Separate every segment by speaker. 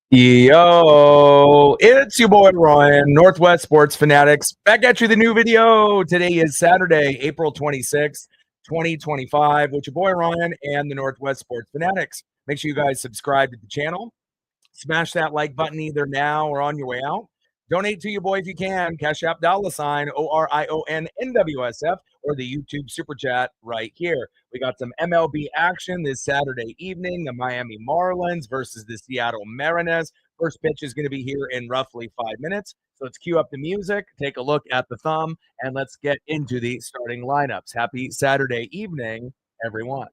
Speaker 1: Yo, it's your boy Ryan, Northwest Sports Fanatics, back at you with a new video. Today is Saturday, April 26th, 2025, with your boy Ryan and the Northwest Sports Fanatics. Make sure you guys subscribe to the channel. Smash that like button either now or on your way out. Donate to your boy if you can. Cash App $sign ORION NWSF or the YouTube Super Chat right here. We got some MLB action this Saturday evening. The Miami Marlins versus the Seattle Mariners. First pitch is going to be here in roughly 5 minutes. So let's cue up the music, take a look at the thumb, and let's get into the starting lineups. Happy Saturday evening, everyone.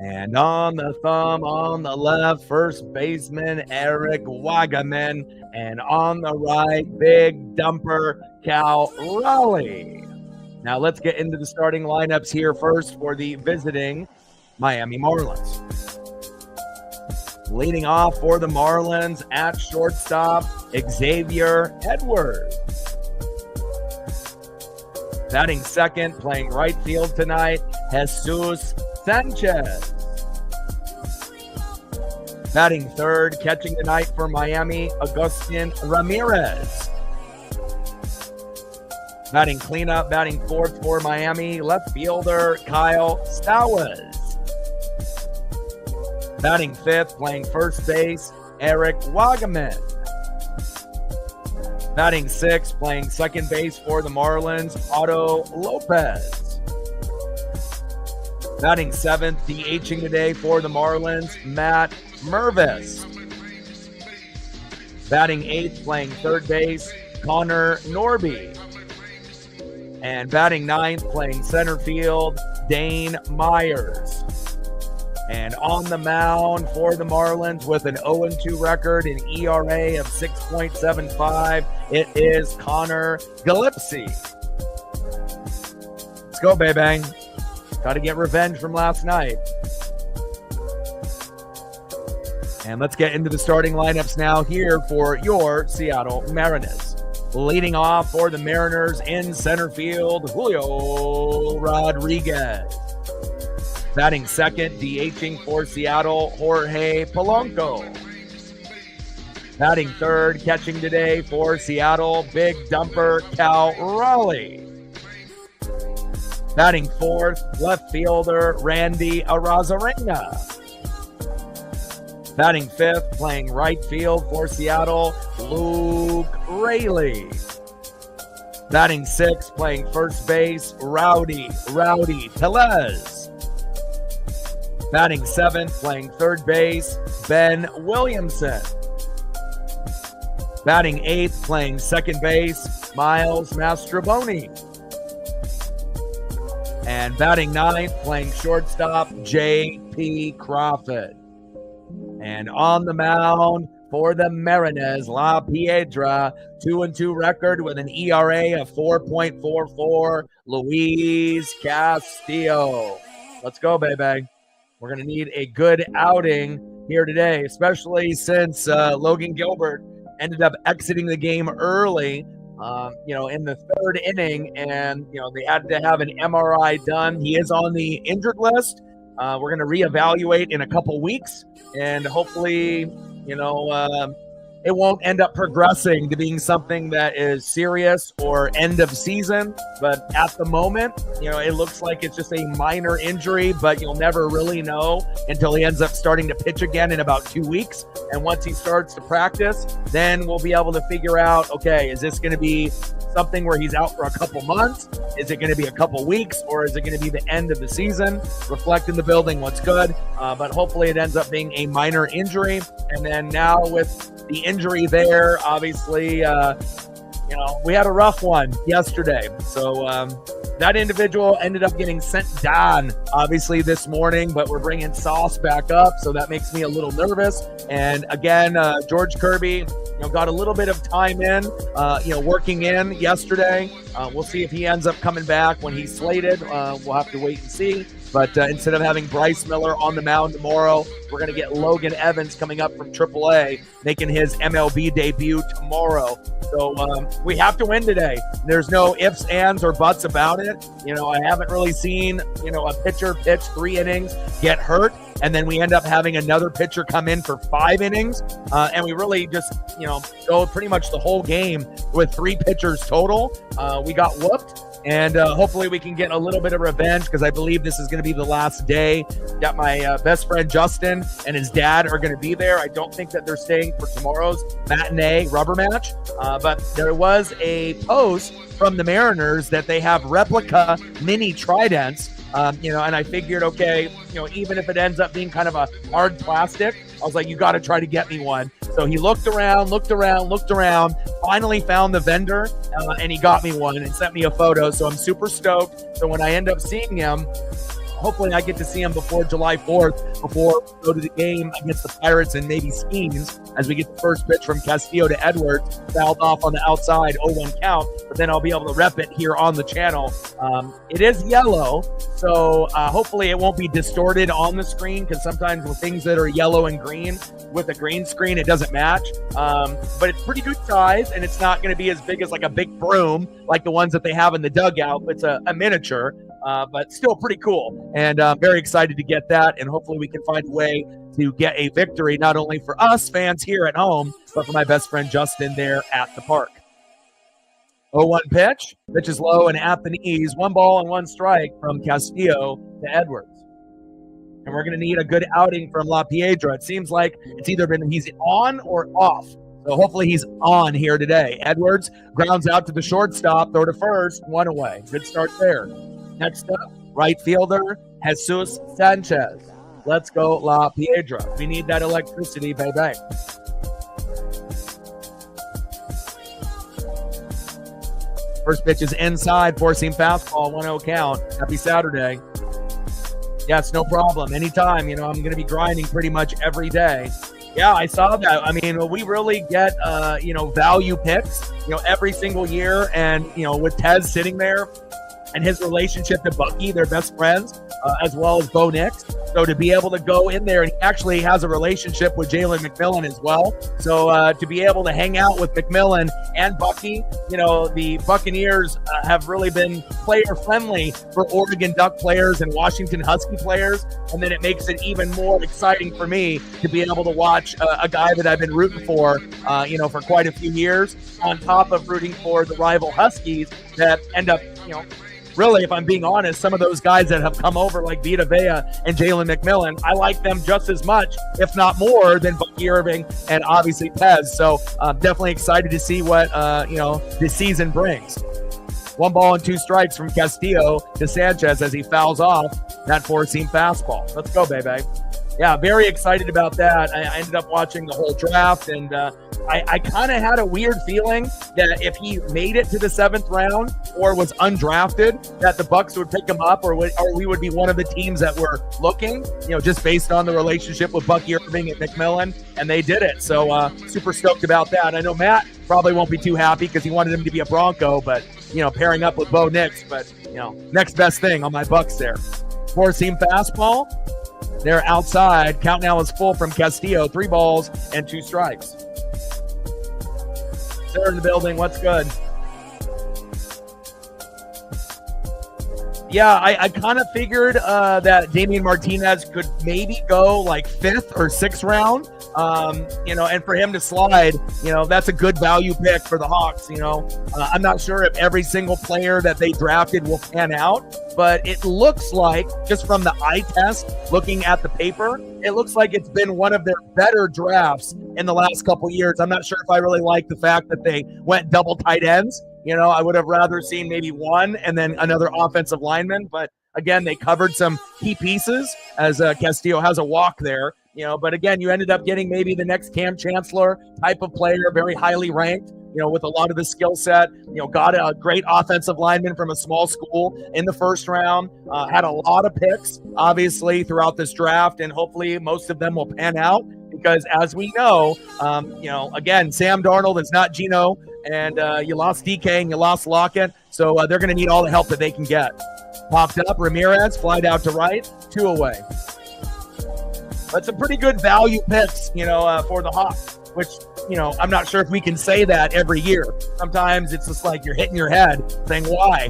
Speaker 1: And on the thumb, on the left, first baseman Eric Wagaman. And on the right, big dumper Cal Raleigh. Now let's get into the starting lineups here first for the visiting Miami Marlins. Leading off for the Marlins at shortstop, Xavier Edwards. Batting second, playing right field tonight, Jesus Sanchez. Batting third, catching tonight for Miami, Agustin Ramirez. Batting cleanup, batting fourth for Miami, left fielder Kyle Stowers. Batting fifth, playing first base, Eric Wagaman. Batting sixth, playing second base for the Marlins, Otto Lopez. Batting seventh, DHing today for the Marlins, Matt Mervis. Batting eighth, playing third base, Connor Norby. And batting ninth, playing center field, Dane Myers. And on the mound for the Marlins with an 0-2 record, an ERA of 6.75, it is Connor Gillespie. Let's go, baby. Got to get revenge from last night. And let's get into the starting lineups now here for your Seattle Mariners. Leading off for the Mariners in center field, Julio Rodriguez. Batting second, DHing for Seattle, Jorge Polanco. Batting third, catching today for Seattle, big dumper Cal Raleigh. Batting fourth, left fielder Randy Arozarena. Batting fifth, playing right field for Seattle, Luke Raley. Batting sixth, playing first base, Rowdy Tellez. Batting seventh, playing third base, Ben Williamson. Batting eighth, playing second base, Miles Mastrobuoni. And batting ninth, playing shortstop, J.P. Crawford. And on the mound for the Mariners, La Piedra, 2-2 record with an ERA of 4.44, Luis Castillo. Let's go, baby. We're going to need a good outing here today, especially since Logan Gilbert ended up exiting the game early, in the third inning, and, they had to have an MRI done. He is on the injured list. We're going to reevaluate in a couple weeks, and hopefully, it won't end up progressing to being something that is serious or end of season. But at the moment, it looks like it's just a minor injury, but you'll never really know until he ends up starting to pitch again in about 2 weeks. And once he starts to practice, then we'll be able to figure out, okay, is this going to be something where he's out for a couple months? Is it going to be a couple weeks, or is it going to be the end of the season? Reflect in the building what's good, but hopefully it ends up being a minor injury. And then now with the injury there, obviously, we had a rough one yesterday. So that individual ended up getting sent down, obviously, this morning, but we're bringing Sauce back up, so that makes me a little nervous. And again, George Kirby, got a little bit of time in, working in yesterday. We'll see if he ends up coming back when he's slated. We'll have to wait and see. But instead of having Bryce Miller on the mound tomorrow, we're going to get Logan Evans coming up from AAA, making his MLB debut tomorrow. So we have to win today. There's no ifs, ands, or buts about it. I haven't really seen, a pitcher pitch 3 innings, get hurt, and then we end up having another pitcher come in for 5 innings. And we really just, go pretty much the whole game with 3 pitchers total. We got whooped. And hopefully we can get a little bit of revenge, because I believe this is going to be the last day. Got my best friend Justin and his dad are going to be there. I don't think that they're staying for tomorrow's matinee rubber match. But there was a post from the Mariners that they have replica mini tridents. And I figured, okay, even if it ends up being kind of a hard plastic, I was like, you got to try to get me one. So he looked around, finally found the vendor, and he got me one and sent me a photo. So I'm super stoked. So when I end up seeing him, hopefully I get to see him before July 4th, before we go to the game against the Pirates and maybe Skeens, as we get the first pitch from Castillo to Edwards, fouled off on the outside, 0-1 count, but then I'll be able to rep it here on the channel. It is yellow, so hopefully it won't be distorted on the screen, because sometimes with things that are yellow and green, with a green screen, it doesn't match. But it's pretty good size, and it's not going to be as big as like a big broom, like the ones that they have in the dugout. It's a miniature. But still pretty cool. And I'm very excited to get that. And hopefully we can find a way to get a victory, not only for us fans here at home, but for my best friend Justin there at the park. 0-1 pitch. Pitch is low and at the knees. 1 ball and 1 strike from Castillo to Edwards. And we're going to need a good outing from La Piedra. It seems like it's either been he's on or off. So hopefully he's on here today. Edwards grounds out to the shortstop, throw to first, 1 away. Good start there. Next up, right fielder, Jesus Sanchez. Let's go, La Piedra. We need that electricity, baby. First pitch is inside, 4-seam fastball, 1-0 count. Happy Saturday. Yes, no problem. Anytime, I'm going to be grinding pretty much every day. Yeah, I saw that. I mean, we really get, value picks, every single year. And, with Tez sitting there, and his relationship to Bucky, they're best friends, as well as Bo Nix. So to be able to go in there, and he actually has a relationship with Jalen McMillan as well. So to be able to hang out with McMillan and Bucky, the Buccaneers have really been player-friendly for Oregon Duck players and Washington Husky players. And then it makes it even more exciting for me to be able to watch a guy that I've been rooting for, for quite a few years, on top of rooting for the rival Huskies that end up, really, if I'm being honest, some of those guys that have come over like Vita Vea and Jalen McMillan, I like them just as much, if not more, than Bucky Irving and obviously Pez. So definitely excited to see what, this season brings. 1 ball and 2 strikes from Castillo to Sanchez as he fouls off that 4-seam fastball. Let's go, baby. Yeah, very excited about that. I ended up watching the whole draft, and I kind of had a weird feeling that if he made it to the 7th round or was undrafted, that the Bucks would pick him up, or we would be one of the teams that were looking, just based on the relationship with Bucky Irving and McMillan, and they did it. So super stoked about that. I know Matt probably won't be too happy because he wanted him to be a Bronco, but, pairing up with Bo Nix, but, next best thing on my Bucks there. 4-seam fastball. They're outside. Count now is full from Castillo. 3 balls and 2 strikes. They're in the building. What's good? Yeah, I kind of figured that Damian Martinez could maybe go like 5th or 6th round. And for him to slide, that's a good value pick for the Hawks. I'm not sure if every single player that they drafted will pan out, but it looks like, just from the eye test, looking at the paper, it looks like it's been one of their better drafts in the last couple of years. I'm not sure if I really like the fact that they went double tight ends. I would have rather seen maybe one and then another offensive lineman, but again, they covered some key pieces as Castillo has a walk there. But again, you ended up getting maybe the next Cam Chancellor type of player, very highly ranked, with a lot of the skill set, got a great offensive lineman from a small school in the 1st round, had a lot of picks, obviously, throughout this draft, and hopefully most of them will pan out, because as we know, again, Sam Darnold is not Geno, and you lost DK and you lost Lockett, so they're going to need all the help that they can get. Popped up, Ramirez, flied out to right, 2 away. That's a pretty good value picks, for the Hawks, which, I'm not sure if we can say that every year. Sometimes it's just like you're hitting your head saying why.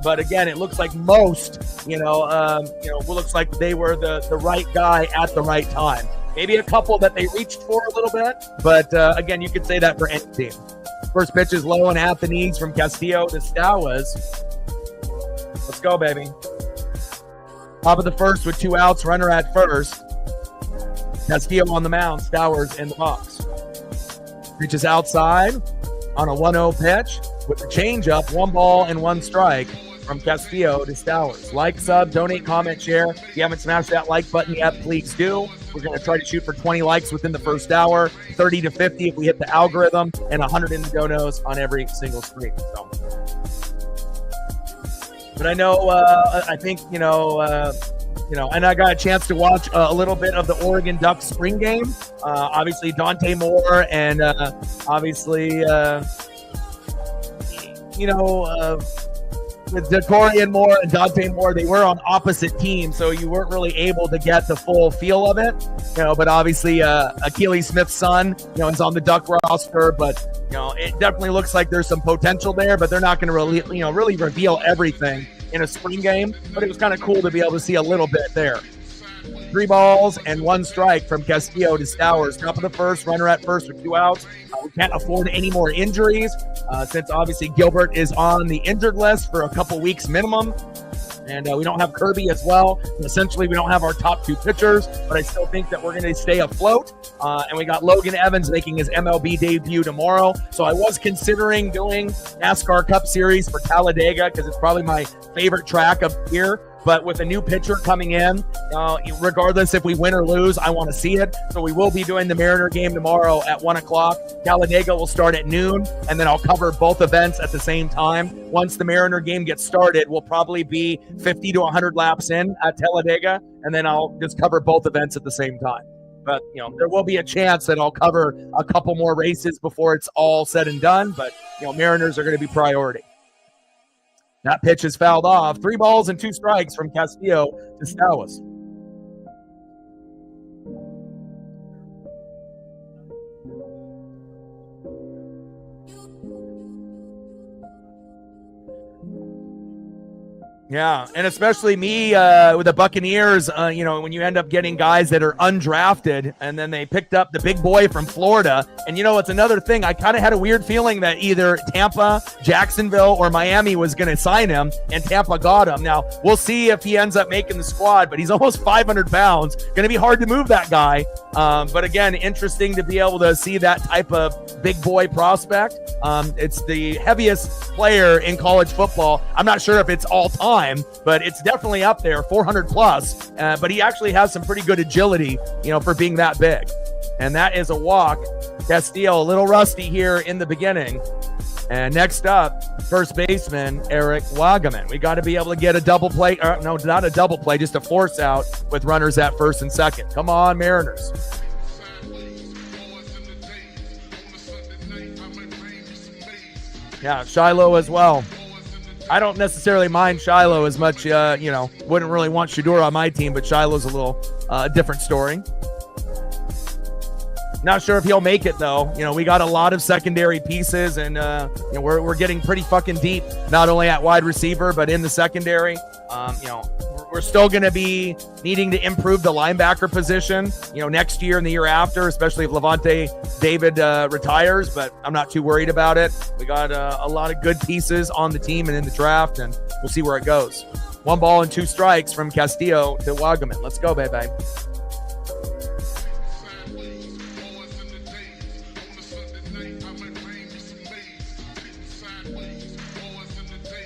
Speaker 1: But again, it looks like most, looks like they were the right guy at the right time. Maybe a couple that they reached for a little bit, but again, you could say that for any team. First pitch is low and at the knees from Castillo to Stowers. Let's go, baby. Top of the first with 2 outs, runner at first. Castillo on the mound, Stowers in the box. Reaches outside on a 1-0 pitch with the changeup, 1 ball and 1 strike from Castillo to Stowers. Like, sub, donate, comment, share. If you haven't smashed that like button yet, please do. We're going to try to shoot for 20 likes within the first hour, 30 to 50 if we hit the algorithm, and 100 in the donos on every single stream. So, but I know, and I got a chance to watch a little bit of the Oregon Ducks spring game. Obviously, Dante Moore and with Decorian Moore and Dante Moore, they were on opposite teams, so you weren't really able to get the full feel of it. But obviously, Akili Smith's son, is on the Duck roster, but it definitely looks like there's some potential there, but they're not going to really reveal everything in a spring game. But it was kind of cool to be able to see a little bit there. 3 balls and 1 strike from Castillo to Stowers. Top of the first, runner at first with 2 outs. We can't afford any more injuries since obviously Gilbert is on the injured list for a couple weeks minimum. And we don't have Kirby as well. And essentially, we don't have our top 2 pitchers, but I still think that we're going to stay afloat. And we got Logan Evans making his MLB debut tomorrow. So I was considering doing NASCAR Cup Series for Talladega because it's probably my favorite track of the year. But with a new pitcher coming in, regardless if we win or lose, I want to see it. So we will be doing the Mariner game tomorrow at 1 o'clock. Talladega will start at noon, and then I'll cover both events at the same time. Once the Mariner game gets started, we'll probably be 50 to 100 laps in at Talladega, and then I'll just cover both events at the same time. But, there will be a chance that I'll cover a couple more races before it's all said and done. But, Mariners are going to be priority. That pitch is fouled off. 3 balls and 2 strikes from Castillo to Stowers. Yeah, and especially me with the Buccaneers, when you end up getting guys that are undrafted and then they picked up the big boy from Florida. And, it's another thing. I kind of had a weird feeling that either Tampa, Jacksonville, or Miami was going to sign him, and Tampa got him. Now, we'll see if he ends up making the squad, but he's almost 500 pounds. Going to be hard to move that guy. But again, interesting to be able to see that type of big boy prospect. It's the heaviest player in college football. I'm not sure if it's all time, but it's definitely up there, 400 plus. But he actually has some pretty good agility, for being that big. And that is a walk. Castillo, a little rusty here in the beginning. And next up, first baseman Eric Wagaman. We got to be able to get a double play. No, not a double play, just a force out with runners at first and second. Come on, Mariners. Yeah, Shiloh as well. I don't necessarily mind Shiloh as much, wouldn't really want Shador on my team, but Shiloh's a little different story. Not sure if he'll make it, though. We got a lot of secondary pieces, and we're getting pretty fucking deep, not only at wide receiver, but in the secondary. We're still going to be needing to improve the linebacker position, next year and the year after, especially if Levante David retires, but I'm not too worried about it. We got a lot of good pieces on the team and in the draft, and we'll see where it goes. 1 ball and 2 strikes from Castillo to Wagaman. Let's go, baby.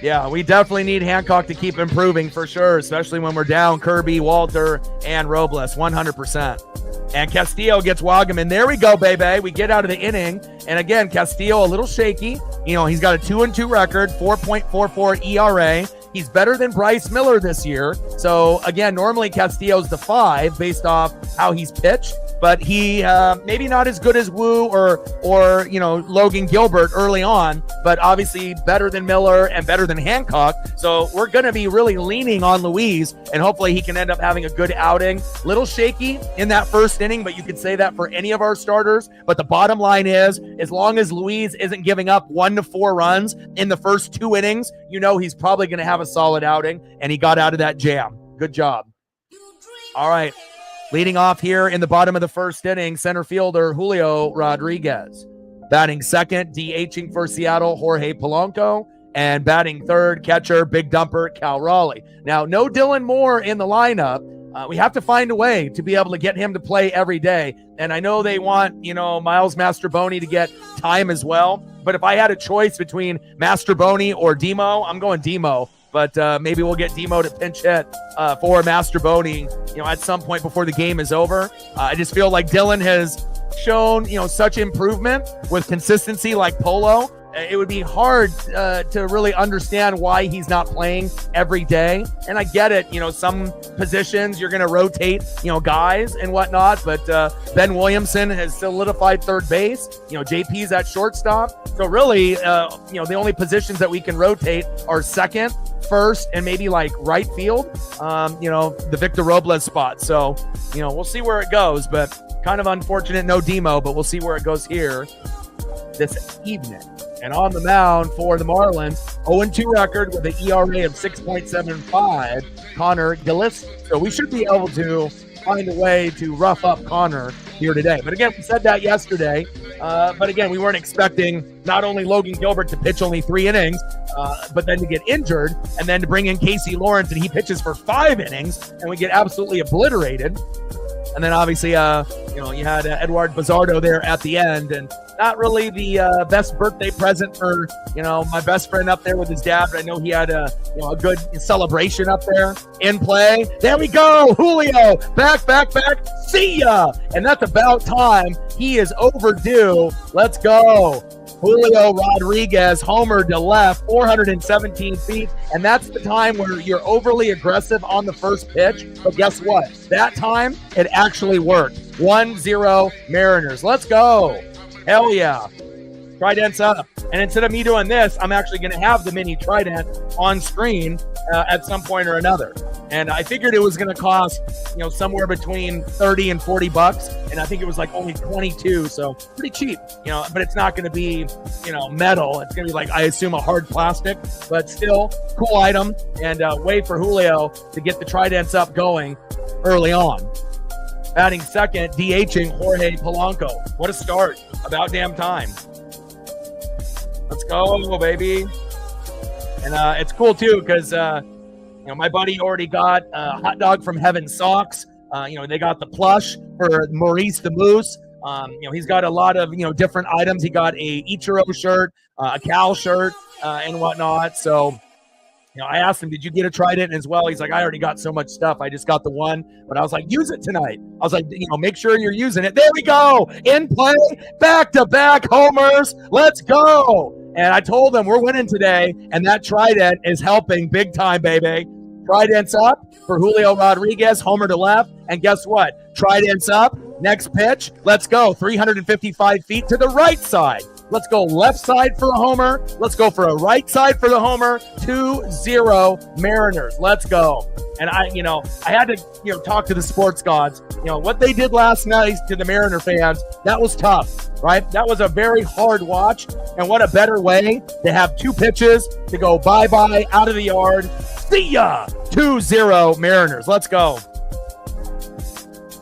Speaker 1: Yeah, we definitely need Hancock to keep improving for sure, especially when we're down Kirby, Walter, and Robles, 100%. And Castillo gets Wagaman. There we go, baby. We get out of the inning. And again, Castillo a little shaky. He's got a 2-2 record, 4.44 ERA. He's better than Bryce Miller this year. So again, normally Castillo's the 5 based off how he's pitched. but he maybe not as good as Wu or Logan Gilbert early on, but obviously better than Miller and better than Hancock. So we're going to be really leaning on Luis, and hopefully he can end up having a good outing. Little shaky in that first inning, but you could say that for any of our starters. But the bottom line is, as long as Luis isn't giving up 1 to 4 runs in the first 2 innings, he's probably going to have a solid outing, and he got out of that jam. Good job. All right. Leading off here in the bottom of the first inning, center fielder Julio Rodriguez. Batting second, DHing for Seattle, Jorge Polanco. And batting third, catcher, big dumper, Cal Raleigh. Now, no Dylan Moore in the lineup. We have to find a way to be able to get him to play every day. And I know they want, Miles Mastroboni to get time as well. But if I had a choice between Mastroboni or Demo, I'm going Demo. But maybe we'll get Demo to pinch hit for Mastroboni, at some point before the game is over. I just feel like Dylan has shown, such improvement with consistency like Polo. It would be hard to really understand why he's not playing every day. And I get it, some positions you're going to rotate, guys and whatnot. But Ben Williamson has solidified third base. JP's at shortstop. So really, the only positions that we can rotate are second, first, and maybe like right field, the Victor Robles spot. So, we'll see where it goes. But kind of unfortunate, no Demo, but we'll see where it goes here this evening. And on the mound for the Marlins, 0-2 record with an ERA of 6.75, Connor Gillis. So we should be able to find a way to rough up Connor here today. But again, we said that yesterday. But again, we weren't expecting not only Logan Gilbert to pitch only 3 innings, but then to get injured, and then to bring in Casey Lawrence, and he pitches for 5 innings, and we get absolutely obliterated. And then obviously, you had Eduard Bazardo there at the end, and not really the best birthday present for, my best friend up there with his dad. But I know he had a good celebration up there in play. There we go. Julio, back. See ya. And that's about time. He is overdue. Let's go. Julio Rodriguez, homer to left, 417 feet. And that's the time where you're overly aggressive on the first pitch. But guess what? That time, it actually worked. 1-0 Mariners. Let's go. Hell yeah. Trident's up. And instead of me doing this, I'm actually going to have the mini Trident on screen at some point or another. And I figured it was going to cost, somewhere between 30 and 40 bucks. And I think it was like only 22. So pretty cheap, but it's not going to be, metal. It's going to be like, I assume, a hard plastic, but still cool item. And wait for Julio to get the Tridents up going early on. Batting second, DHing Jorge Polanco. What a start. About damn time. Let's go, baby. And it's cool, too, because, my buddy already got a hot dog from Heaven Socks. They got the plush for Maurice the Moose. He's got a lot of, different items. He got a Ichiro shirt, a Cal shirt, and whatnot. So, I asked him, did you get a Trident as well? He's like, I already got so much stuff. I just got the one. But I was like, use it tonight. I was like, make sure you're using it. There we go. In play, back-to-back homers. Let's go. And I told him we're winning today, and that Trident is helping big time, baby. Trident's up for Julio Rodriguez, homer to left. And guess what? Trident's up. Next pitch. Let's go. 355 feet to the right side. Let's go left side for a homer. Let's go for a right side for the homer. 2-0 Mariners. Let's go. And I had to, talk to the sports gods. What they did last night to the Mariner fans, that was tough, right? That was a very hard watch. And what a better way to have 2 pitches to go bye-bye out of the yard. See ya. 2-0 Mariners. Let's go.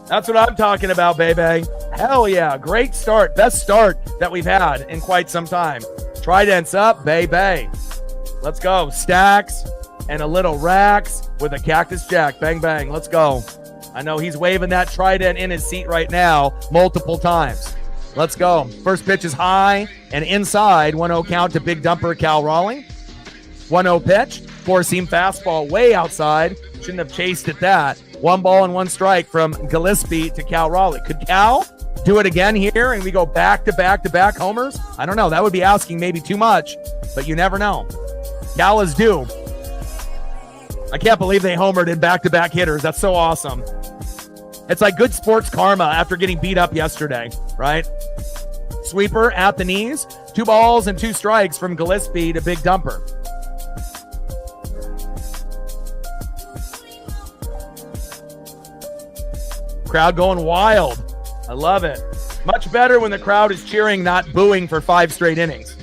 Speaker 1: That's what I'm talking about, baby. Hell yeah. Great start. Best start that we've had in quite some time. Trident's up, baby. Let's go. Stacks and a little racks with a Cactus Jack. Bang, bang. Let's go. I know he's waving that Trident in his seat right now multiple times. Let's go. First pitch is high and inside. 1-0 count to big dumper Cal Raleigh. 1-0 pitch. 4-seam fastball way outside. Shouldn't have chased at that. 1 ball and 1 strike from Gillespie to Cal Raleigh. Could Cal do it again here and we go back-to-back homers? I don't know. That would be asking maybe too much, but you never know. Cal is due. I can't believe they homered in back-to-back hitters. That's so awesome. It's like good sports karma after getting beat up yesterday, right? Sweeper at the knees. 2 balls and 2 strikes from Gillespie to Big Dumper. Crowd going wild. I love it. Much better when the crowd is cheering, not booing for 5 straight innings.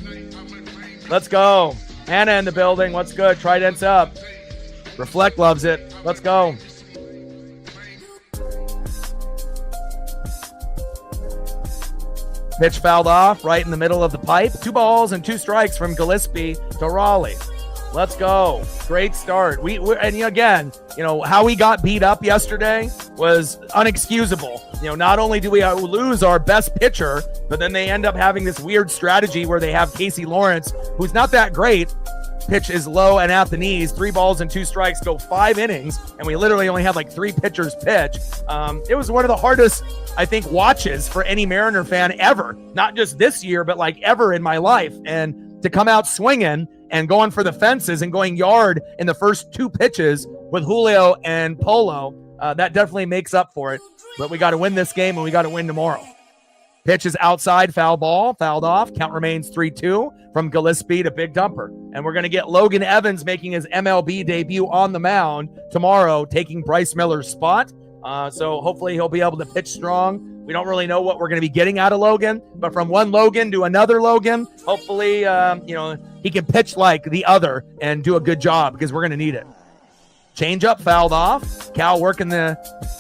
Speaker 1: Let's go. Hannah in the building. What's good? Trident's up. Reflect loves it. Let's go. Pitch fouled off right in the middle of the pipe. 2 balls and 2 strikes from Gillespie to Raleigh. Let's go. Great start. And again, how we got beat up yesterday was unexcusable. Not only do we lose our best pitcher, but then they end up having this weird strategy where they have Casey Lawrence, who's not that great. Pitch is low and at the knees. 3 balls and 2 strikes, go 5 innings, and we literally only had like 3 pitchers pitch. It was one of the hardest, I think, watches for any Mariner fan ever. Not just this year, but like ever in my life. And to come out swinging and going for the fences and going yard in the first 2 pitches with Julio and Polo, that definitely makes up for it. But we got to win this game, and we got to win tomorrow. Pitch is outside, foul ball, fouled off. Count remains 3-2 from Gillespie to Big Dumper. And we're going to get Logan Evans making his MLB debut on the mound tomorrow, taking Bryce Miller's spot. So hopefully he'll be able to pitch strong. We don't really know what we're going to be getting out of Logan, but from one Logan to another Logan, hopefully, he can pitch like the other and do a good job because we're going to need it. Change up, fouled off. Cal working the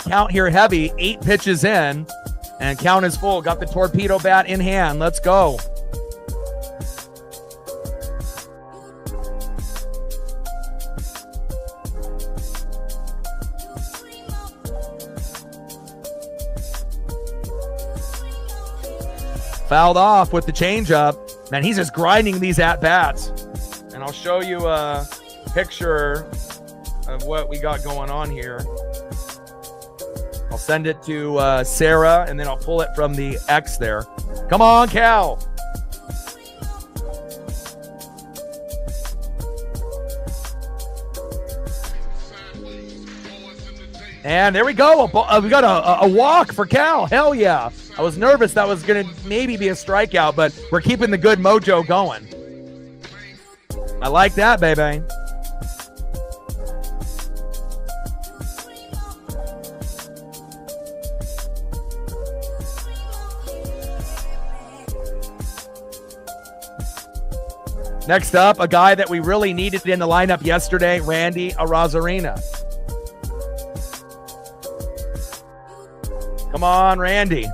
Speaker 1: count here heavy. 8 pitches in, and count is full. Got the torpedo bat in hand. Let's go. Fouled off with the changeup. Man, he's just grinding these at-bats. And I'll show you a picture of what we got going on here. I'll send it to Sarah, and then I'll pull it from the X there. Come on, Cal. And there we go. We got a walk for Cal. Hell yeah. I was nervous that was going to maybe be a strikeout, but we're keeping the good mojo going. I like that, baby. Next up, a guy that we really needed in the lineup yesterday, Randy Arozarena. Come on, Randy.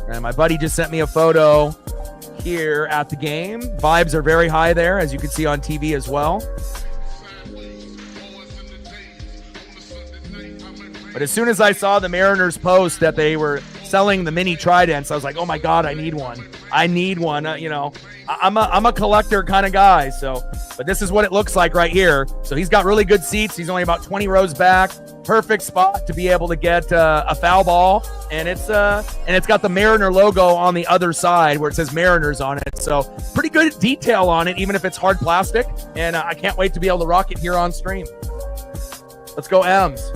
Speaker 1: And my buddy just sent me a photo here at the game. Vibes are very high there, as you can see on TV as well. But as soon as I saw the Mariners post that they were selling the mini Tridents, I was like, oh my God, I need one. I need one. I'm a collector kind of guy. But this is what it looks like right here. So he's got really good seats. He's only about 20 rows back. Perfect spot to be able to get a foul ball, and it's got the Mariner logo on the other side where it says Mariners on it. So pretty good detail on it, even if it's hard plastic. And I can't wait to be able to rock it here on stream. Let's go, M's.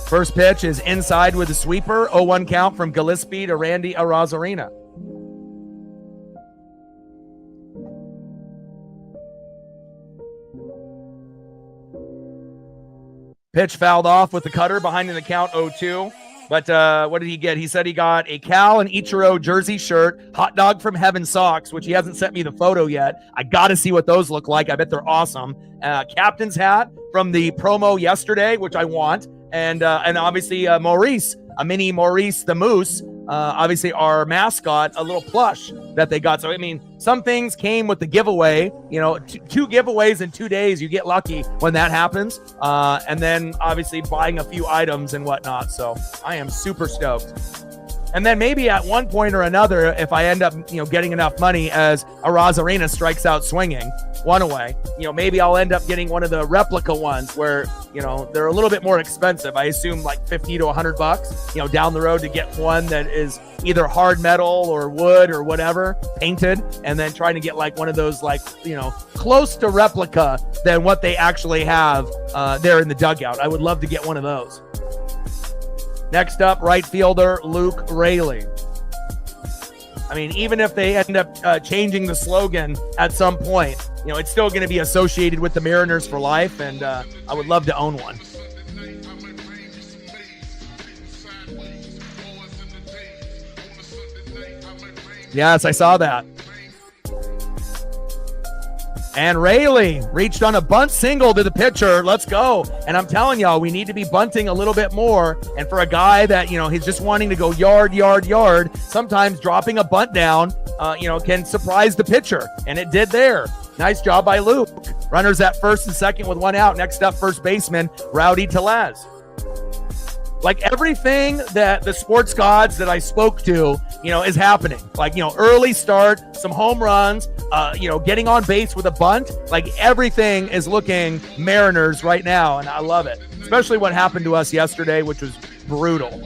Speaker 1: First pitch is inside with a sweeper. 0-1 count from Gillespie to Randy Arozarena. Pitch fouled off with the cutter behind in the count 0-2. But what did he get? He said he got a Cal and Ichiro jersey shirt, hot dog from heaven socks, which he hasn't sent me the photo yet. I got to see what those look like. I bet they're awesome. Captain's hat from the promo yesterday, which I want. And obviously Maurice, a mini Maurice the Moose, obviously our mascot, a little plush that they got. So, I mean, some things came with the giveaway. Two giveaways in 2 days. You get lucky when that happens. And then, obviously, buying a few items and whatnot. So, I am super stoked. And then maybe at one point or another, if I end up, getting enough money as Arozarena strikes out swinging, one away. Maybe I'll end up getting one of the replica ones where, they're a little bit more expensive. I assume like $50 to $100, down the road to get one that is either hard metal or wood or whatever, painted, and then trying to get like one of those like, close to replica than what they actually have there in the dugout. I would love to get one of those. Next up, right fielder Luke Raley. I mean, even if they end up changing the slogan at some point, it's still going to be associated with the Mariners for life, and I would love to own one. Yes, I saw that. And Raley reached on a bunt single to the pitcher. Let's go. And I'm telling y'all, we need to be bunting a little bit more. And for a guy that, he's just wanting to go yard, sometimes dropping a bunt down, can surprise the pitcher. And it did there. Nice job by Luke. Runners at first and second with one out. Next up, first baseman, Rowdy Tellez. Like everything that the sports gods that I spoke to, is happening. Like, early start, some home runs, getting on base with a bunt. Like everything is looking Mariners right now, and I love it. Especially what happened to us yesterday, which was brutal.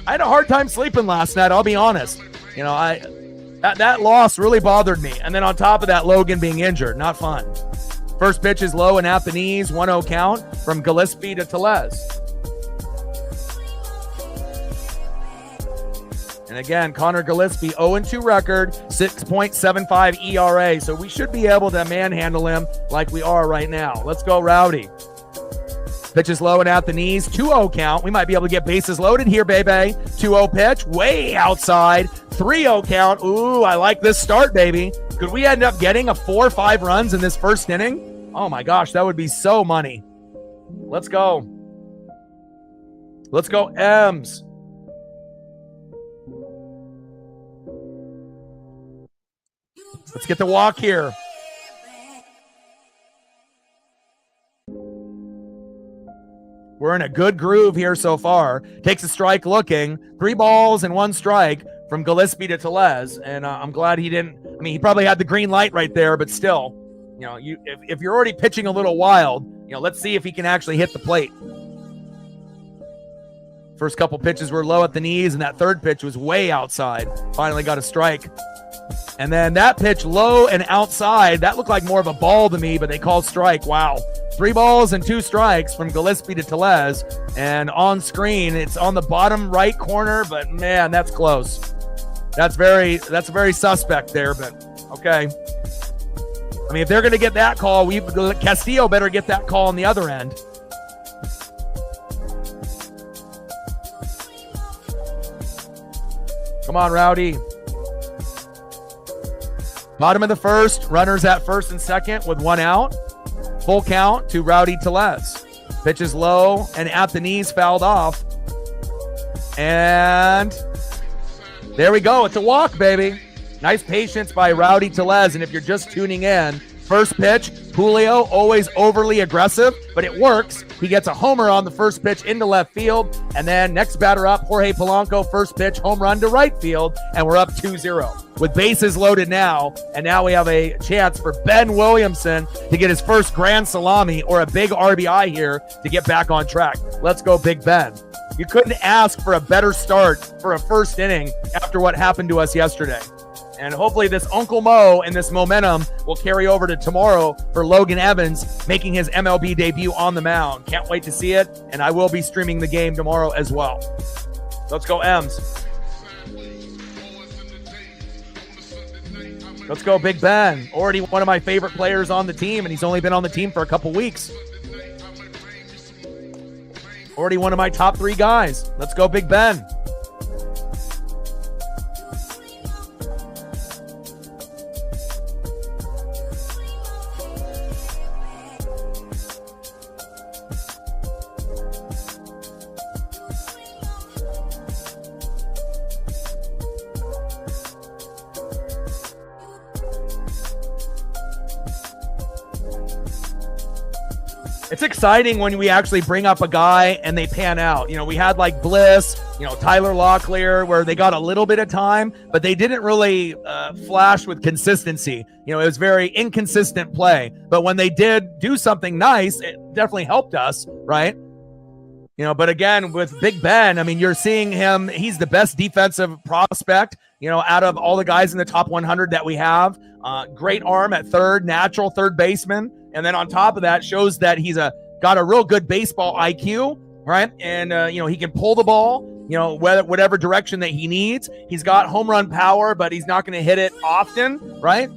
Speaker 1: I had a hard time sleeping last night, I'll be honest. That loss really bothered me. And then on top of that, Logan being injured, not fun. First pitch is low and at the knees, 1-0 count from Gillespie to Tellez. And again, Connor Gillespie, 0-2 record, 6.75 ERA. So we should be able to manhandle him like we are right now. Let's go, Rowdy. Pitch is low and at the knees, 2-0 count. We might be able to get bases loaded here, baby. 2-0 pitch, way outside, 3-0 count. Ooh, I like this start, baby. Could we end up getting 4 or 5 runs in this first inning? Oh my gosh, that would be so money. Let's go. Let's go, M's. Let's get the walk here. We're in a good groove here so far. Takes a strike looking. 3 balls and 1 strike from Gillespie to Tellez. And I'm glad he didn't. I mean, he probably had the green light right there, but still, if you're already pitching a little wild, let's see if he can actually hit the plate. First couple pitches were low at the knees, and that third pitch was way outside. Finally got a strike. And then that pitch low and outside, that looked like more of a ball to me, but they called strike. Wow. 3 balls and 2 strikes from Gillespie to Tellez. And on screen, it's on the bottom right corner, but man, that's close. That's very suspect there, but okay. I mean, if they're going to get that call, Castillo better get that call on the other end. Come on, Rowdy. Bottom of the first, runners at first and second with 1 out. Full count to Rowdy Tellez. Pitch is low and at the knees, fouled off. And there we go. It's a walk, baby. Nice patience by Rowdy Tellez. And if you're just tuning in, first pitch, Julio, always overly aggressive, but it works. He gets a homer on the first pitch into left field. And then next batter up, Jorge Polanco, first pitch, home run to right field. And we're up 2-0 with bases loaded now. And now we have a chance for Ben Williamson to get his first grand salami or a big RBI here to get back on track. Let's go, Big Ben. You couldn't ask for a better start for a first inning after what happened to us yesterday. And hopefully this Uncle Mo and this momentum will carry over to tomorrow for Logan Evans making his MLB debut on the mound. Can't wait to see it, and I will be streaming the game tomorrow as well. Let's go, M's. Let's go, Big Ben. Already one of my favorite players on the team, and he's only been on the team for a couple weeks. Already one of my top 3 guys. Let's go, Big Ben. It's exciting when we actually bring up a guy and they pan out. We had like Bliss, Tyler Locklear, where they got a little bit of time, but they didn't really flash with consistency. It was very inconsistent play. But when they did do something nice, it definitely helped us, right? But again, with Big Ben, you're seeing him. He's the best defensive prospect, out of all the guys in the top 100 that we have. Great arm at third, natural third baseman. And then on top of that, shows that he's got a real good baseball IQ, right? And, he can pull the ball, whatever direction that he needs. He's got home run power, but he's not going to hit it often, right?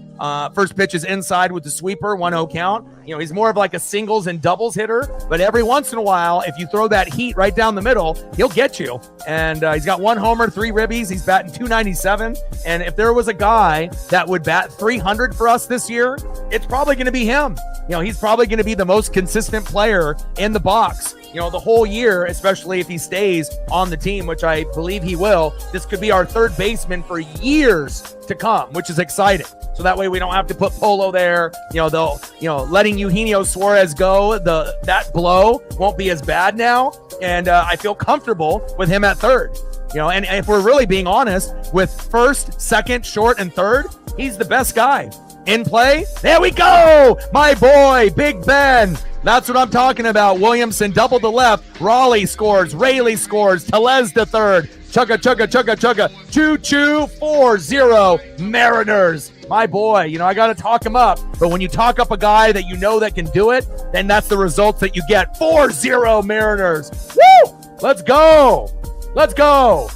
Speaker 1: First pitch is inside with the sweeper, 1-0 count. He's more of like a singles and doubles hitter, but every once in a while, if you throw that heat right down the middle, he'll get you. And he's got 1 homer, 3 ribbies. He's batting .297. And if there was a guy that would bat .300 for us this year, it's probably going to be him. He's probably going to be the most consistent player in the box, the whole year, especially if he stays on the team, which I believe he will. This could be our third baseman for years to come, which is exciting. So that way we don't have to put Polo there. Letting Eugenio Suarez go, that blow won't be as bad now. And I feel comfortable with him at third. And if we're really being honest, with first, second, short, and third, he's the best guy. In play, there we go! My boy, Big Ben. That's what I'm talking about. Williamson double to left. Raleigh scores. Rayleigh scores. Tellez to third. Chugga, chugga, chugga, chugga. Choo-choo, 4-0 Mariners. My boy, I got to talk him up. But when you talk up a guy that that can do it, then that's the results that you get. 4-0 Mariners. Woo! Let's go. Let's go.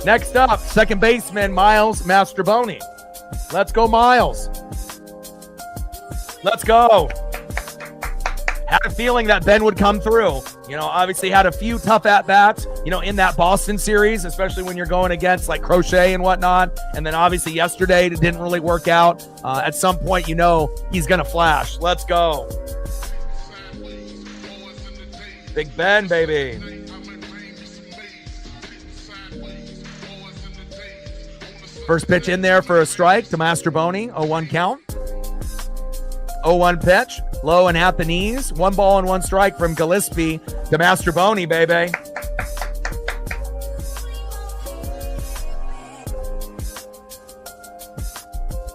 Speaker 1: Next up, second baseman, Miles Mastrobuoni. Let's go, Miles. Let's go. Had a feeling that Ben would come through. Obviously had a few tough at-bats, in that Boston series, especially when you're going against like Crochet and whatnot. And then obviously yesterday it didn't really work out. At some point, he's going to flash. Let's go. Big Ben, baby. First pitch in there for a strike to Mastrobuoni. 0-1 count. 0-1 pitch. Low and at the knees. 1 ball and 1 strike from Gillespie to Mastrobuoni, baby.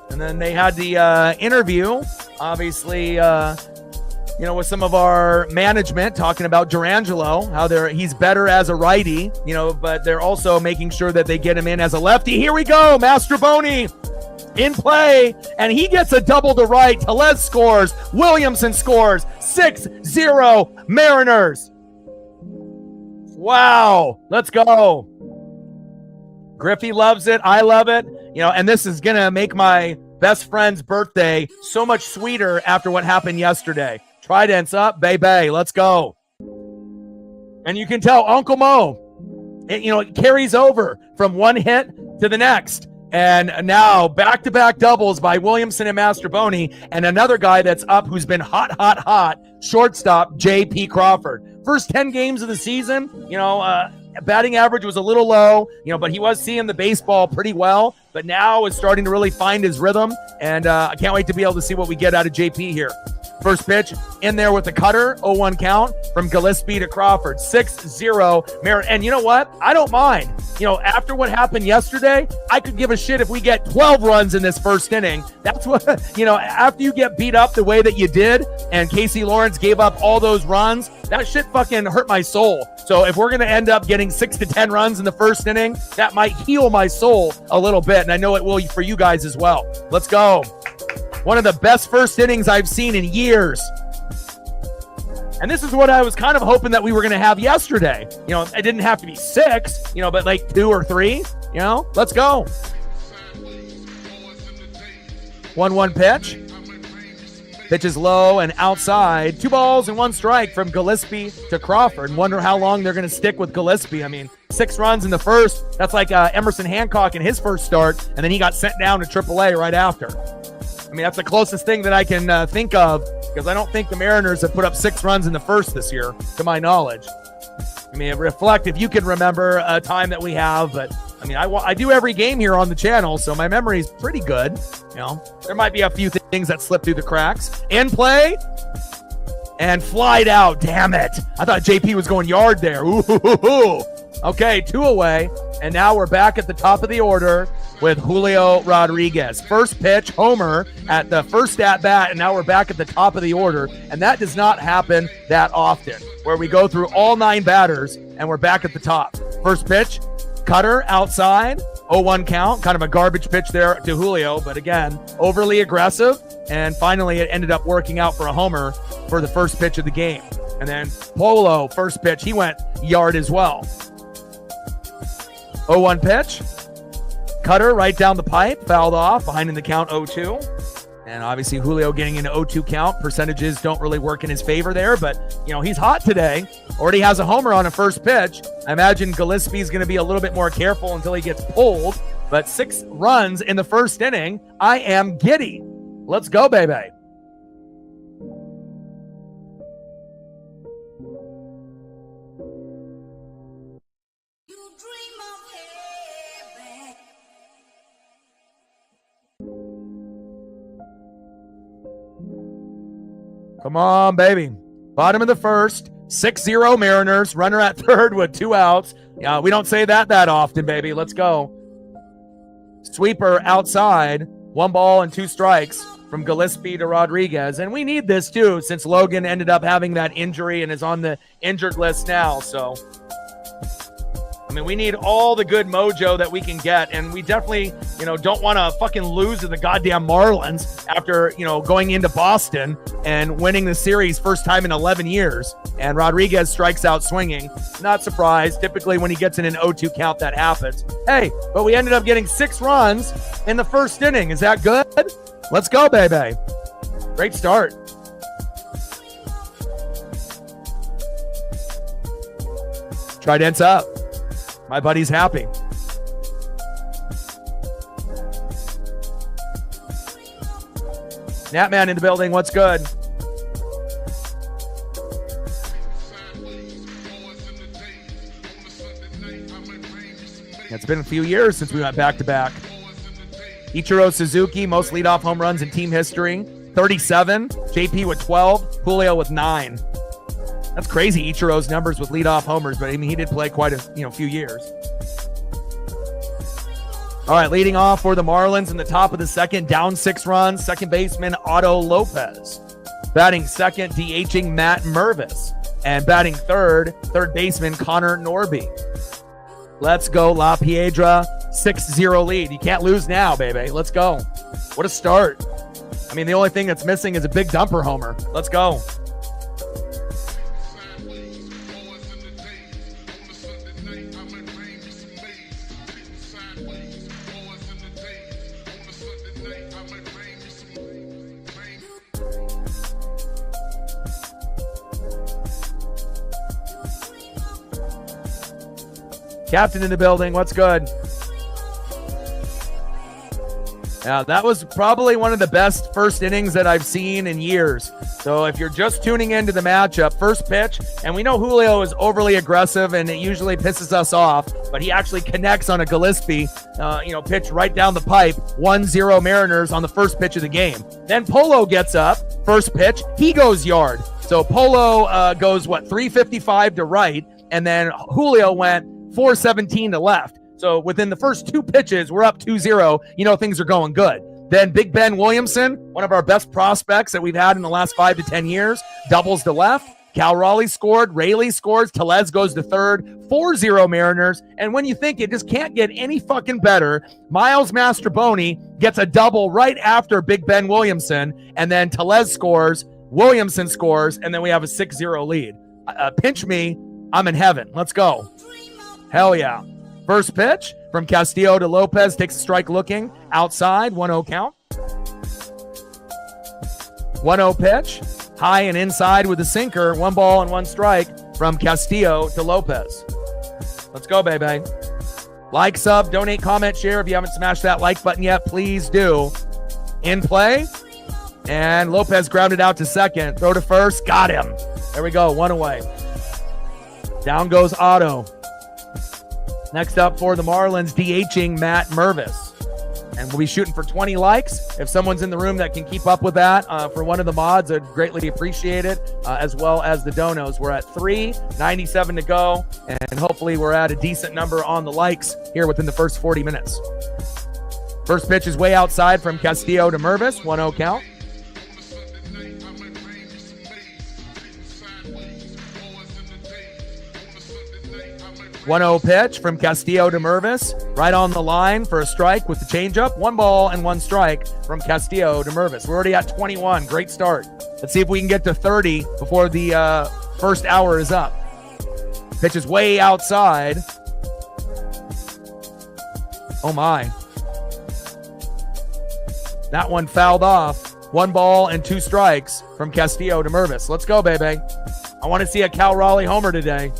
Speaker 1: And then they had the interview, obviously, with some of our management talking about Durangelo, how he's better as a righty, but they're also making sure that they get him in as a lefty. Here we go, Mastrobuoni in play, and he gets a double to right. Tellez scores. Williamson scores. 6-0 Mariners. Wow. Let's go. Griffey loves it. I love it. And this is going to make my best friend's birthday so much sweeter after what happened yesterday. Trident's up, baby. Let's go. And you can tell Uncle Mo, it carries over from one hit to the next. And now back-to-back doubles by Williamson and Mastrobuoni, and another guy that's up who's been hot, shortstop J.P. Crawford. First 10 games of the season, batting average was a little low, but he was seeing the baseball pretty well, but now is starting to really find his rhythm, and I can't wait to be able to see what we get out of J.P. here. First pitch in there with the cutter, 0-1 count from Gillespie to Crawford, 6-0 And you know what? I don't mind. After what happened yesterday, I could give a shit if we get 12 runs in this first inning. That's what, after you get beat up the way that you did and Casey Lawrence gave up all those runs, that shit fucking hurt my soul. So if we're going to end up getting 6 to 10 runs in the first inning, that might heal my soul a little bit. And I know it will for you guys as well. Let's go. One of the best first innings I've seen in years. And this is what I was kind of hoping that we were going to have yesterday. It didn't have to be 6, but like 2 or 3, let's go. 1-1 pitch. Pitch is low and outside. 2 balls and 1 strike from Gillespie to Crawford. Wonder how long they're going to stick with Gillespie. 6 runs in the first. That's like Emerson Hancock in his first start, and then he got sent down to AAA right after. That's the closest thing that I can think of, because I don't think the Mariners have put up 6 runs in the first this year, to my knowledge. Reflect if you can remember a time that we have, but I do every game here on the channel, so my memory is pretty good. There might be a few things that slip through the cracks. In play, and flied out. Damn it. I thought JP was going yard there. Ooh. Okay, 2 away. And now we're back at the top of the order with Julio Rodriguez. First pitch, homer at the first at-bat, and now we're back at the top of the order. And that does not happen that often, where we go through all 9 batters, and we're back at the top. First pitch, cutter outside, 0-1 count. Kind of a garbage pitch there to Julio, but again, overly aggressive. And finally, it ended up working out for a homer for the first pitch of the game. And then Polo, first pitch, he went yard as well. 0-1 pitch. Cutter right down the pipe, fouled off, behind in the count 0-2. And obviously Julio getting an 0-2 count. Percentages don't really work in his favor there, but, he's hot today. Already has a homer on a first pitch. I imagine Gillespie's going to be a little bit more careful until he gets pulled. But 6 runs in the first inning. I am giddy. Let's go, baby. Come on, baby. Bottom of the first, 6-0 Mariners. Runner at third with 2 outs. Yeah, we don't say that often, baby. Let's go. Sweeper outside. 1 ball and 2 strikes from Gillespie to Rodriguez. And we need this, too, since Logan ended up having that injury and is on the injured list now. So, we need all the good mojo that we can get. And we definitely, don't want to fucking lose to the goddamn Marlins after, going into Boston and winning the series first time in 11 years. And Rodriguez strikes out swinging. Not surprised. Typically when he gets in an 0-2 count, that happens. Hey, but we ended up getting 6 runs in the first inning. Is that good? Let's go, baby. Great start. Trident's up. My buddy's happy. Natman in the building. What's good? It's been a few years since we went back-to-back. Ichiro Suzuki, most leadoff home runs in team history. 37. JP with 12. Julio with 9. That's crazy, Ichiro's numbers with leadoff homers, but he did play quite a few years. All right, leading off for the Marlins in the top of the second, down 6 runs, second baseman Otto Lopez. Batting second, DHing Matt Mervis. And batting third baseman Connor Norby. Let's go, La Piedra, 6-0 lead. You can't lose now, baby. Let's go. What a start. The only thing that's missing is a big dumper homer. Let's go. Captain in the building. What's good? Yeah, that was probably one of the best first innings that I've seen in years. So if you're just tuning into the matchup, first pitch, and we know Julio is overly aggressive and it usually pisses us off, but he actually connects on a Gillespie, pitch right down the pipe, 1-0 Mariners on the first pitch of the game. Then Polo gets up, first pitch, he goes yard. So Polo goes, 355 to right, and then Julio went 417 to left. So within the first 2 pitches, we're up 2-0. Things are going good. Then Big Ben Williamson, one of our best prospects that we've had in the last 5 to 10 years, doubles to left. Cal Raleigh scored. Rayleigh scores. Tellez goes to third. 4-0 Mariners. And when you think it just can't get any fucking better, Miles Mastroboni gets a double right after Big Ben Williamson. And then Tellez scores. Williamson scores. And then we have a 6-0 lead. Pinch me. I'm in heaven. Let's go. Hell yeah. First pitch from Castillo to Lopez. Takes a strike looking. Outside. 1-0 count. 1-0 pitch. High and inside with the sinker. 1 ball and 1 strike from Castillo to Lopez. Let's go, baby. Like, sub, donate, comment, share. If you haven't smashed that like button yet, please do. In play. And Lopez grounded out to second. Throw to first. Got him. There we go. 1 away. Down goes Otto. Next up for the Marlins, DHing Matt Mervis. And And we'll be shooting for 20 likes. If someone's in the room that can keep up with that for one of the mods, I'd greatly appreciate it, as well as the donos. We're at 397 to go, and hopefully we're at a decent number on the likes here within the first 40 minutes. First pitch is way outside from Castillo to Mervis, 1-0 count. 1-0 pitch from Castillo to Mervis, right on the line for a strike with the changeup. 1 ball and 1 strike from Castillo to Mervis. We're already at 21. Great start. Let's see if we can get to 30 before the first hour is up. Pitch is way outside. Oh my. That one fouled off. 1 ball and 2 strikes from Castillo to Mervis. Let's go, baby. I want to see a Cal Raleigh homer today.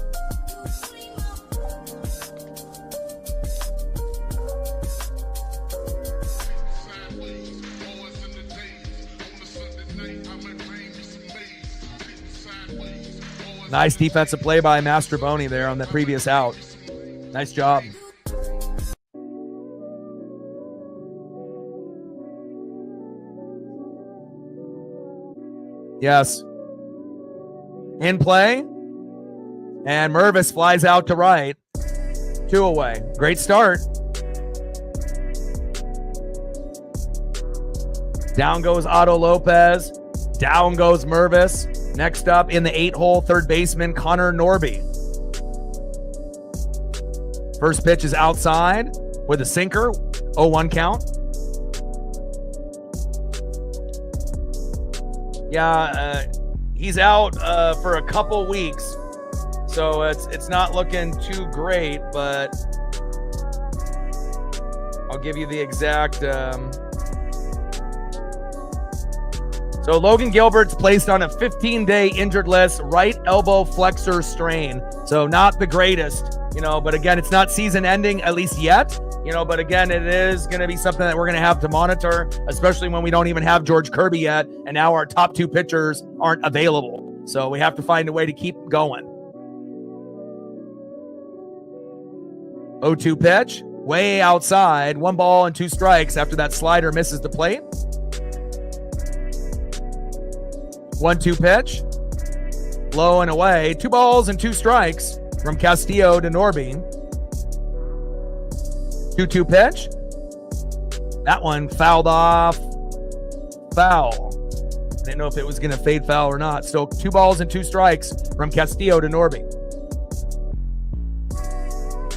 Speaker 1: Nice defensive play by Mastroboni there on the previous out. Nice job. Yes. In play. And Mervis flies out to right. 2 away. Great start. Down goes Otto Lopez. Down goes Mervis. Next up in the 8-hole, third baseman Connor Norby. First pitch is outside with a sinker, 0-1 count. Yeah, he's out for a couple weeks, so it's not looking too great, but I'll give you the exact... So Logan Gilbert's placed on a 15-day injured list, right elbow flexor strain. So not the greatest, but again, it's not season ending, at least yet, but again, it is going to be something that we're going to have to monitor, especially when we don't even have George Kirby yet, and now our top 2 pitchers aren't available. So we have to find a way to keep going. 0-2 pitch, way outside, 1 ball and 2 strikes after that slider misses the plate. 1-2 pitch, low and away. 2 balls and 2 strikes from Castillo to Norby. 2-2 pitch. That one fouled off. Foul. Didn't know if it was going to fade foul or not. So 2 balls and 2 strikes from Castillo to Norby.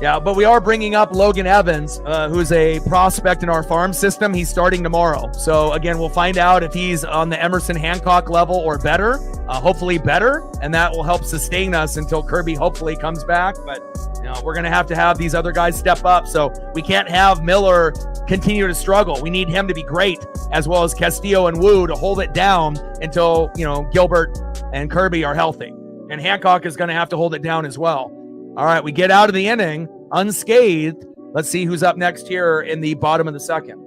Speaker 1: Yeah, but we are bringing up Logan Evans, who's a prospect in our farm system. He's starting tomorrow. So, again, we'll find out if he's on the Emerson Hancock level or better, hopefully better, and that will help sustain us until Kirby hopefully comes back. But, we're going to have these other guys step up. So we can't have Miller continue to struggle. We need him to be great, as well as Castillo and Wu to hold it down until, Gilbert and Kirby are healthy. And Hancock is going to have to hold it down as well. All right, we get out of the inning unscathed. Let's see who's up next here in the bottom of the second.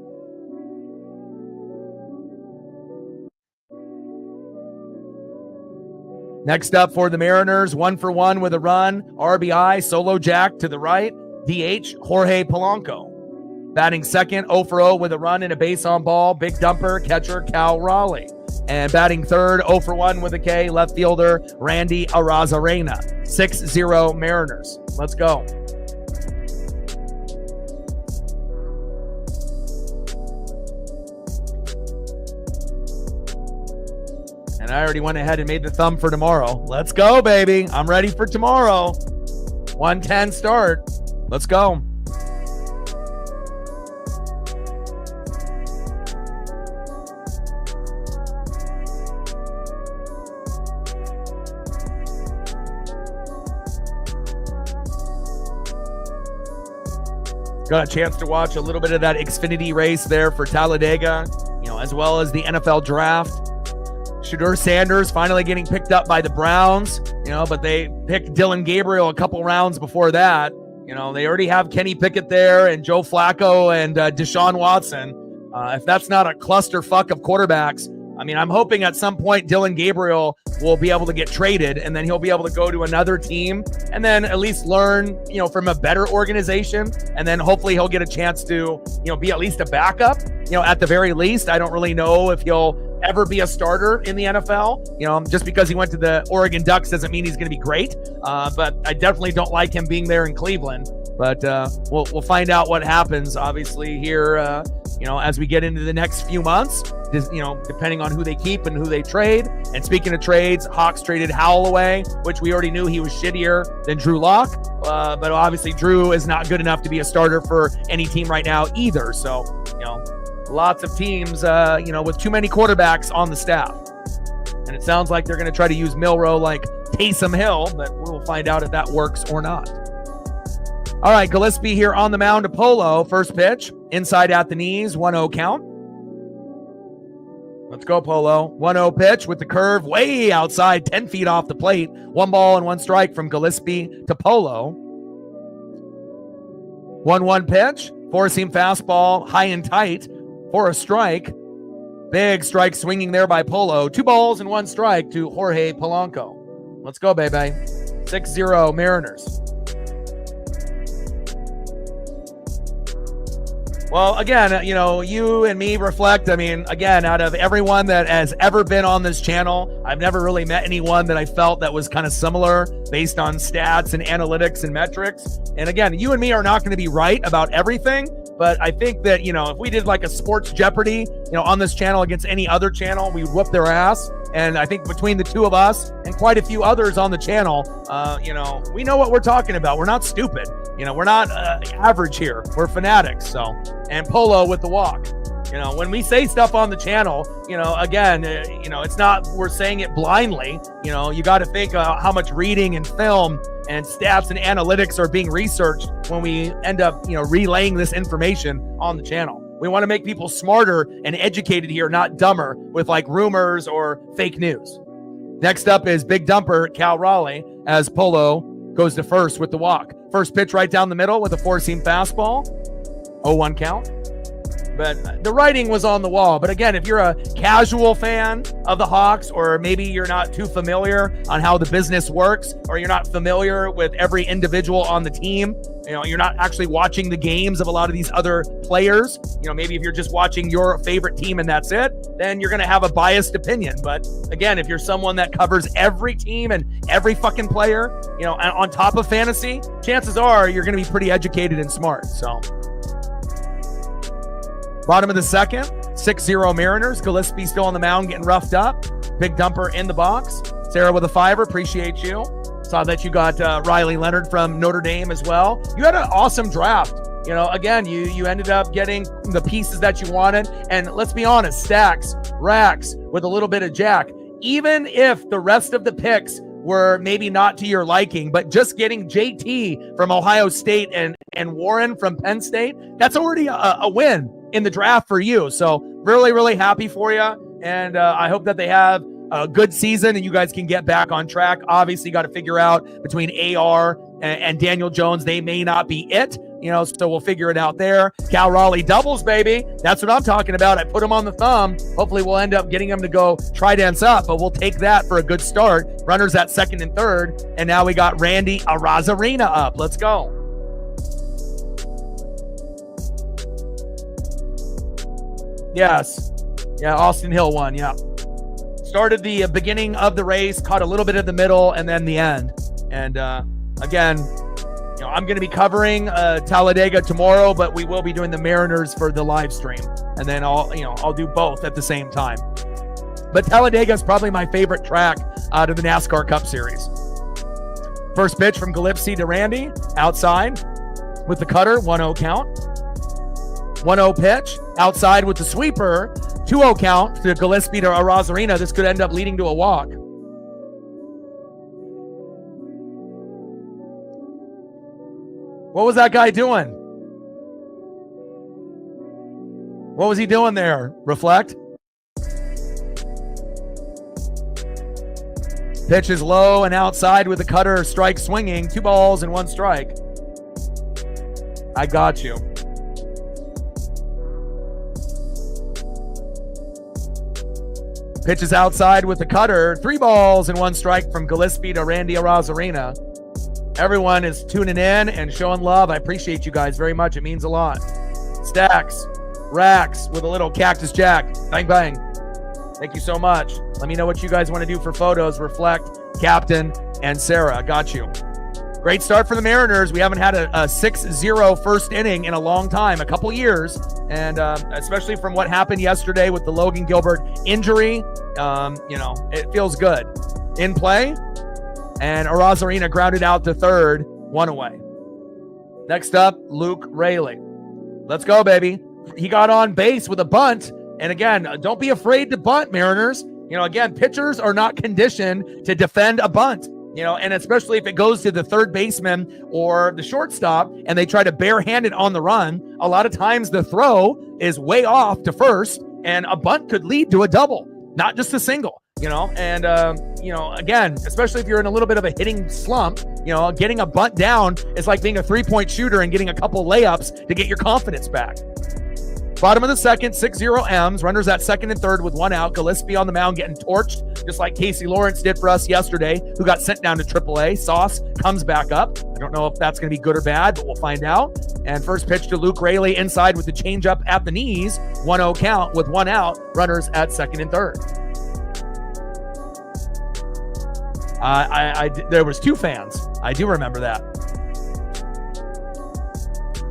Speaker 1: Next up for the Mariners, 1-for-1 with a run, RBI, solo jack to the right, DH, Jorge Polanco. Batting second, 0-for-0 with a run and a base on ball, big dumper, catcher Cal Raleigh. And batting third, 0-for-1 with a K, left fielder Randy Arozarena. 6-0 Mariners. Let's go. And I already went ahead and made the thumb for tomorrow. Let's go, baby. I'm ready for tomorrow. 1:10 start. Let's go. Got a chance to watch a little bit of that Xfinity race there for Talladega, as well as the NFL draft. Shedeur Sanders finally getting picked up by the Browns, but they picked Dylan Gabriel a couple rounds before that. They already have Kenny Pickett there and Joe Flacco and Deshaun Watson. If that's not a clusterfuck of quarterbacks, I mean, I'm hoping at some point Dylan Gabriel will be able to get traded, and then he'll be able to go to another team and then at least learn, from a better organization. And then hopefully he'll get a chance to, be at least a backup, at the very least. I don't really know if he'll ever be a starter in the NFL. Just because he went to the Oregon Ducks doesn't mean he's going to be great. But I definitely don't like him being there in Cleveland. But we'll find out what happens, obviously, here, as we get into the next few months, depending on who they keep and who they trade. And speaking of trades, Hawks traded Howell away, which we already knew he was shittier than Drew Lock. But obviously Drew is not good enough to be a starter for any team right now either. So, lots of teams, with too many quarterbacks on the staff. And it sounds like they're going to try to use Milroe like Taysom Hill, but we'll find out if that works or not. All right, Gillespie here on the mound to Polo. First pitch, inside at the knees, 1-0 count. Let's go, Polo. 1-0 pitch with the curve way outside, 10 feet off the plate. 1 ball and 1 strike from Gillespie to Polo. 1-1 pitch, four-seam fastball, high and tight for a strike. Big strike swinging there by Polo. 2 balls and 1 strike to Jorge Polanco. Let's go, baby. 6-0 Mariners. Well, again, you and me reflect. I mean, again, out of everyone that has ever been on this channel, I've never really met anyone that I felt that was kind of similar based on stats and analytics and metrics. And again, you and me are not going to be right about everything, but I think that, if we did like a sports Jeopardy, on this channel against any other channel, we would whoop their ass. And I think between the two of us and quite a few others on the channel, we know what we're talking about. We're not stupid. We're not average here. We're fanatics. So, and Polo with the walk. When we say stuff on the channel, again, it's not, we're saying it blindly. You got to think how much reading and film and stats and analytics are being researched when we end up, relaying this information on the channel. We want to make people smarter and educated here, not dumber with like rumors or fake news. Next up is Big Dumper Cal Raleigh as Polo goes to first with the walk. First pitch right down the middle with a four-seam fastball. 0-1 count. But the writing was on the wall. But again, if you're a casual fan of the Hawks, or maybe you're not too familiar on how the business works, or you're not familiar with every individual on the team, you're not actually watching the games of a lot of these other players, maybe if you're just watching your favorite team and that's it, then you're going to have a biased opinion. But again, if you're someone that covers every team and every fucking player, on top of fantasy, chances are you're going to be pretty educated and smart. So bottom of the second, 6-0 Mariners. Gillespie still on the mound getting roughed up. Big Dumper in the box. Sarah with a $5, appreciate you. Saw that you got Riley Leonard from Notre Dame as well. You had an awesome draft. Again, you ended up getting the pieces that you wanted. And let's be honest, stacks, racks with a little bit of jack. Even if the rest of the picks were maybe not to your liking, but just getting JT from Ohio State and Warren from Penn State, that's already a win in the draft for you. So really, really happy for you. And I hope that they have a good season and you guys can get back on track. Obviously, you got to figure out between AR and Daniel Jones, they may not be it, so we'll figure it out there. Cal Raleigh doubles, baby. That's what I'm talking about. I put him on the thumb. Hopefully we'll end up getting him to go try dance up, but we'll take that for a good start. Runners at second and third. And now we got Randy Arozarena up. Let's go. Yes. Yeah, Austin Hill won. Yeah. Started the beginning of the race, caught a little bit of the middle, and then the end. And again, I'm going to be covering Talladega tomorrow, but we will be doing the Mariners for the live stream, and then I'll do both at the same time. But Talladega is probably my favorite track out of the NASCAR Cup Series. First pitch from Gillespie to Randy, outside with the cutter, 1-0 count. 1-0 pitch, outside with the sweeper, 2-0 count to Gillespie to Arozarena. This could end up leading to a walk. What was that guy doing? What was he doing there? Reflect. Pitch is low and outside with the cutter, strike swinging. 2 balls and 1 strike. I got you. Pitches outside with the cutter. 3 balls and 1 strike from Gillespie to Randy Arozarena. Everyone is tuning in and showing love. I appreciate you guys very much. It means a lot. Stacks, Racks with a little Cactus Jack. Bang, bang. Thank you so much. Let me know what you guys want to do for photos. Reflect, Captain, and Sarah. Got you. Great start for the Mariners. We haven't had a 6-0 first inning in a long time, a couple years. And especially from what happened yesterday with the Logan Gilbert injury, it feels good. In play, and Arozarena grounded out to third, 1 away. Next up, Luke Raley. Let's go, baby. He got on base with a bunt. And again, don't be afraid to bunt, Mariners. Again, pitchers are not conditioned to defend a bunt. And especially if it goes to the third baseman or the shortstop and they try to barehand it on the run, a lot of times the throw is way off to first and a bunt could lead to a double, not just a single, and, again, especially if you're in a little bit of a hitting slump, getting a bunt down is like being a 3-point shooter and getting a couple layups to get your confidence back. Bottom of the second, 6-0 M's. Runners at second and third with 1 out. Gillespie on the mound getting torched, just like Casey Lawrence did for us yesterday, who got sent down to AAA. Sauce comes back up. I don't know if that's going to be good or bad, but we'll find out. And first pitch to Luke Raley inside with the changeup at the knees. 1-0 count with 1 out. Runners at second and third. There was 2 fans. I do remember that.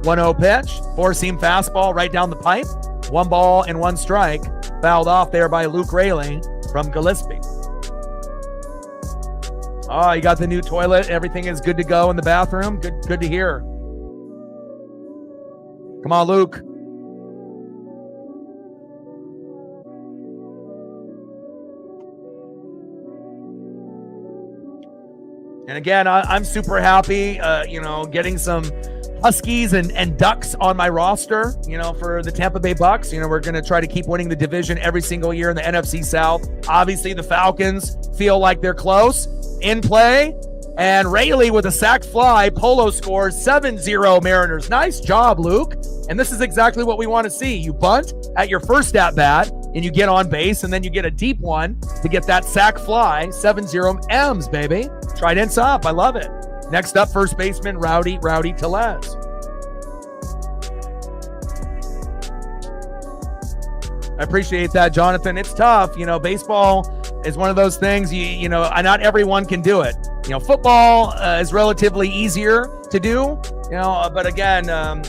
Speaker 1: 1-0 pitch, 4-seam fastball right down the pipe. 1 ball and 1 strike. Fouled off there by Luke Raley from Gillespie. Oh, you got the new toilet. Everything is good to go in the bathroom. Good to hear. Come on, Luke. And again, I'm super happy, getting some Huskies and Ducks on my roster, for the Tampa Bay Bucks. We're going to try to keep winning the division every single year in the NFC South. Obviously, the Falcons feel like they're close. In play, and Raley with a sac fly. Polo scores 7-0 Mariners. Nice job, Luke. And this is exactly what we want to see. You bunt at your first at-bat, and you get on base, and then you get a deep one to get that sac fly. 7-0 M's, baby. Trident's up. I love it. Next up, first baseman, Rowdy Tellez. I appreciate that, Jonathan. It's tough. Baseball is one of those things, not everyone can do it. Football is relatively easier to do, but again, I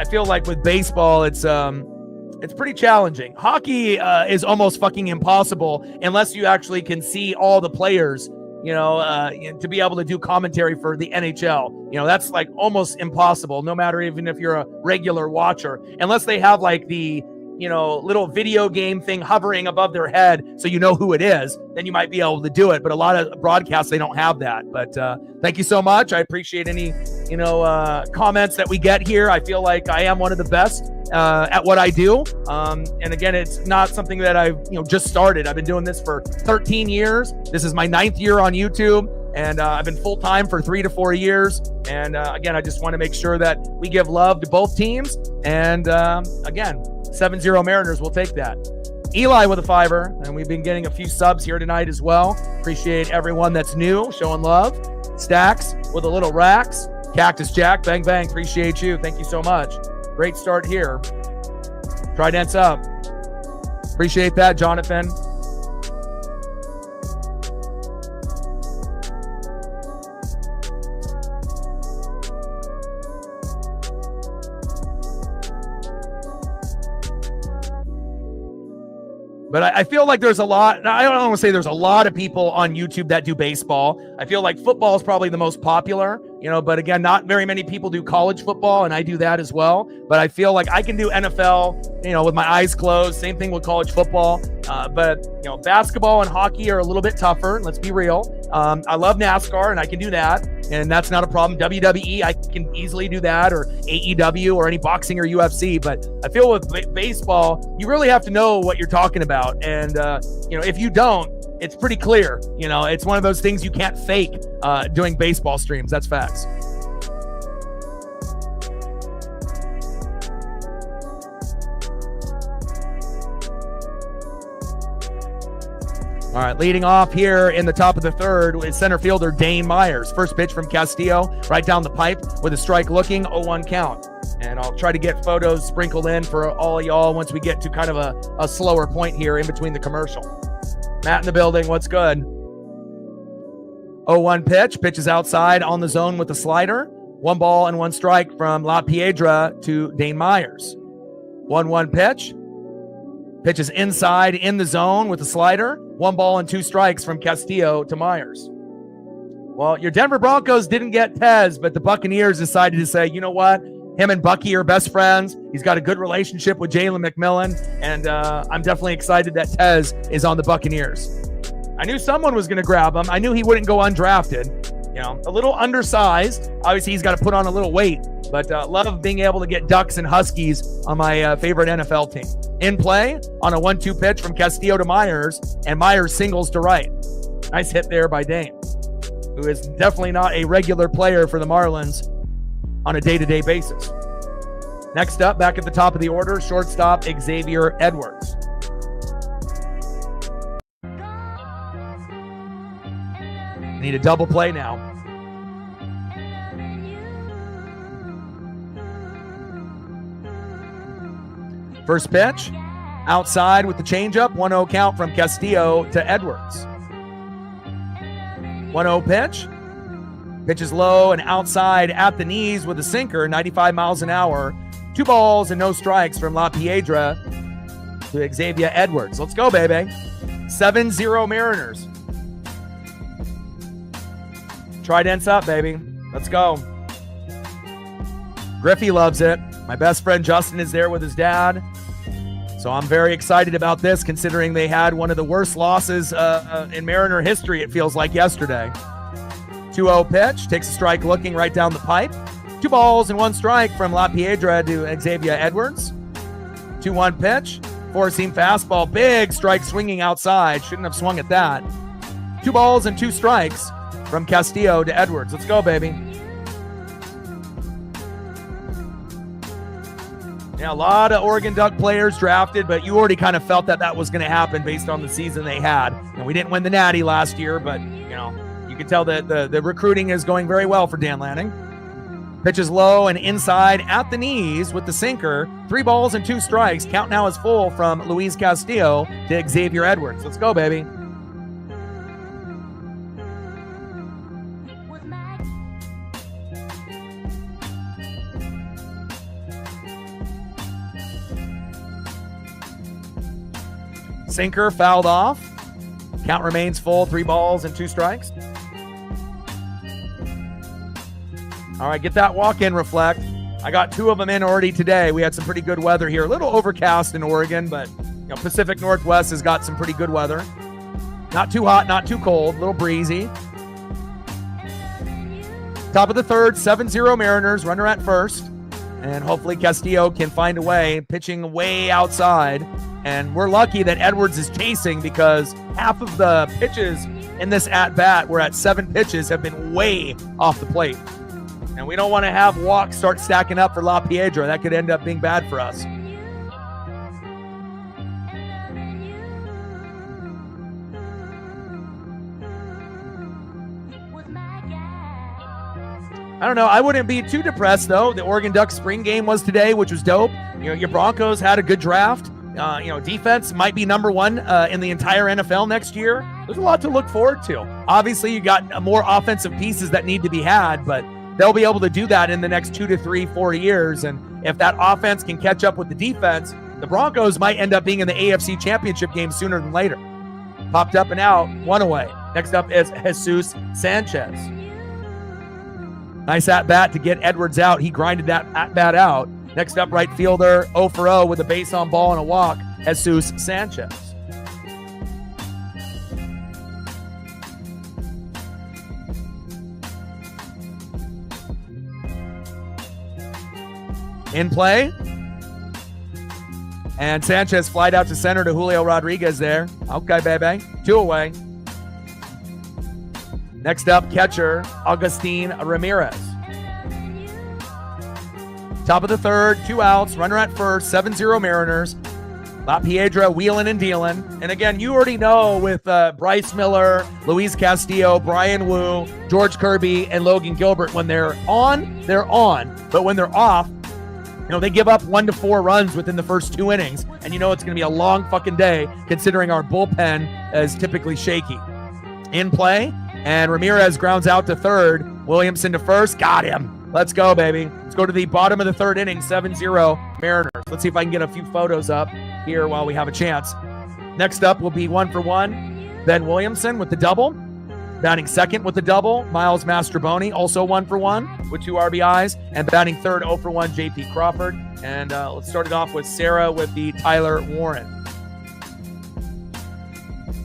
Speaker 1: feel like with baseball, it's pretty challenging. Hockey is almost fucking impossible unless you actually can see all the players, to be able to do commentary for the NHL. That's like almost impossible, no matter even if you're a regular watcher, unless they have like the, little video game thing hovering above their head so you know who it is, then you might be able to do it. But a lot of broadcasts, they don't have that. But thank you so much. I appreciate any, comments that we get here. I feel like I am one of the best at what I do. And again, it's not something that I've, just started. I've been doing this for 13 years. This is my 9th year on YouTube. And I've been full-time for 3 to 4 years. And again, I just want to make sure that we give love to both teams. And again, 7-0 Mariners will take that. Eli with a $5, and we've been getting a few subs here tonight as well. Appreciate everyone that's new, showing love. Stacks with a little Racks. Cactus Jack, bang, bang. Appreciate you. Thank you so much. Great start here. Trident's up. Appreciate that, Jonathan. But I feel like there's a lot. I don't want to say there's a lot of people on YouTube that do baseball. I feel like football is probably the most popular, but again, not very many people do college football, and I do that as well. But I feel like I can do NFL, with my eyes closed. Same thing with college football. But basketball and hockey are a little bit tougher. Let's be real. I love NASCAR, and I can do that, and that's not a problem. WWE, I can easily do that, or AEW, or any boxing or UFC. But I feel with baseball, you really have to know what you're talking about. And, if you don't, it's pretty clear. It's one of those things you can't fake doing baseball streams. That's facts. All right, leading off here in the top of the third is center fielder Dane Myers. First pitch from Castillo, right down the pipe with a strike looking, 0-1 count. And I'll try to get photos sprinkled in for all of y'all once we get to kind of a slower point here in between the commercial. Matt in the building, what's good? 0-1 pitch, pitches outside on the zone with the slider. 1 ball and 1 strike from La Piedra to Dane Myers. 1-1 pitch. Pitches inside in the zone with the slider. 1 ball and 2 strikes from Castillo to Myers. Well, your Denver Broncos didn't get Tez, but the Buccaneers decided to say, you know what? Him and Bucky are best friends. He's got a good relationship with Jalen McMillan, and I'm definitely excited that Tez is on the Buccaneers. I knew someone was going to grab him. I knew he wouldn't go undrafted. You know, a little undersized. Obviously, he's got to put on a little weight, but love being able to get Ducks and Huskies on my favorite NFL team. In play on a 1-2 pitch from Castillo to Myers, and Myers singles to right. Nice hit there by Dane, who is definitely not a regular player for the Marlins on a day-to-day basis. Next up, back at the top of the order, shortstop Xavier Edwards. Need a double play now. First pitch, outside with the changeup, 1-0 count from Castillo to Edwards. 1-0 pitch. Pitch is low and outside at the knees with a sinker, 95 miles an hour. 2 balls and no strikes from La Piedra to Xavier Edwards. Let's go, baby. 7-0 Mariners. Trident's up, baby. Let's go. Griffey loves it. My best friend Justin is there with his dad. So I'm very excited about this, considering they had one of the worst losses in Mariner history, it feels like yesterday. 2-0 pitch. Takes a strike looking right down the pipe. 2 balls and 1 strike from La Piedra to Xavier Edwards. 2-1 pitch. 4-seam fastball. Big strike swinging outside. Shouldn't have swung at that. 2 balls and 2 strikes from Castillo to Edwards. Let's go, baby. Yeah, a lot of Oregon Duck players drafted, but you already kind of felt that that was going to happen based on the season they had. And we didn't win the Natty last year, but, you know, you can tell that the recruiting is going very well for Dan Lanning. Pitches low and inside at the knees with the sinker. 3 balls and 2 strikes. Count now is full from Luis Castillo to Xavier Edwards. Let's go, baby. Sinker fouled off. Count remains full. 3 balls and 2 strikes. All right, get that walk in, Reflect. I got 2 of them in already today. We had some pretty good weather here. A little overcast in Oregon, but you know, Pacific Northwest has got some pretty good weather. Not too hot, not too cold. A little breezy. Top of the third, 7-0 Mariners. Runner at first. And hopefully Castillo can find a way, pitching way outside. And we're lucky that Edwards is chasing, because half of the pitches in this at-bat, we're at 7 pitches, have been way off the plate. And we don't want to have walks start stacking up for La Piedra. That could end up being bad for us. I don't know. I wouldn't be too depressed, though. The Oregon Ducks spring game was today, which was dope. You know, your Broncos had a good draft. You know, defense might be number 1 in the entire NFL next year. There's a lot to look forward to. Obviously, you got more offensive pieces that need to be had, but they'll be able to do that in the next 2 to 3, 4 years. And if that offense can catch up with the defense, the Broncos might end up being in the AFC Championship game sooner than later. Popped up and out, 1 away. Next up is Jesus Sanchez. Nice at-bat to get Edwards out. He grinded that at-bat out. Next up, right fielder, 0 for 0 with a base on ball and a walk, Jesus Sanchez. In play. And Sanchez flied out to center to Julio Rodriguez there. Okay, baby. 2 away. Next up, catcher, Agustin Ramirez. Top of the third, 2 outs, runner at first, 7-0 Mariners. La Piedra wheeling and dealing. And again, you already know with Bryce Miller, Luis Castillo, Brian Wu, George Kirby, and Logan Gilbert, when they're on, they're on. But when they're off, they give up 1 to 4 runs within the first 2 innings. And it's going to be a long fucking day considering our bullpen is typically shaky. In play, and Ramirez grounds out to third. Williamson to first. Got him. Let's go, baby. Let's go to the bottom of the third inning, 7-0 Mariners. Let's see if I can get a few photos up here while we have a chance. Next up will be 1-for-1. Ben Williamson with the double. Batting second with the double, Miles Mastrobuoni, also 1-for-1 with 2 RBIs. And batting third, 0-for-1, JP Crawford. And let's start it off with Sarah with the Tyler Warren.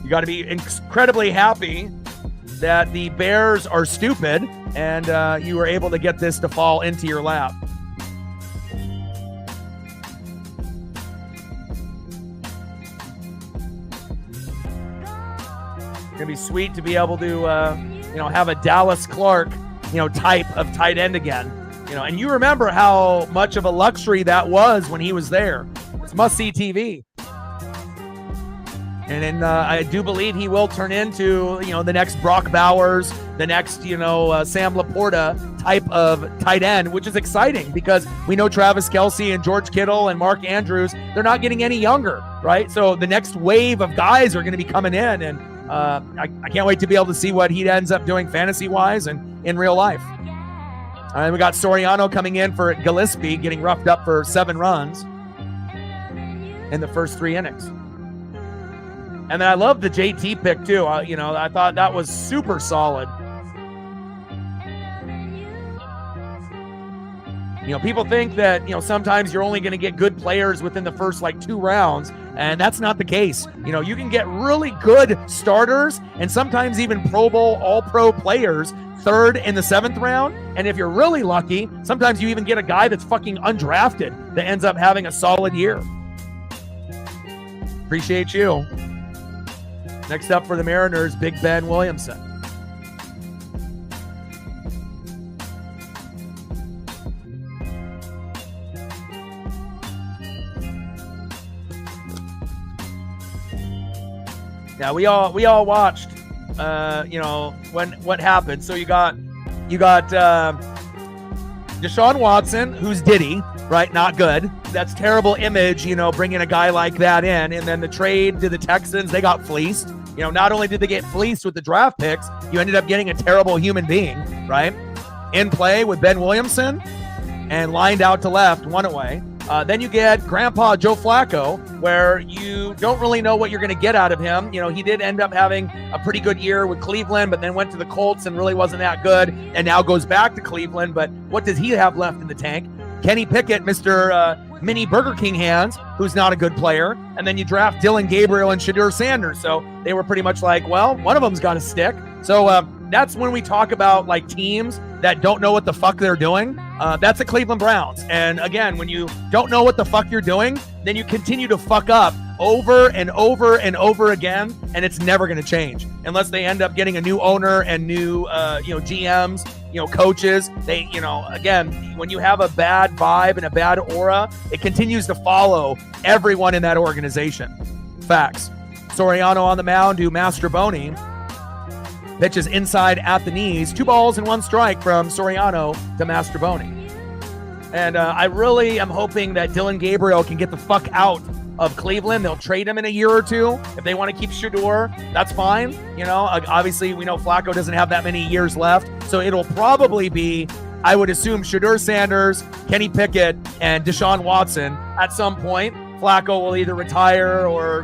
Speaker 1: You got to be incredibly happy that the Bears are stupid and you were able to get this to fall into your lap. It's going to be sweet to be able to, have a Dallas Clark, type of tight end again. And you remember how much of a luxury that was when he was there. It's must-see TV. And then I do believe he will turn into, the next Brock Bowers, the next, Sam Laporta type of tight end, which is exciting because we know Travis Kelce and George Kittle and Mark Andrews, they're not getting any younger, right? So the next wave of guys are going to be coming in, and I can't wait to be able to see what he ends up doing fantasy-wise and in real life. And we got Soriano coming in for Gillespie, getting roughed up for 7 runs in the first 3 innings. And then I love the JT pick, too. I thought that was super solid. People think that, sometimes you're only going to get good players within the first, 2 rounds, and that's not the case. You can get really good starters and sometimes even Pro Bowl, All-Pro players 3rd in the 7th round. And if you're really lucky, sometimes you even get a guy that's fucking undrafted that ends up having a solid year. Appreciate you. Next up for the Mariners, Big Ben Williamson. Now we all watched, what happened. So you got Deshaun Watson, who's Diddy, right? Not good. That's terrible image, bringing a guy like that in. And then the trade to the Texans, they got fleeced. Not only did they get fleeced with the draft picks, you ended up getting a terrible human being, right? In play with Ben Williamson and lined out to left, 1 away. Then you get Grandpa Joe Flacco, where you don't really know what you're going to get out of him. He did end up having a pretty good year with Cleveland, but then went to the Colts and really wasn't that good, and now goes back to Cleveland. But what does he have left in the tank? Kenny Pickett, Mr. Mini Burger King hands, who's not a good player. And then you draft Dylan Gabriel and Shadur Sanders. So they were pretty much like, well, one of them's got to stick. So that's when we talk about teams that don't know what the fuck they're doing. That's the Cleveland Browns. And again, when you don't know what the fuck you're doing, then you continue to fuck up over and over and over again, and it's never going to change unless they end up getting a new owner and new GMs, coaches. They, again, when you have a bad vibe and a bad aura, it continues to follow everyone in that organization. Facts. Soriano on the mound to Mastrobuoni. Pitches inside at the knees. 2 balls and 1 strike from Soriano to Mastrobuoni. And I really am hoping that Dylan Gabriel can get the fuck out of Cleveland. They'll trade him in a year or 2. If they want to keep Shadur, that's fine. Obviously we know Flacco doesn't have that many years left. So it'll probably be, I would assume, Shadur Sanders, Kenny Pickett, and Deshaun Watson at some point. Flacco will either retire or,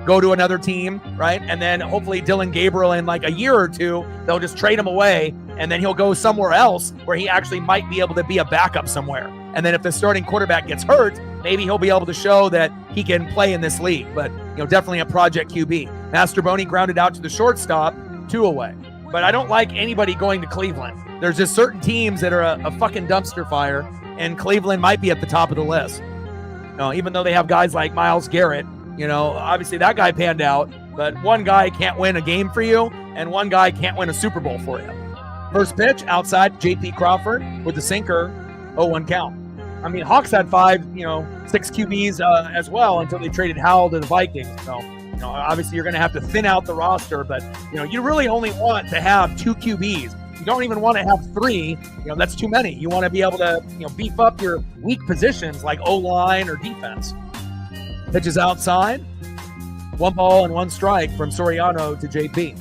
Speaker 1: go to another team, right? And then hopefully Dylan Gabriel in a year or 2, they'll just trade him away, and then he'll go somewhere else where he actually might be able to be a backup somewhere. And then if the starting quarterback gets hurt, maybe he'll be able to show that he can play in this league. But, definitely a project QB. Mastrobuoni grounded out to the shortstop, 2 away. But I don't like anybody going to Cleveland. There's just certain teams that are a fucking dumpster fire, and Cleveland might be at the top of the list. Even though they have guys like Myles Garrett, obviously that guy panned out, but one guy can't win a game for you, and one guy can't win a Super Bowl for you. First pitch outside, JP Crawford with the sinker, 0-1 count. I mean, Hawks had 6 QBs as well until they traded Howell to the Vikings. So, obviously you're going to have to thin out the roster, but, you really only want to have 2 QBs. You don't even want to have 3. That's too many. You want to be able to, beef up your weak positions like O-line or defense. Pitches outside. 1 ball and 1 strike from Soriano to JP.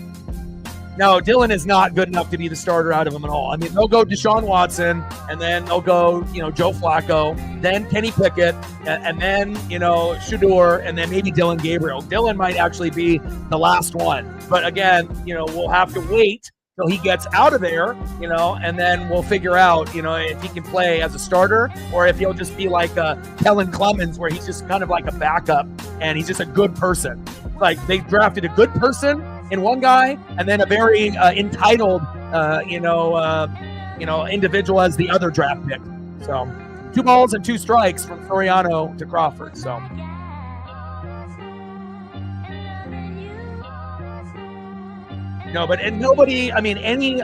Speaker 1: No, Dylan is not good enough to be the starter out of them at all. I mean, they'll go Deshaun Watson, and then they'll go, Joe Flacco, then Kenny Pickett, and then, Shador, and then maybe Dylan Gabriel. Dylan might actually be the last one. But again, we'll have to wait till he gets out of there, and then we'll figure out, if he can play as a starter or if he'll just be like Kellen Clemens, where he's just kind of like a backup and he's just a good person. Like they drafted a good person in one guy, and then a very entitled, individual as the other draft pick. So, 2 balls and 2 strikes from Soriano to Crawford. So, but nobody, I mean, any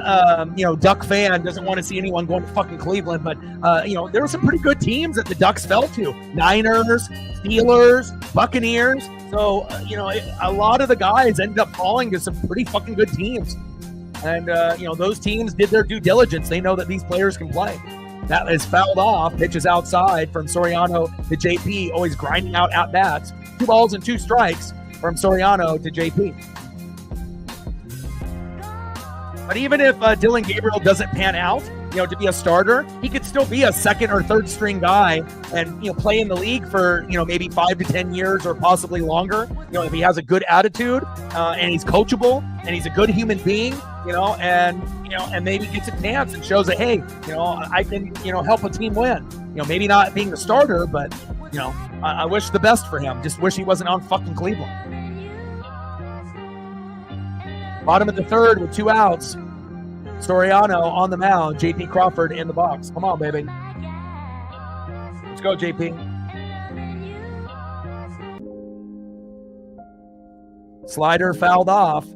Speaker 1: Duck fan doesn't want to see anyone going to fucking Cleveland. But there were some pretty good teams that the Ducks fell to: Niners, Steelers, Buccaneers. So, a lot of the guys ended up falling to some pretty fucking good teams. And, those teams did their due diligence. They know that these players can play. That is fouled off. Pitches outside from Soriano to JP, always grinding out at-bats. 2 balls and 2 strikes from Soriano to JP. But even if Dylan Gabriel doesn't pan out, to be a starter, he could still be a 2nd or 3rd string guy and, play in the league for, maybe 5 to 10 years or possibly longer. If he has a good attitude and he's coachable and he's a good human being, and maybe gets a chance and shows that, hey, I can, help a team win. Maybe not being the starter, but, I wish the best for him. Just wish he wasn't on fucking Cleveland. Bottom of the 3rd with 2 outs. Soriano on the mound. JP Crawford in the box. Come on, baby. Let's go, JP. Slider fouled off. 2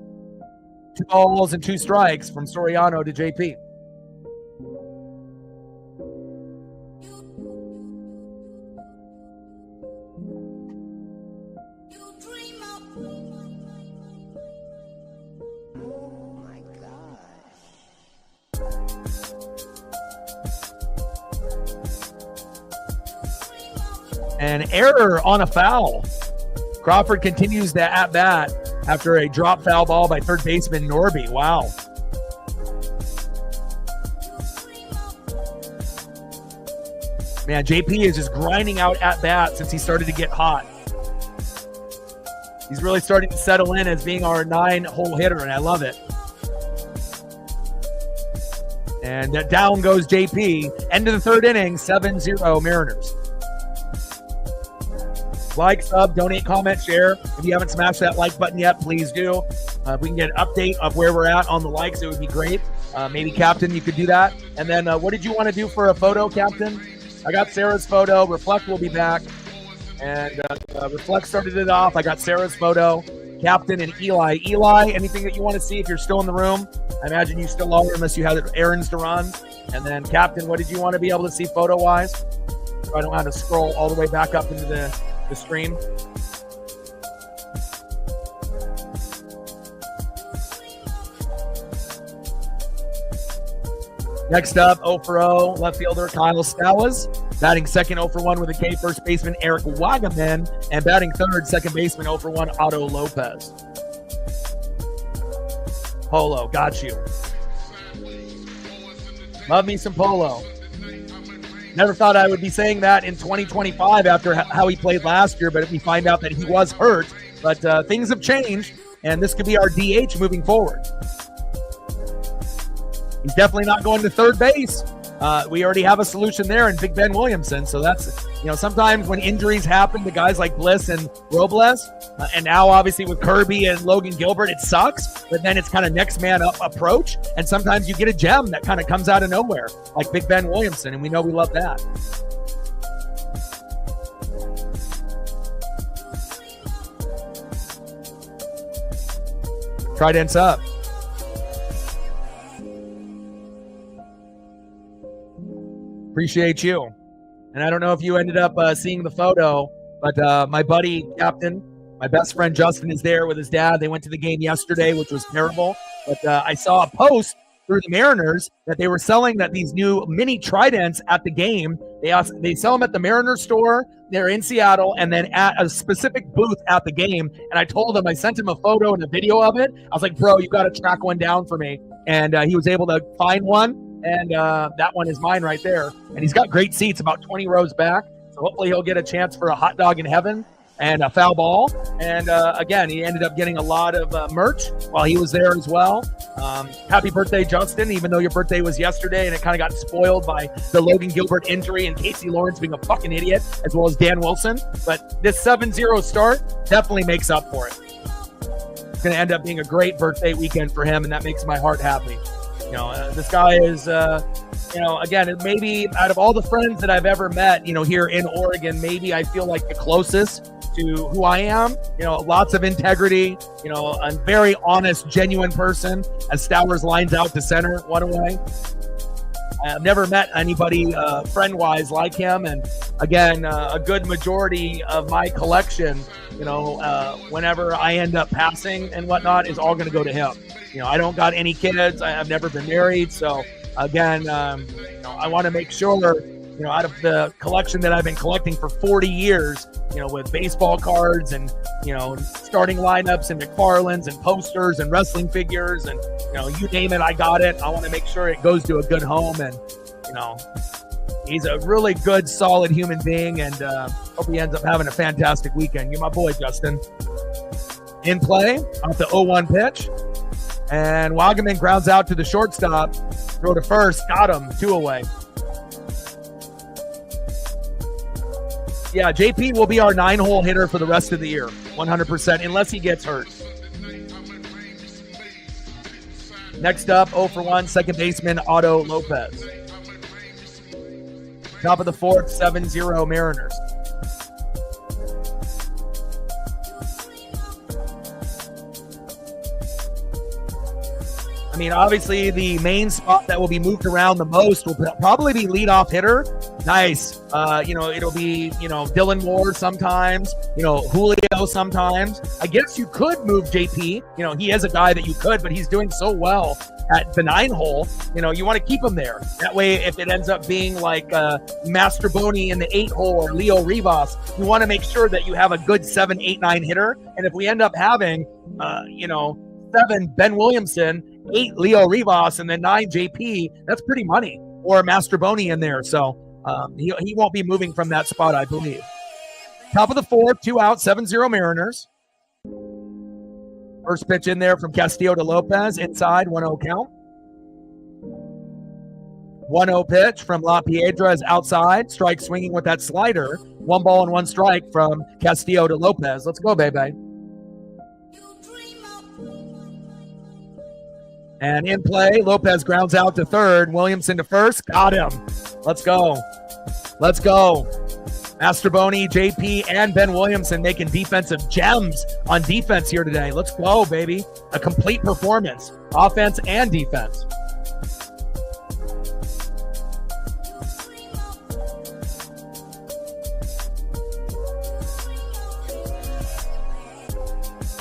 Speaker 1: balls and 2 strikes from Soriano to JP. An error on a foul. Crawford continues the at-bat after a drop foul ball by 3rd baseman Norby. Wow. Man, JP is just grinding out at-bats since he started to get hot. He's really starting to settle in as being our 9-hole hitter, and I love it. And down goes JP. End of the 3rd inning, 7-0 Mariners. Like, sub, donate, comment, share. If you haven't smashed that like button yet, please do. If we can get an update of where we're at on the likes, it would be great. Maybe, Captain, you could do that. And then what did you want to do for a photo, Captain? I got Sarah's photo. Reflect will be back. And Reflect started it off. I got Sarah's photo. Captain and Eli. Eli, anything that you want to see if you're still in the room? I imagine you still are unless you had errands to run. And then, Captain, what did you want to be able to see photo-wise? So I don't have to scroll all the way back up into the stream. Next up, 0 for 0, left fielder Kyle Stowers. Batting 2nd, 0 for 1 with a K, first baseman Eric Wagaman. And batting 3rd, 2nd baseman 0 for 1, Otto Lopez. Polo, got you. Love me some Polo. Never thought I would be saying that in 2025 after how he played last year, but we find out that he was hurt. But things have changed, and this could be our DH moving forward. He's definitely not going to 3rd base. We already have a solution there in Big Ben Williamson. So that's, sometimes when injuries happen to guys like Bliss and Robles, and now obviously with Kirby and Logan Gilbert, it sucks. But then it's kind of next man up approach. And sometimes you get a gem that kind of comes out of nowhere, like Big Ben Williamson. And we know we love that. Trident's up. Appreciate you. And I don't know if you ended up seeing the photo, but my buddy, Captain, my best friend Justin is there with his dad. They went to the game yesterday, which was terrible. But I saw a post through the Mariners that they were selling these new mini Tridents at the game. They sell them at the Mariners store. They're in Seattle, and then at a specific booth at the game. And I told him, I sent him a photo and a video of it. I was like, bro, you got to track one down for me. And he was able to find one, and that one is mine right there. And he's got great seats, about 20 rows back. So hopefully he'll get a chance for a hot dog in heaven and a foul ball. And again, he ended up getting a lot of merch while he was there as well. Happy birthday, Justin, even though your birthday was yesterday and it kind of got spoiled by the Logan Gilbert injury and Casey Lawrence being a fucking idiot, as well as Dan Wilson. But this 7-0 start definitely makes up for it. It's going to end up being a great birthday weekend for him, and that makes my heart happy. You know, this guy is, again, maybe out of all the friends that I've ever met, here in Oregon, maybe I feel like the closest to who I am. Lots of integrity, a very honest, genuine person, as Stowers lines out to center one away. I've never met anybody friend-wise like him. And again, a good majority of my collection, whenever I end up passing and whatnot, is all going to go to him. I don't got any kids. I've never been married. So again, I want to make sure, out of the collection that I've been collecting for 40 years, with baseball cards and, starting lineups and McFarland's and posters and wrestling figures and, you name it, I got it. I want to make sure it goes to a good home. And, he's a really good, solid human being, and hope he ends up having a fantastic weekend. You're my boy, Justin. In play off the 0-1 pitch. And Wagaman grounds out to the shortstop. Throw to first. Got him. 2 away. Yeah, JP will be our 9-hole hitter for the rest of the year. 100%, unless he gets hurt. Next up, 0 for 1, second baseman Otto Lopez. Top of the fourth, 7-0 Mariners. I mean, obviously, the main spot that will be moved around the most will probably be leadoff hitter. Nice. It'll be, Dylan Moore sometimes, Julio sometimes. I guess you could move JP. He is a guy that you could, but he's doing so well at the 9-hole. You want to keep him there. That way, if it ends up being like Mastroboni in the 8-hole or Leo Rivas, you want to make sure that you have a good 7, 8, 9 hitter. And if we end up having, 7 Ben Williamson, 8 Leo Rivas, and then 9 JP, that's pretty money. Or Mastroboni in there. So he won't be moving from that spot, I believe. Top of the fourth, 2 out, 7-0 Mariners. First pitch in there from Castillo to Lopez. Inside, 1-0 count. 1-0 pitch from La Piedra is outside. Strike swinging with that slider. 1 ball and 1 strike from Castillo to Lopez. Let's go, baby. And in play, Lopez grounds out to third. Williamson to first. Got him. Let's go. Let's go. Mastroboni, JP, and Ben Williamson making defensive gems on defense here today. Let's go, baby. A complete performance, offense and defense.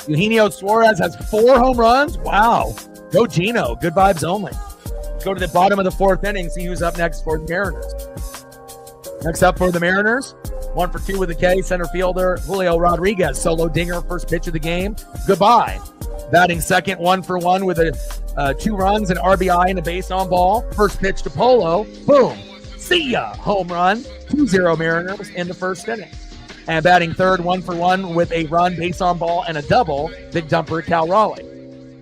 Speaker 1: Eugenio Suarez has 4 home runs. Wow. Go Gino. Good vibes only. Let's go to the bottom of the 4th inning, see who's up next for the Mariners. Next up for the Mariners, 1 for 2 with a K, center fielder Julio Rodriguez. Solo dinger, first pitch of the game. Goodbye. Batting second, 1 for 1 with 2 runs, an RBI, and a base on ball. First pitch to Polo. Boom. See ya. Home run. 2-0 Mariners in the first inning. And batting third, 1 for 1 with a run, base on ball, and a double. Big dumper, Cal Raleigh.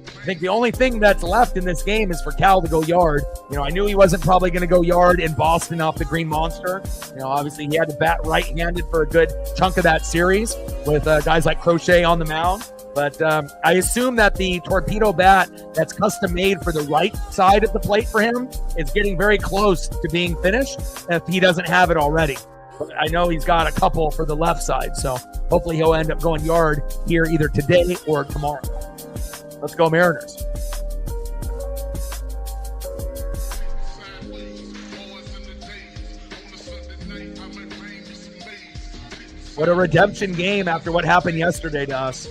Speaker 1: I think the only thing that's left in this game is for Cal to go yard. I knew he wasn't probably going to go yard in Boston off the Green Monster. Obviously he had to bat right-handed for a good chunk of that series with guys like Crochet on the mound. But I assume that the torpedo bat that's custom made for the right side of the plate for him is getting very close to being finished if he doesn't have it already. But I know he's got a couple for the left side, so hopefully he'll end up going yard here either today or tomorrow. Let's go Mariners. What a redemption game after what happened yesterday to us.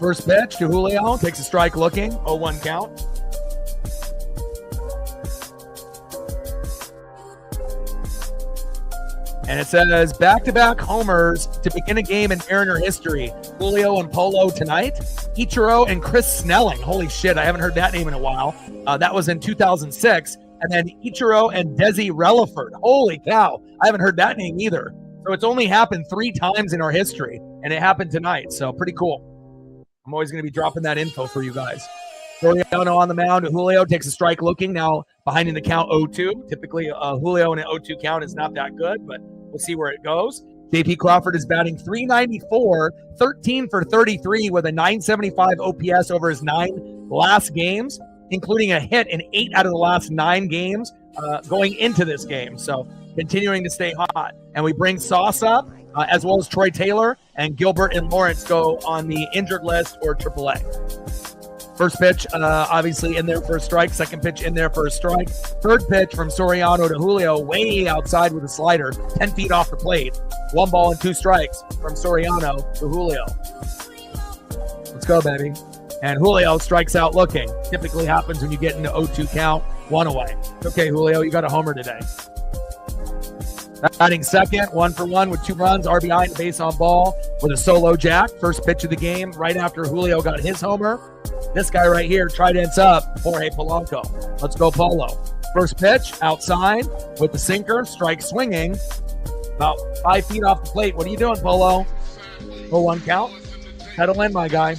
Speaker 1: First pitch to Julio, takes a strike looking, 0-1 count. And it says back-to-back homers to begin a game in Mariner history. Julio and Polo tonight. Ichiro and Chris Snelling. Holy shit, I haven't heard that name in a while. That was in 2006. And then Ichiro and Desi Relaford. Holy cow, I haven't heard that name either. So it's only happened 3 times in our history, and it happened tonight. So pretty cool. I'm always going to be dropping that info for you guys. Soriano on the mound. Julio takes a strike looking. Now behind in the count 0-2. Typically, Julio in an 0-2 count is not that good, but we'll see where it goes. JP Crawford is batting .394, 13 for 33 with a .975 OPS over his 9 last games, including a hit in 8 out of the last 9 games going into this game. So continuing to stay hot. And we bring Sauce up, as well as Troy Taylor, and Gilbert and Lawrence go on the injured list or AAA. First pitch, obviously in there for a strike. Second pitch in there for a strike. Third pitch from Soriano to Julio, way outside with a slider, 10 feet off the plate. 1 ball and 2 strikes from Soriano to Julio. Let's go, baby. And Julio strikes out looking. Typically happens when you get into 0-2 count, 1 away. Okay, Julio, you got a homer today. Batting second, 1 for 1 with 2 runs, RBI and base on ball with a solo jack. First pitch of the game right after Julio got his homer. This guy right here, tridents up, Jorge Polanco. Let's go, Polo. First pitch, outside with the sinker, strike swinging. About 5 feet off the plate. What are you doing, Polo? 0-1 count. Pedal in, my guy.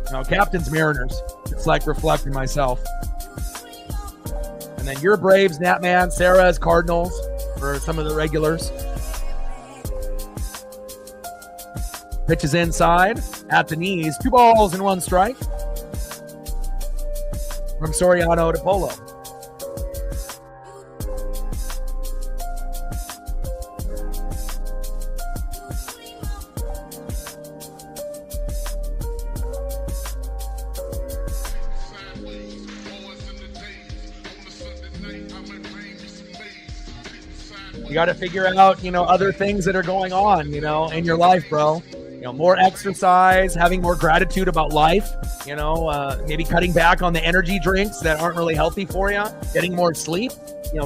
Speaker 1: No, Captain's Mariners. It's like reflecting myself. And then your Braves, Natman, Sarah's Cardinals for some of the regulars. Pitches inside at the knees. 2 balls and 1 strike. From Soriano to Polo. You got to figure out, other things that are going on, in your life, bro. More exercise, having more gratitude about life, maybe cutting back on the energy drinks that aren't really healthy for you, getting more sleep,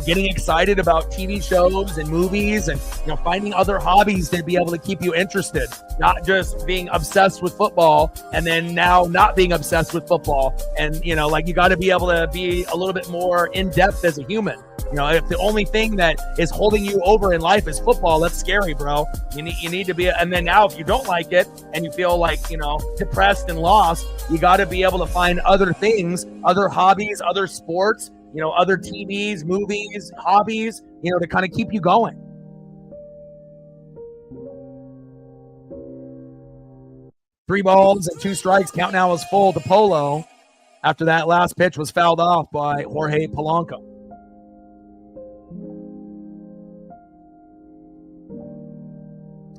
Speaker 1: getting excited about TV shows and movies and, finding other hobbies to be able to keep you interested, not just being obsessed with football and then now not being obsessed with football. And, you got to be able to be a little bit more in depth as a human. If the only thing that is holding you over in life is football, that's scary, bro. You need to be, and then now if you don't like it and you feel like, depressed and lost, you got to be able to find other things, other hobbies, other sports, other TVs, movies, hobbies, to kind of keep you going. Three balls and 2 strikes. Count now is full to Polo after that last pitch was fouled off by Jorge Polanco.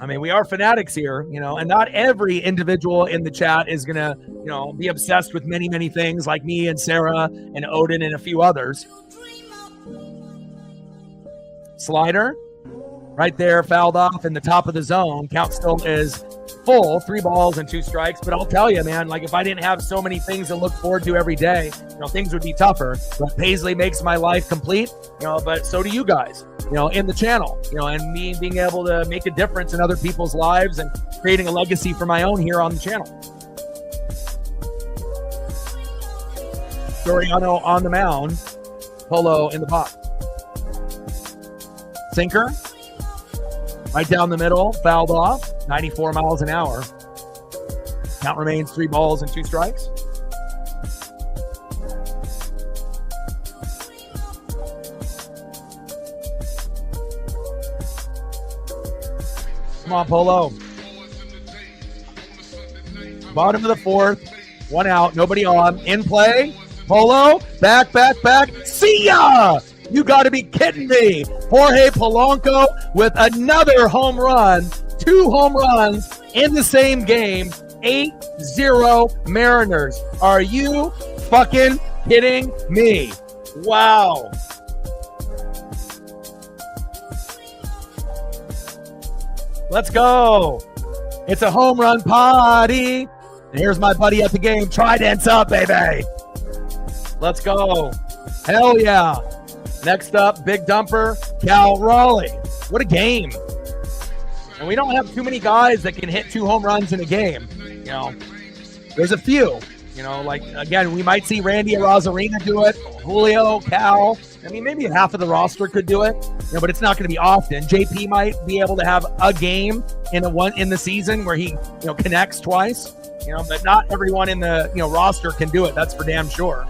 Speaker 1: I mean, we are fanatics here, and not every individual in the chat is going to, be obsessed with many, many things like me and Sarah and Odin and a few others. Slider right there, fouled off in the top of the zone. Count still is full, 3 balls and 2 strikes. But I'll tell you, man, if I didn't have so many things to look forward to every day, things would be tougher. But Paisley makes my life complete, but so do you guys. In the channel, and me being able to make a difference in other people's lives and creating a legacy for my own here on the channel. Soriano on the mound, Polo in the box. Sinker, right down the middle, fouled off, 94 miles an hour. Count remains 3 balls and 2 strikes. Come on, Polo. Bottom of the fourth. One out. Nobody on. In play. Polo. Back. See ya! You got to be kidding me. Jorge Polanco with another home run. 2 home runs in the same game. 8-0 Mariners. Are you fucking kidding me? Wow. Let's go. It's a home run party. And here's my buddy at the game. Trident's up, baby. Let's go. Hell yeah. Next up, big dumper, Cal Raleigh. What a game. And we don't have too many guys that can hit 2 home runs in a game. You know, there's a few. You know, like, again, we might see Randy Arozarena do it, Julio, Cal. I mean, maybe half of the roster could do it, you know, but it's not going to be often. JP might be able to have a game in the season where he, you know, connects twice, you know, but not everyone in the, you know, roster can do it. That's for damn sure.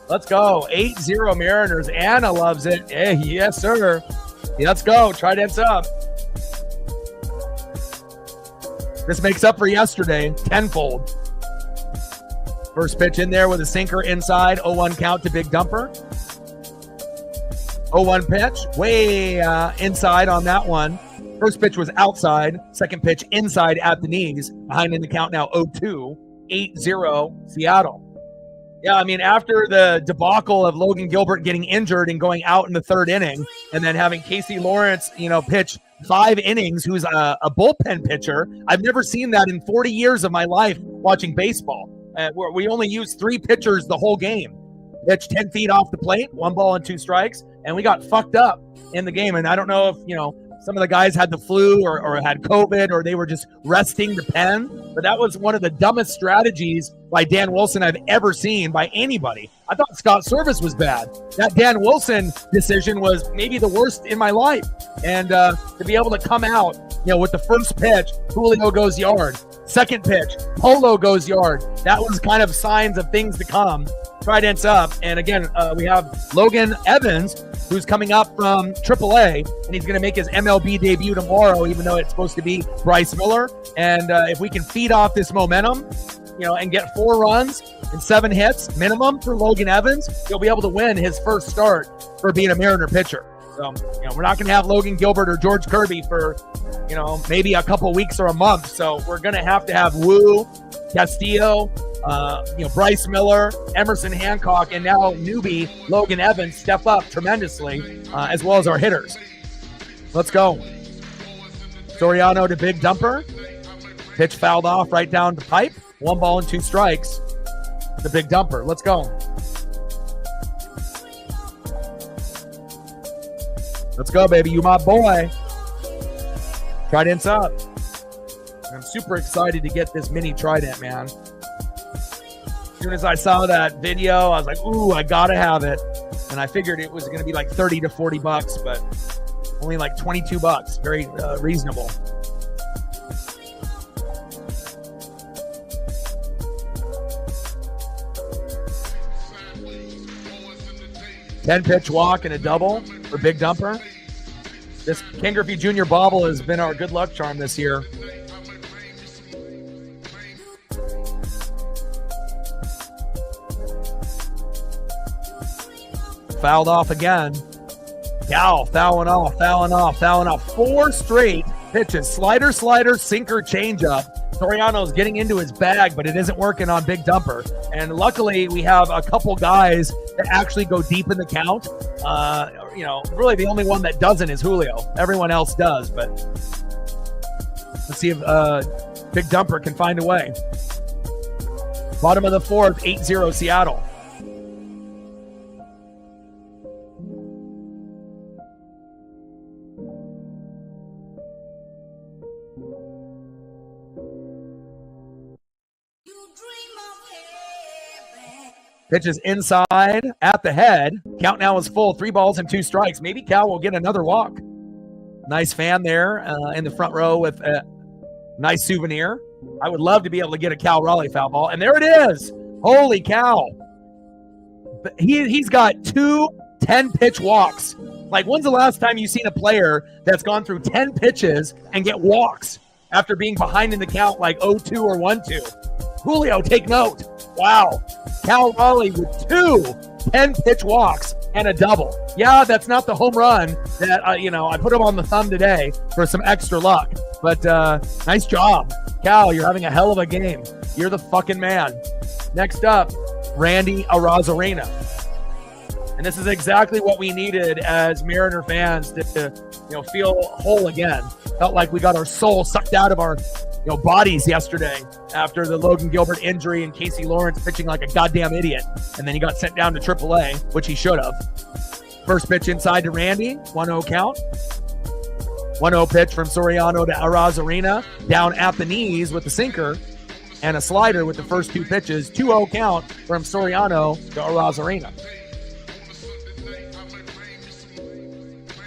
Speaker 1: Let's go. 8-0 Mariners. Anna loves it. Hey, yes, sir. Yeah, let's go. Trident's up. This makes up for yesterday, tenfold. First pitch in there with a sinker inside. 0-1 count to big dumper. 0-1 pitch. Way inside on that one. First pitch was outside. Second pitch inside at the knees. Behind in the count now 0-2. 8-0 Seattle. Yeah, I mean, after the debacle of Logan Gilbert getting injured and going out in the 3rd inning, and then having Casey Lawrence, you know, pitch 5 innings, who's a bullpen pitcher. I've never seen that in 40 years of my life watching baseball. Where we only used 3 pitchers the whole game. Pitched 10 feet off the plate, 1 ball and 2 strikes, and we got fucked up in the game. And I don't know if, you know, some of the guys had the flu or had COVID or they were just resting the pen. But that was one of the dumbest strategies by Dan Wilson I've ever seen by anybody. I thought Scott Service was bad. That Dan Wilson decision was maybe the worst in my life. And to be able to come out, you know, with the first pitch, Julio goes yard. Second pitch, Polo goes yard. That was kind of signs of things to come. Trident's up. And again, we have Logan Evans, who's coming up from AAA, and he's going to make his MLB debut tomorrow, even though it's supposed to be Bryce Miller. And if we can feed off this momentum, you know, and get 4 runs and 7 hits minimum for Logan Evans, he'll be able to win his first start for being a Mariner pitcher. So, you know, we're not going to have Logan Gilbert or George Kirby for, you know, maybe a couple weeks or a month. So we're going to have Wu, Castillo, you know, Bryce Miller, Emerson Hancock, and now newbie Logan Evans step up tremendously, as well as our hitters. Let's go. Soriano to big dumper. Pitch fouled off right down the pipe. 1 ball and 2 strikes. The big dumper. Let's go. Let's go, baby. You my boy. Trident's up. I'm super excited to get this mini Trident, man. As soon as I saw that video, I was like, ooh, I gotta have it. And I figured it was gonna be like 30 to 40 bucks, but only like 22 bucks. Very reasonable. Ten-pitch walk and a double for big dumper. This Ken Griffey Jr. bobble has been our good luck charm this year. Fouled off again. Cal fouling off. 4 straight pitches. Slider, sinker, changeup. Soriano's getting into his bag, but it isn't working on big dumper. And luckily, we have a couple guys that actually go deep in the count. You know, really the only one that doesn't is Julio. Everyone else does, but let's see if big dumper can find a way. Bottom of the fourth, 8-0 Seattle. Pitches inside at the head. Count now is full. 3 balls and 2 strikes. Maybe Cal will get another walk. Nice fan there in the front row with a nice souvenir. I would love to be able to get a Cal Raleigh foul ball. And there it is. Holy cow. He's got 2 10-pitch walks. Like, when's the last time you've seen a player that's gone through 10 pitches and get walks? after being behind in the count like 0-2 or 1-2. Julio, take note. Wow. Cal Raleigh with 2 10-pitch walks and a double. Yeah, that's not the home run that, I put him on the thumb today for some extra luck. But nice job. Cal, you're having a hell of a game. You're the fucking man. Next up, Randy Arozarena. And this is exactly what we needed as Mariner fans to feel whole again. Felt like we got our soul sucked out of our bodies yesterday after the Logan Gilbert injury and Casey Lawrence pitching like a goddamn idiot. And then he got sent down to AAA, which he should have. First pitch inside to Randy, 1-0 count. 1-0 pitch from Soriano to Arozarena, down at the knees with the sinker and a slider with the first 2 pitches. 2-0 count from Soriano to Arozarena.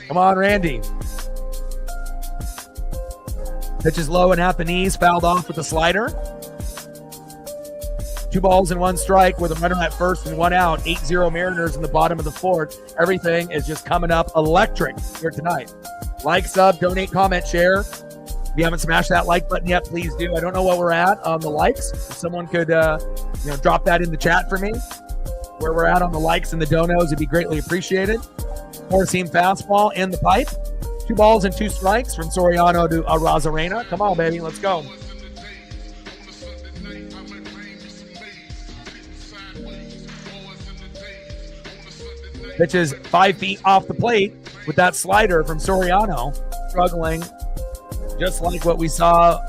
Speaker 1: Come on, Randy. Pitch is low and at the knees, fouled off with a slider. 2 balls and 1 strike with a runner at first and 1 out. 8-0 Mariners in the bottom of the 4th. Everything is just coming up electric here tonight. Like, sub, donate, comment, share. If you haven't smashed that like button yet, please do. I don't know what we're at on the likes. If someone could drop that in the chat for me. Where we're at on the likes and the donos, it'd be greatly appreciated. 4-seam fastball in the pipe. 2 balls and 2 strikes from Soriano to Arozarena. Come on, baby. Let's go. Pitches 5 feet off the plate with that slider from Soriano. Struggling, just like what we saw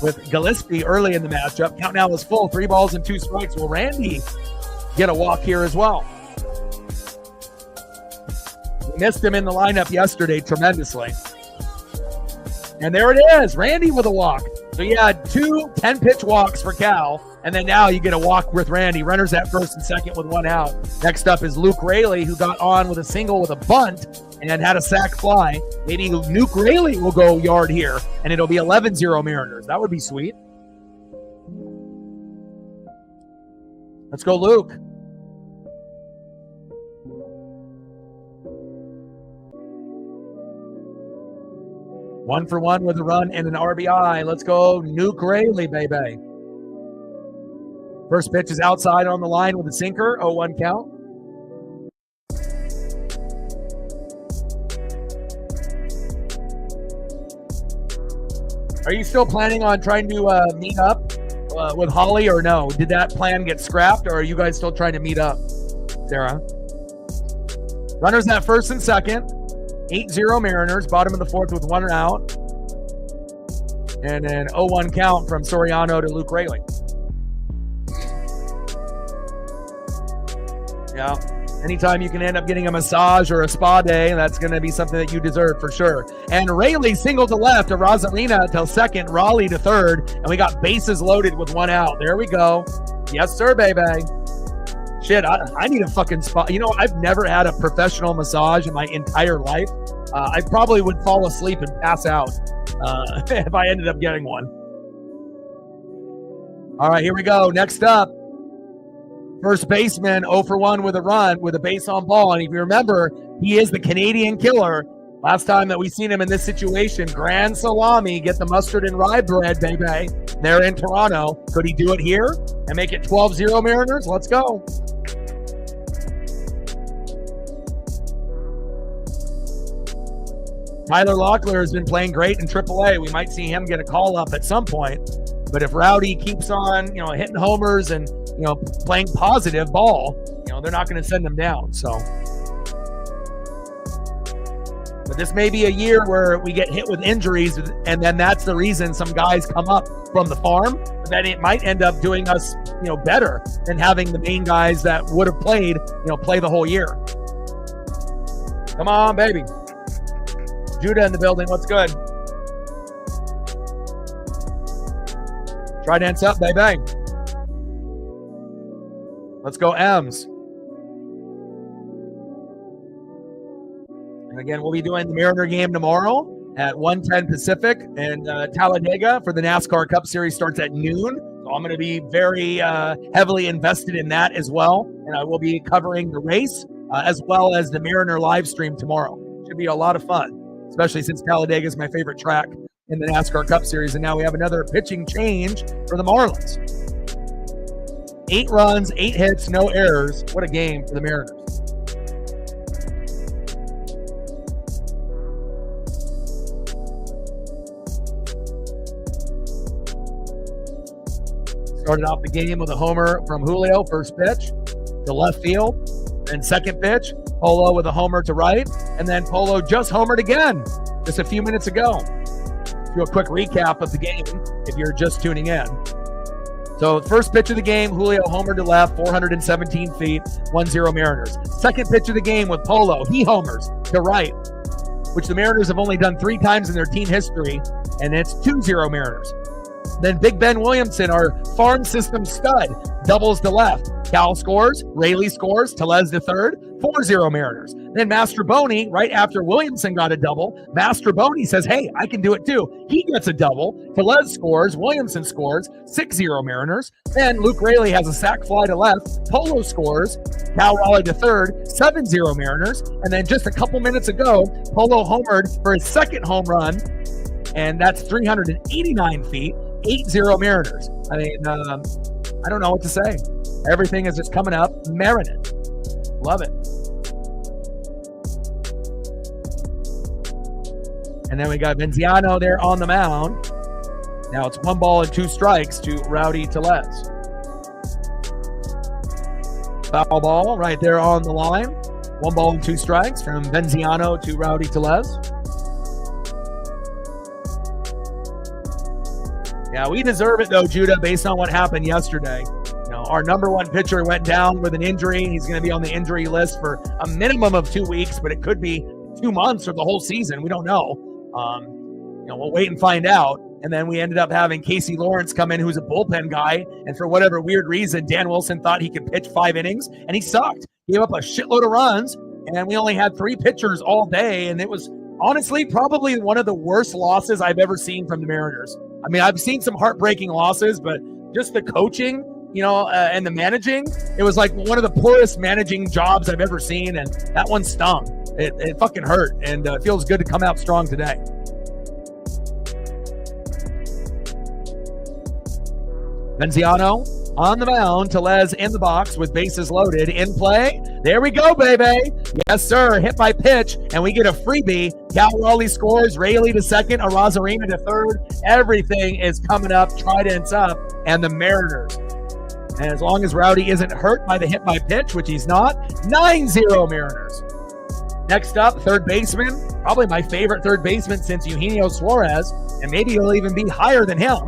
Speaker 1: with Gillespie early in the matchup. Count now is full. 3 balls and 2 strikes. Will Randy get a walk here as well? We missed him in the lineup yesterday tremendously. And there it is, Randy with a walk. So you had 2 10-pitch walks for Cal, and then now you get a walk with Randy. Runners at first and second with 1 out. Next up is Luke Raley, who got on with a single with a bunt and had a sac fly. Maybe Luke Raley will go yard here, and it'll be 11-0 Mariners. That would be sweet. Let's go, Luke. One for one with a run and an RBI. Let's go, Nuke Raley, baby. First pitch is outside on the line with a sinker. 0-1 count. Are you still planning on trying to meet up with Holly or no? Did that plan get scrapped, or are you guys still trying to meet up, Sarah? Runners at first and second. 8-0 Mariners, bottom of the 4th with 1 out. And an 0-1 count from Soriano to Luke Raley. Yeah. Anytime you can end up getting a massage or a spa day, that's going to be something that you deserve for sure. And Raley single to left, Arozarena till second, Raleigh to third, and we got bases loaded with 1 out. There we go. Yes, sir, baby. Shit, I need a fucking spa. I've never had a professional massage in my entire life. I probably would fall asleep and pass out if I ended up getting one. All right, here we go. Next up, first baseman 0 for 1 with a run with a base on ball. And if you remember, he is the Canadian killer. Last time that we seen him in this situation, grand salami, get the mustard and rye bread, baby. There in Toronto. Could he do it here and make it 12-0 Mariners? Let's go. Tyler Locklear has been playing great in AAA. We might see him get a call up at some point. But if Rowdy keeps on, hitting homers and, playing positive ball, they're not going to send him down. So, but this may be a year where we get hit with injuries, and then that's the reason some guys come up from the farm. But then it might end up doing us, better than having the main guys that would have played, play the whole year. Come on, baby. Judah in the building. What's good? Try dance up, baby. Let's go, M's. And again, we'll be doing the Mariner game tomorrow at 1:10 Pacific, and Talladega for the NASCAR Cup Series starts at noon. So I'm going to be very heavily invested in that as well, and I will be covering the race as well as the Mariner live stream tomorrow. Should be a lot of fun, especially since Talladega is my favorite track in the NASCAR Cup Series, and now we have another pitching change for the Marlins. 8 runs, 8 hits, no errors. What a game for the Mariners. Started off the game with a homer from Julio, first pitch to left field. And second pitch, Polo with a homer to right. And then Polo just homered again just a few minutes ago. Do a quick recap of the game if you're just tuning in. So first pitch of the game, Julio homered to left, 417 feet, 1-0 Mariners. Second pitch of the game with Polo, he homers to right, which the Mariners have only done 3 times in their team history, and it's 2-0 Mariners. Then Big Ben Williamson, our farm system stud, doubles to left. Cal scores, Rayleigh scores, Tellez to third, 4-0 Mariners. Then Mastroboni, right after Williamson got a double, Mastroboni says, hey, I can do it too. He gets a double. Tellez scores, Williamson scores, 6-0 Mariners. Then Luke Rayleigh has a sac fly to left, Polo scores, Cal Raleigh to third, 7-0 Mariners. And then just a couple minutes ago, Polo homered for his second home run, and that's 389 feet. 8-0 Mariners. I mean, I don't know what to say. Everything is just coming up. Mariners. Love it. And then we got Venziano there on the mound. Now it's 1 ball and 2 strikes to Rowdy Tellez. Foul ball right there on the line. 1 ball and 2 strikes from Venziano to Rowdy Tellez. Yeah, we deserve it though, Judah, based on what happened yesterday. You know, our number 1 pitcher went down with an injury. He's going to be on the injury list for a minimum of 2 weeks, but it could be 2 months or the whole season. We don't know. We'll wait and find out. And then we ended up having Casey Lawrence come in, who's a bullpen guy. And for whatever weird reason, Dan Wilson thought he could pitch 5 innings, and he sucked. Gave up a shitload of runs, and we only had 3 pitchers all day. And it was honestly probably one of the worst losses I've ever seen from the Mariners. I mean, I've seen some heartbreaking losses, but just the coaching, and the managing, it was like one of the poorest managing jobs I've ever seen, and that one stung. It fucking hurt, and it feels good to come out strong today. Venziano on the mound, Tellez in the box with bases loaded, in play. There we go, baby. Yes, sir. Hit by pitch, and we get a freebie. Cal Raleigh scores, Rayleigh to second, Arozarena to third. Everything is coming up, Trident's up, and the Mariners. And as long as Rowdy isn't hurt by the hit by pitch, which he's not, 9-0 Mariners. Next up, third baseman, probably my favorite third baseman since Eugenio Suarez, and maybe he'll even be higher than him,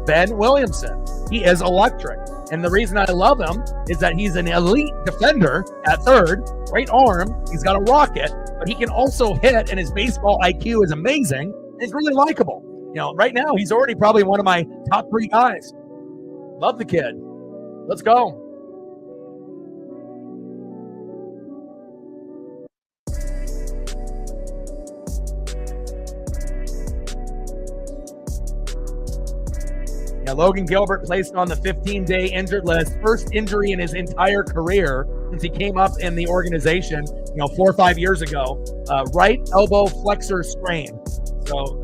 Speaker 1: Ben Williamson. He is electric. And the reason I love him is that he's an elite defender at third, great arm, he's got a rocket, but he can also hit, and his baseball IQ is amazing. He's really likable. Right now, he's already probably one of my top 3 guys. Love the kid. Let's go. Yeah, Logan Gilbert placed on the 15-day injured list. First injury in his entire career since he came up in the organization, 4 or 5 years ago. Right elbow flexor strain. So,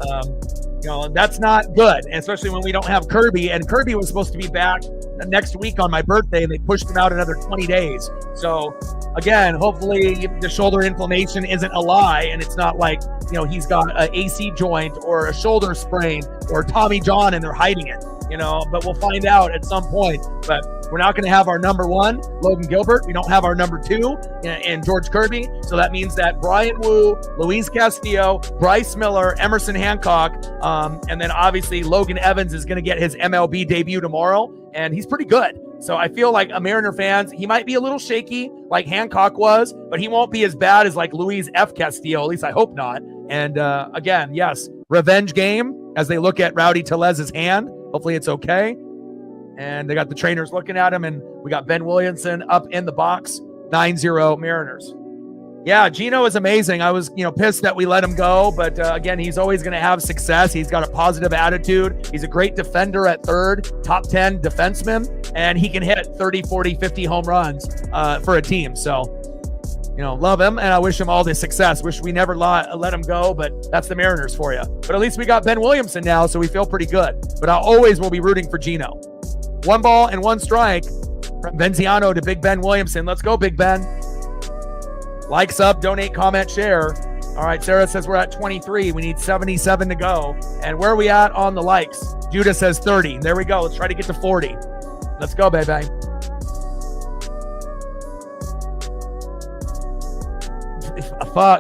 Speaker 1: that's not good, especially when we don't have Kirby. And Kirby was supposed to be back next week on my birthday, and they pushed him out another 20 days. So, again, hopefully the shoulder inflammation isn't a lie, and it's not like, he's got an AC joint or a shoulder sprain or Tommy John and they're hiding it. But we'll find out at some point. But we're not going to have our number 1, Logan Gilbert. We don't have our number 2 in George Kirby. So that means that Brian Wu, Luis Castillo, Bryce Miller, Emerson Hancock, and then obviously Logan Evans is going to get his MLB debut tomorrow, and he's pretty good. So I feel like a Mariner fans, he might be a little shaky like Hancock was, but he won't be as bad as like Luis F. Castillo. At least I hope not. And again, yes, revenge game as they look at Rowdy Tellez's hand. Hopefully it's okay. And they got the trainers looking at him, and we got Ben Williamson up in the box, 9-0 Mariners. Yeah, Gino is amazing. I was, pissed that we let him go, but again, he's always going to have success. He's got a positive attitude. He's a great defender at third, top 10 defenseman, and he can hit 30, 40, 50 home runs for a team. So, love him, and I wish him all the success. Wish we never let him go, but that's the Mariners for you. But at least we got Ben Williamson now, so we feel pretty good. But I always will be rooting for Gino. 1 ball and 1 strike from Venziano to Big Ben Williamson. Let's go, Big Ben. Like, sub, donate, comment, share. All right, Sarah says we're at 23. We need 77 to go. And where are we at on the likes? Judah says 30. There we go. Let's try to get to 40. Let's go, baby.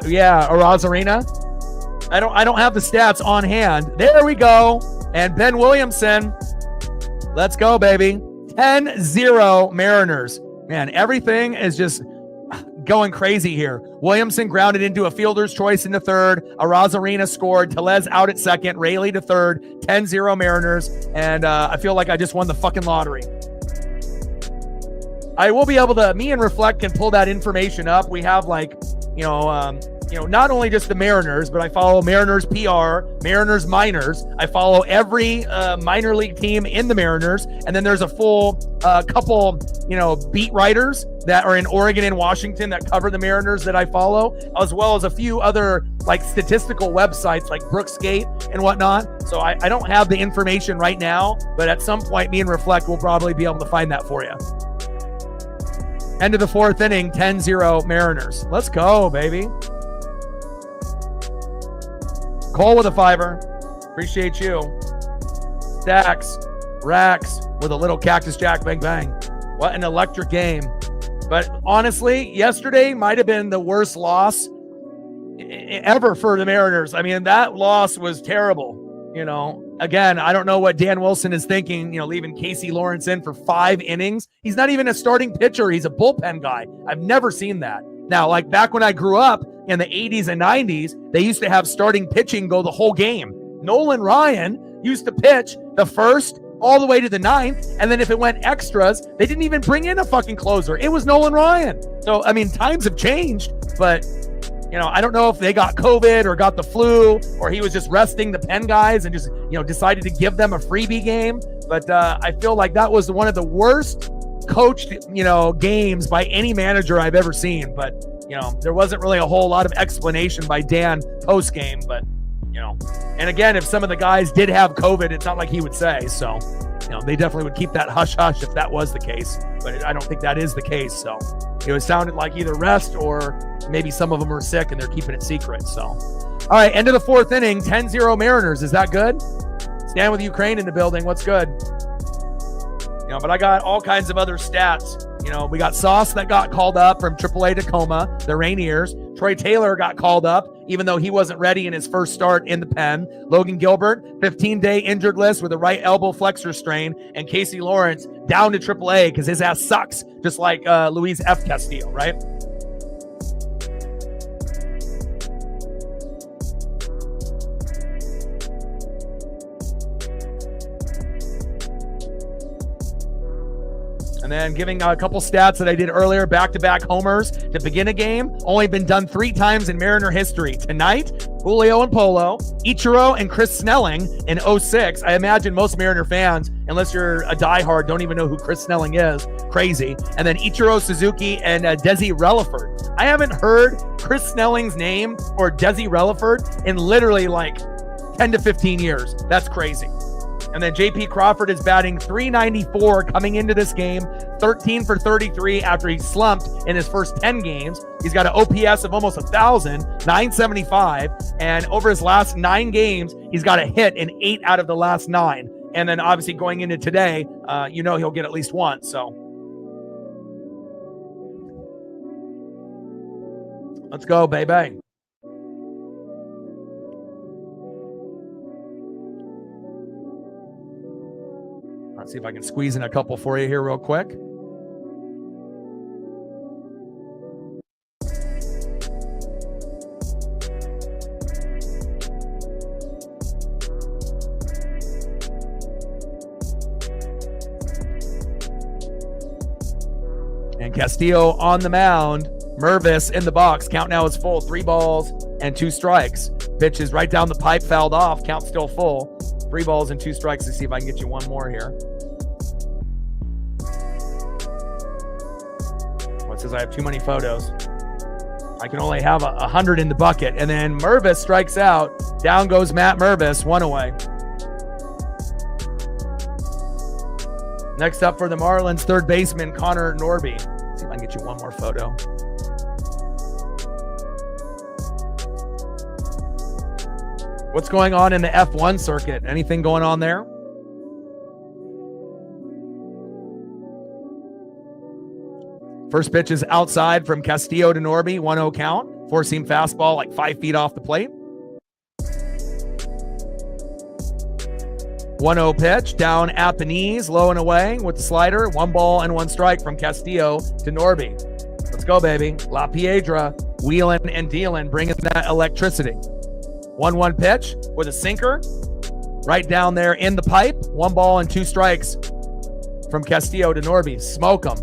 Speaker 1: Yeah, Arozarena. I don't have the stats on hand. There we go. And Ben Williamson. Let's go, baby. 10-0 Mariners. Man, everything is just going crazy here. Williamson grounded into a fielder's choice in the 3rd. Arozarena scored. Tellez out at 2nd. Rayleigh to 3rd. 10-0 Mariners. And I feel like I just won the fucking lottery. I will be able to, me and Reflect can pull that information up. We have not only just the Mariners, but I follow Mariners PR, Mariners minors. I follow every minor league team in the Mariners. And then there's a full couple, beat writers that are in Oregon and Washington that cover the Mariners that I follow, as well as a few other statistical websites like Brooksgate and whatnot. So I don't have the information right now, but at some point, me and Reflect will probably be able to find that for you. End of the 4th inning, 10-0 Mariners. Let's go, baby. Cole with a 5. Appreciate you. Stacks, Rax with a little Cactus Jack, bang, bang. What an electric game. But honestly, yesterday might have been the worst loss ever for the Mariners. I mean, that loss was terrible. Again, I don't know what Dan Wilson is thinking, leaving Casey Lawrence in for 5 innings. He's not even a starting pitcher. He's a bullpen guy. I've never seen that. Now, back when I grew up in the 80s and 90s, they used to have starting pitching go the whole game. Nolan Ryan used to pitch the 1st all the way to the 9th, and then if it went extras, they didn't even bring in a fucking closer. It was Nolan Ryan. So, I mean, times have changed, but I don't know if they got COVID or got the flu, or he was just resting the pen guys and just, decided to give them a freebie game. But I feel like that was one of the worst coached, games by any manager I've ever seen. But, there wasn't really a whole lot of explanation by Dan post game. But, and again, if some of the guys did have COVID, it's not like he would say. So, they definitely would keep that hush hush if that was the case. But I don't think that is the case. So it sounded like either rest or maybe some of them are sick and they're keeping it secret. So, all right, end of the 4th inning, 10-0 Mariners. Is that good? Stand with Ukraine in the building. What's good? But I got all kinds of other stats. We got Sauce that got called up from AAA Tacoma, the Rainiers. Troy Taylor got called up, even though he wasn't ready in his first start in the pen. Logan Gilbert, 15-day injured list with a right elbow flexor strain. And Casey Lawrence down to AAA because his ass sucks, just like Luis F. Castillo, right? And then giving a couple stats that I did earlier, back-to-back homers to begin a game. Only been done 3 times in Mariner history. Tonight, Julio and Polo, Ichiro and Chris Snelling in 06. I imagine most Mariner fans, unless you're a diehard, don't even know who Chris Snelling is. Crazy. And then Ichiro Suzuki and Desi Relaford. I haven't heard Chris Snelling's name or Desi Relaford in literally 10 to 15 years. That's crazy. And then JP Crawford is batting .394 coming into this game, 13 for 33 after he slumped in his first 10 games. He's got an OPS of almost 1,000, 975. And over his last 9 games, he's got a hit in 8 out of the last 9. And then obviously going into today, he'll get at least one. So let's go, baby. Let's see if I can squeeze in a couple for you here real quick. And Castillo on the mound. Mervis in the box. Count now is full. 3 balls and 2 strikes. Pitch is right down the pipe, fouled off. Count still full. 3 balls and 2 strikes. Let's see if I can get you one more here. It says I have too many photos. I can only have 100 in the bucket. And then Mervis strikes out. Down goes Matt Mervis, 1 away. Next up for the Marlins, third baseman Connor Norby. Let's see if I can get you one more photo. What's going on in the F1 circuit? Anything going on there? First pitch is outside from Castillo to Norby, 1-0 count. Four-seam fastball like 5 feet off the plate. 1-0 pitch, down at the knees, low and away with the slider. 1 ball and 1 strike from Castillo to Norby. Let's go, baby. La Piedra, wheeling and dealing, bringing that electricity. 1-1 pitch with a sinker. Right down there in the pipe. 1 ball and 2 strikes from Castillo to Norby. Smoke them.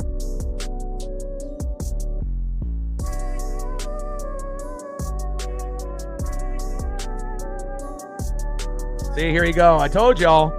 Speaker 1: See, here you go. I told y'all,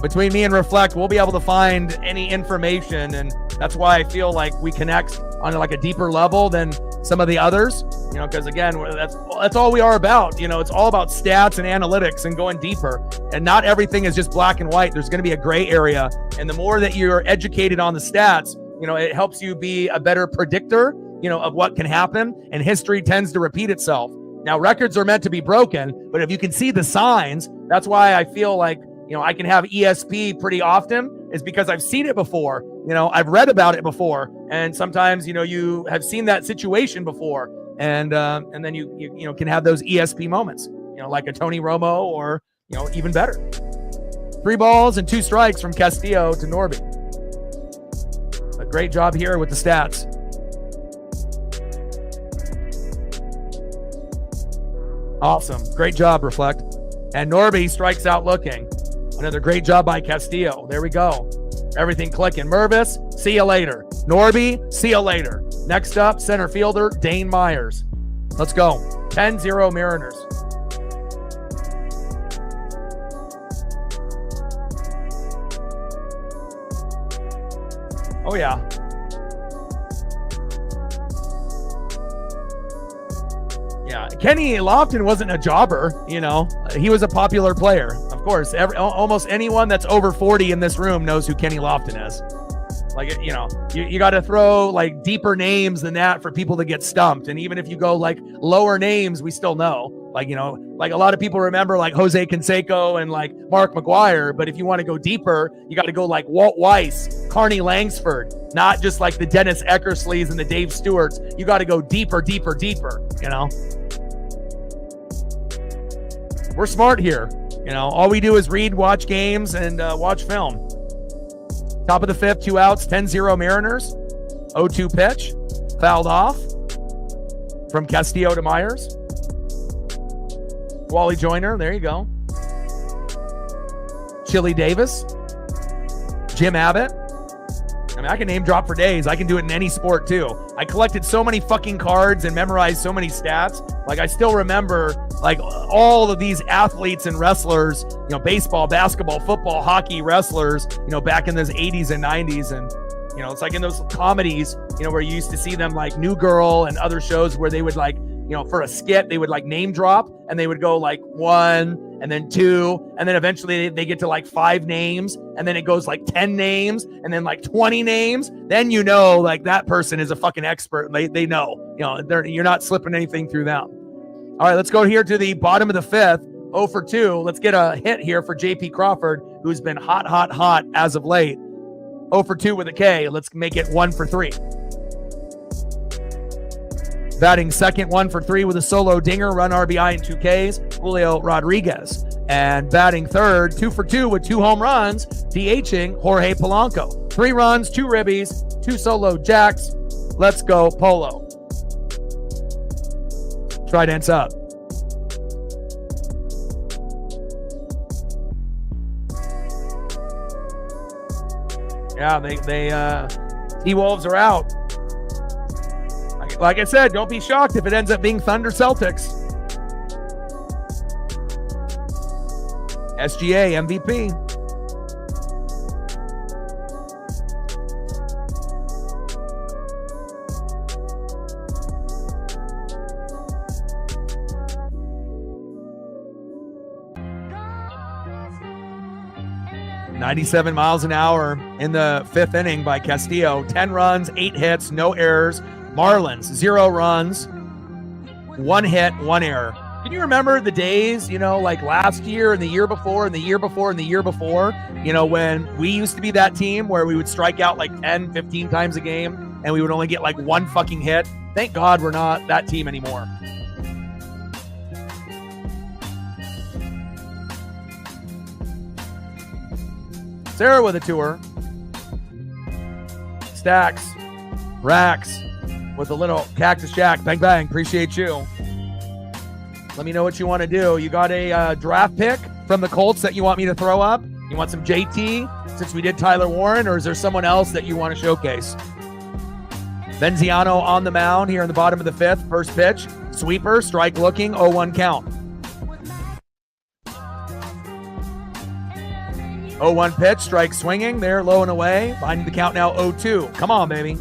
Speaker 1: between me and Reflect, we'll be able to find any information, and that's why I feel like we connect on like a deeper level than some of the others, because again, that's all we are about. It's all about stats and analytics and going deeper, and not everything is just black and white. There's going to be a gray area, and the more that you're educated on the stats, it helps you be a better predictor, of what can happen, and history tends to repeat itself. Now, records are meant to be broken, but if you can see the signs, that's why I feel like, I can have ESP pretty often, is because I've seen it before. I've read about it before. And sometimes, you have seen that situation before. And then you can have those ESP moments, like a Tony Romo or, even better. 3 balls and 2 strikes from Castillo to Norby. A great job here with the stats. Awesome. Great job, Reflect. And Norby strikes out looking. Another great job by Castillo. There we go. Everything clicking. Mervis, see you later. Norby, see you later. Next up, center fielder, Dane Myers. Let's go. 10-0 Mariners. Oh, yeah. Yeah, Kenny Lofton wasn't a jobber, He was a popular player. Of course, almost anyone that's over 40 in this room knows who Kenny Lofton is. Like, you got to throw like deeper names than that for people to get stumped. And even if you go like lower names, we still know. Like, like a lot of people remember like Jose Canseco and like Mark McGuire. But if you want to go deeper, you got to go like Walt Weiss, Carney Langsford, not just like the Dennis Eckersleys and the Dave Stewarts. You got to go deeper, deeper, deeper, We're smart here. All we do is read, watch games, and watch film. Top of the 5th, 2 outs, 10-0 Mariners. 0-2 pitch, fouled off from Castillo to Myers. Wally Joyner, there you go. Chili Davis. Jim Abbott. I mean, I can name drop for days. I can do it in any sport too. I collected so many fucking cards and memorized so many stats. Like, I still remember like all of these athletes and wrestlers, baseball, basketball, football, hockey, wrestlers, back in those 80s and 90s. And, it's like in those comedies, where you used to see them like New Girl and other shows where they would like, for a skit, they would like name drop and they would go like 1 and then 2. And then eventually they get to like 5 names. And then it goes like 10 names and then like 20 names. Then, like that person is a fucking expert. They know, you're not slipping anything through them. All right, let's go here to the bottom of the 5th, 0 for 2. Let's get a hit here for J.P. Crawford, who's been hot, hot, hot as of late. 0 for 2 with a K. Let's make it 1 for 3. Batting second, 1 for 3 with a solo dinger, run RBI and 2 Ks, Julio Rodriguez. And batting third, 2 for 2 with 2 home runs, DHing Jorge Polanco. 3 runs, 2 ribbies, 2 solo jacks. Let's go, Polo. Trident's up. Yeah, T-Wolves are out. Like I said, don't be shocked if it ends up being Thunder Celtics. SGA MVP. 97 miles an hour in the 5th inning by Castillo. 10 runs, 8 hits, no errors. Marlins, 0 runs, 1 hit, 1 error. Can you remember the days, like last year and the year before and the year before and the year before, when we used to be that team where we would strike out like 10, 15 times a game and we would only get like 1 fucking hit? Thank God we're not that team anymore. Sarah with a tour. Stacks. Racks with a little Cactus Jack. Bang, bang. Appreciate you. Let me know what you want to do. You got a draft pick from the Colts that you want me to throw up? You want some JT since we did Tyler Warren, or is there someone else that you want to showcase? Venziano on the mound here in the bottom of the 5th. First pitch. Sweeper. Strike looking. 0-1 count. 0-1 pitch, strike swinging. There, low and away. Finding the count now, 0-2. Come on, baby.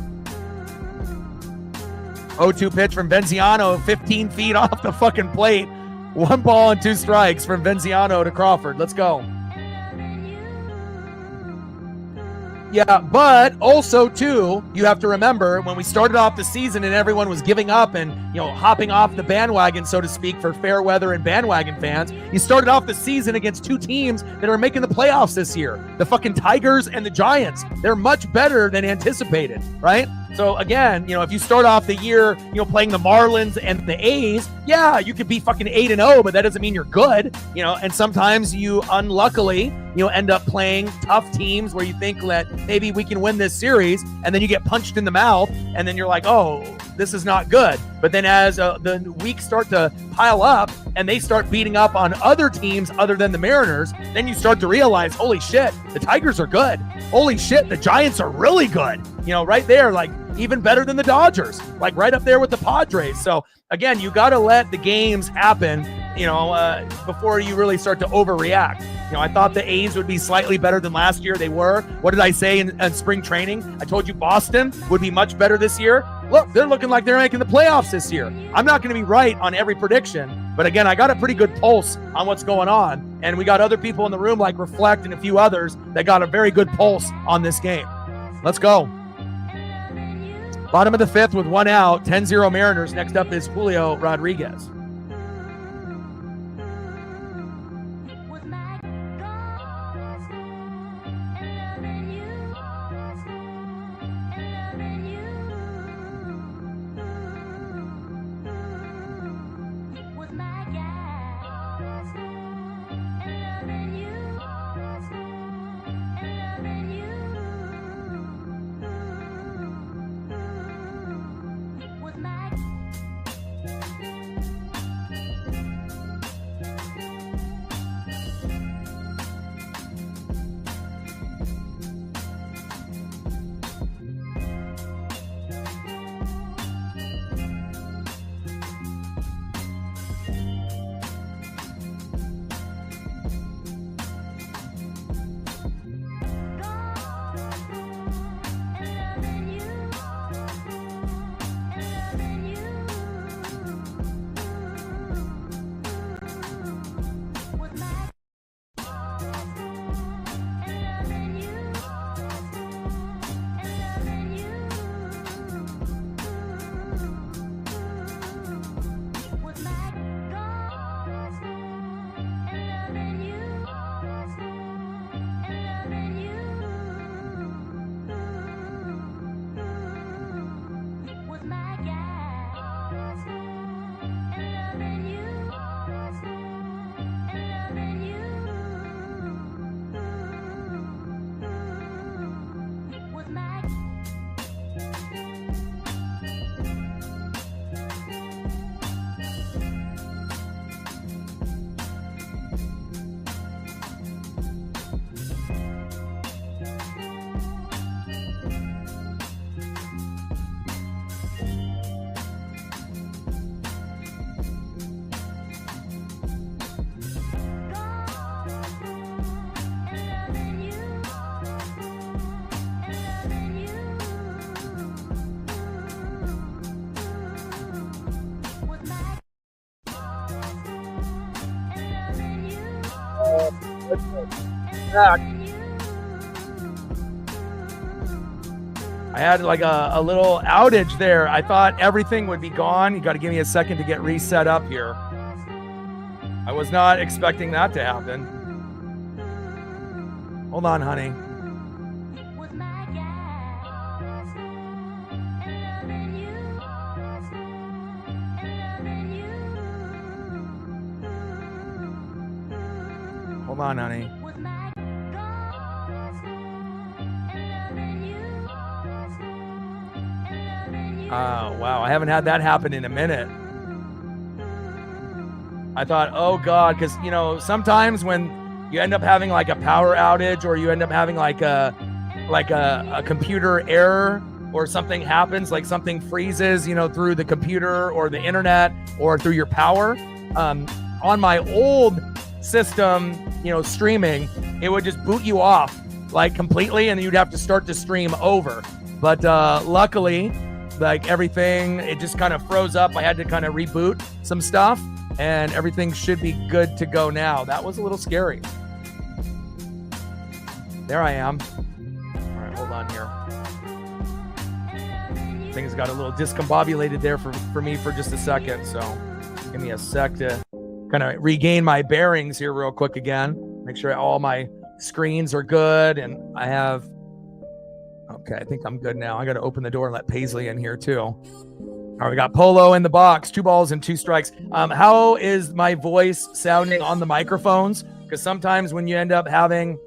Speaker 1: 0-2 pitch from Venziano, 15 feet off the fucking plate. 1 ball and 2 strikes from Venziano to Crawford. Let's go. Yeah, but also, too, you have to remember when we started off the season and everyone was giving up and, hopping off the bandwagon, so to speak, for fair weather and bandwagon fans, you started off the season against 2 teams that are making the playoffs this year. The fucking Tigers and the Giants. They're much better than anticipated, right? So again, if you start off the year, playing the Marlins and the A's, yeah, you could be fucking 8-0, but that doesn't mean you're good, and sometimes you unluckily, end up playing tough teams where you think that maybe we can win this series, and then you get punched in the mouth, and then you're like, oh, this is not good. But then as the weeks start to pile up and they start beating up on other teams other than the Mariners, then you start to realize, holy shit, the Tigers are good. Holy shit, the Giants are really good. Right there, like even better than the Dodgers, like right up there with the Padres. So again, you got to let the games happen, before you really start to overreact. I thought the A's would be slightly better than last year. They were. What did I say in spring training? I told you Boston would be much better this year. Look, they're looking like they're making the playoffs this year. I'm not going to be right on every prediction, but again, I got a pretty good pulse on what's going on. And we got other people in the room like Reflect and a few others that got a very good pulse on this game. Let's go. Bottom of the 5th with 1 out, 10-0 Mariners. Next up is Julio Rodriguez. Back. I had like a little outage there. I thought everything would be gone. You got to give me a second to get reset up here. I was not expecting that to happen. Hold on, honey. Hold on, honey. Oh, wow. I haven't had that happen in a minute. I thought, oh, God, because, you know, sometimes when you end up having like a power outage or you end up having like a computer error or something happens, like something freezes, you know, through the computer or the internet or through your power. On my old system, you know, streaming, it would just boot you off like completely and you'd have to start the stream over. But luckily, like everything, it just kind of froze up. I had to kind of reboot some stuff and everything should be good to go now. That was a little scary. There I am. All right, hold on here. Things got a little discombobulated there for me for just a second. So give me a sec to kind of regain my bearings here real quick again. Make sure all my screens are good and I have... Okay, I think I'm good now. I got to open the door and let Paisley in here too. All right, we got Polo in the box, 2 balls and 2 strikes. How is my voice sounding on the microphones? Because sometimes when you end up having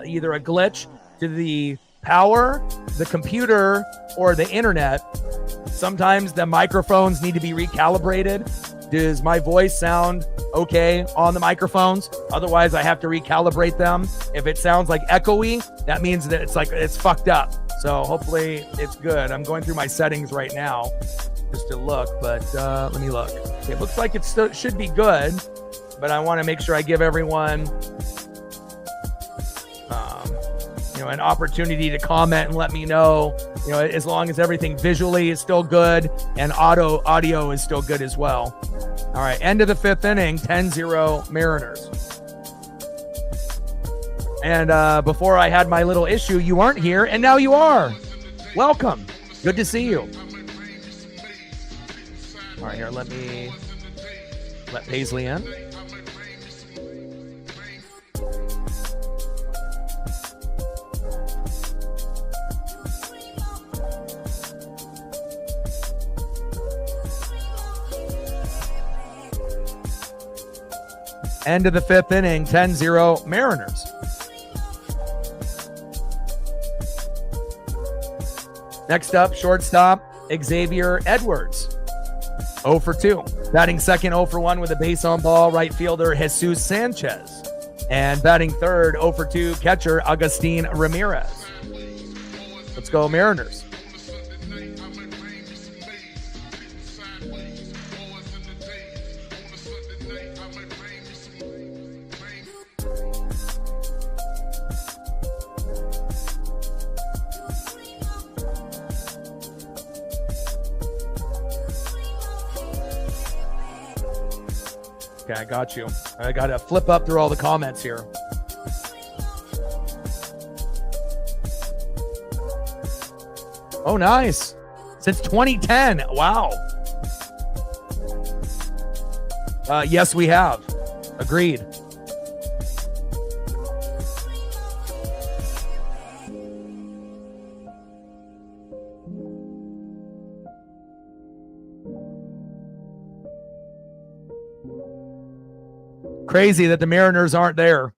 Speaker 1: either a glitch to the power, the computer, or the internet, sometimes the microphones need to be recalibrated. Does my voice sound okay on the microphones? Otherwise, I have to recalibrate them. If it sounds like echoey, that means that it's fucked up. So hopefully it's good. I'm going through my settings right now just to look, but let me look. It looks like it still should be good, but I want to make sure I give everyone an opportunity to comment and let me know, as long as everything visually is still good and audio is still good as well. All right, end of the 5th inning, 10-0 Mariners. And before I had my little issue, you weren't here, and now you are. Welcome. Good to see you. All right, here, let Paisley in. End of the 5th inning, 10-0 Mariners. Next up, shortstop Xavier Edwards, 0 for 2. Batting second, 0 for 1 with a base on ball, right fielder Jesus Sanchez. And batting third, 0 for 2, catcher Agustin Ramirez. Let's go Mariners. Okay, I got you. I got to flip up through all the comments here. Oh, nice. Since 2010. Wow. Yes, we have. Agreed. Crazy that the Mariners aren't there.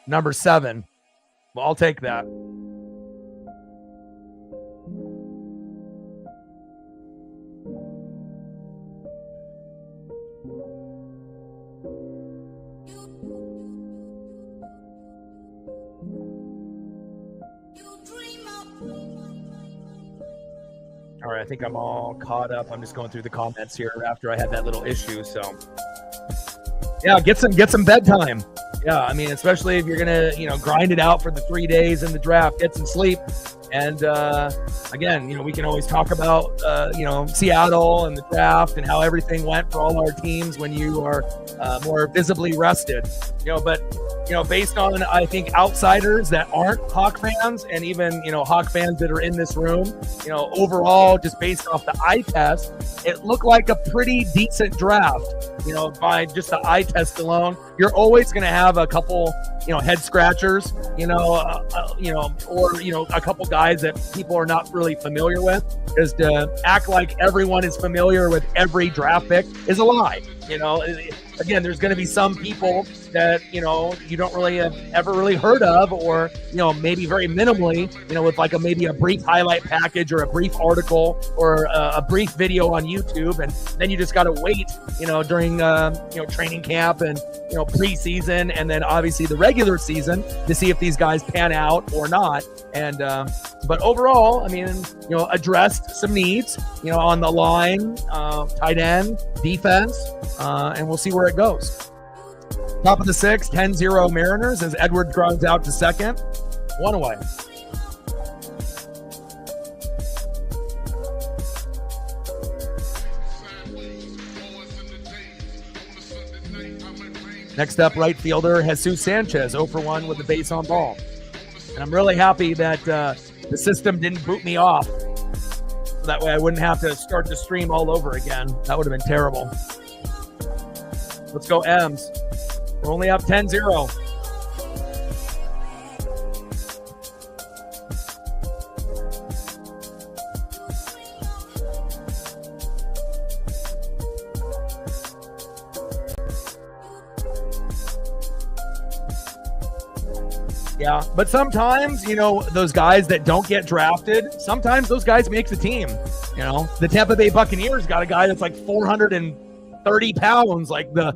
Speaker 1: Number 7. Well, I'll take that. All right, I think I'm all caught up. I'm just going through the comments here after I had that little issue. So, yeah, get some bedtime. Yeah, I mean, especially if you're gonna, grind it out for the 3 days in the draft, get some sleep. And again, we can always talk about Seattle and the draft and how everything went for all our teams when you are more visibly rested. But based on, I think, outsiders that aren't Hawk fans and even, Hawk fans that are in this room, overall, just based off the eye test, it looked like a pretty decent draft, by just the eye test alone. You're always going to have a couple, head scratchers, or, a couple guys that people are not really familiar with, because to act like everyone is familiar with every draft pick is a lie. Again, there's going to be some people that, you don't really have ever really heard of, or, maybe very minimally, with like maybe a brief highlight package or a brief article or a brief video on YouTube. And then you just got to wait, during, training camp and, preseason, and then obviously the regular season to see if these guys pan out or not. And, but overall, I mean, addressed some needs, on the line, tight end, defense, and we'll see where it goes. Top of the sixth, 10-0 Mariners as Edward grounds out to second. One away. Next up, right fielder Jesus Sanchez, 0 for 1 with the base on ball. And I'm really happy that the system didn't boot me off. That way I wouldn't have to start the stream all over again. That would have been terrible. Let's go M's. We're only up 10-0. Yeah, but sometimes, those guys that don't get drafted, sometimes those guys make the team. The Tampa Bay Buccaneers got a guy that's like 430 pounds, like the,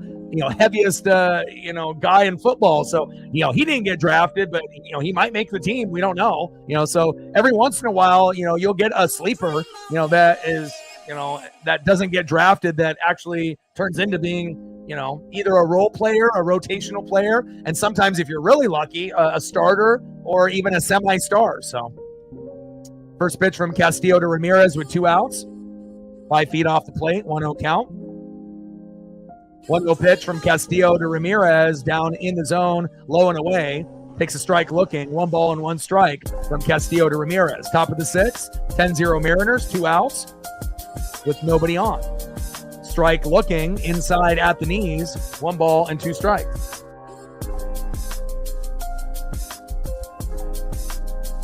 Speaker 1: heaviest, guy in football. So, he didn't get drafted, but, he might make the team. We don't know. So every once in a while, you'll get a sleeper, that is, that doesn't get drafted, that actually turns into being, either a role player, a rotational player, and sometimes, if you're really lucky, a starter or even a semi-star. So first pitch from Castillo to Ramirez with 2 outs, 5 feet off the plate, 1-0 count. 1-0 pitch from Castillo to Ramirez down in the zone, low and away. Takes a strike looking, 1 ball and 1 strike from Castillo to Ramirez. Top of the sixth, 10-0 Mariners, 2 outs with nobody on. Strike looking inside at the knees, 1 ball and 2 strikes.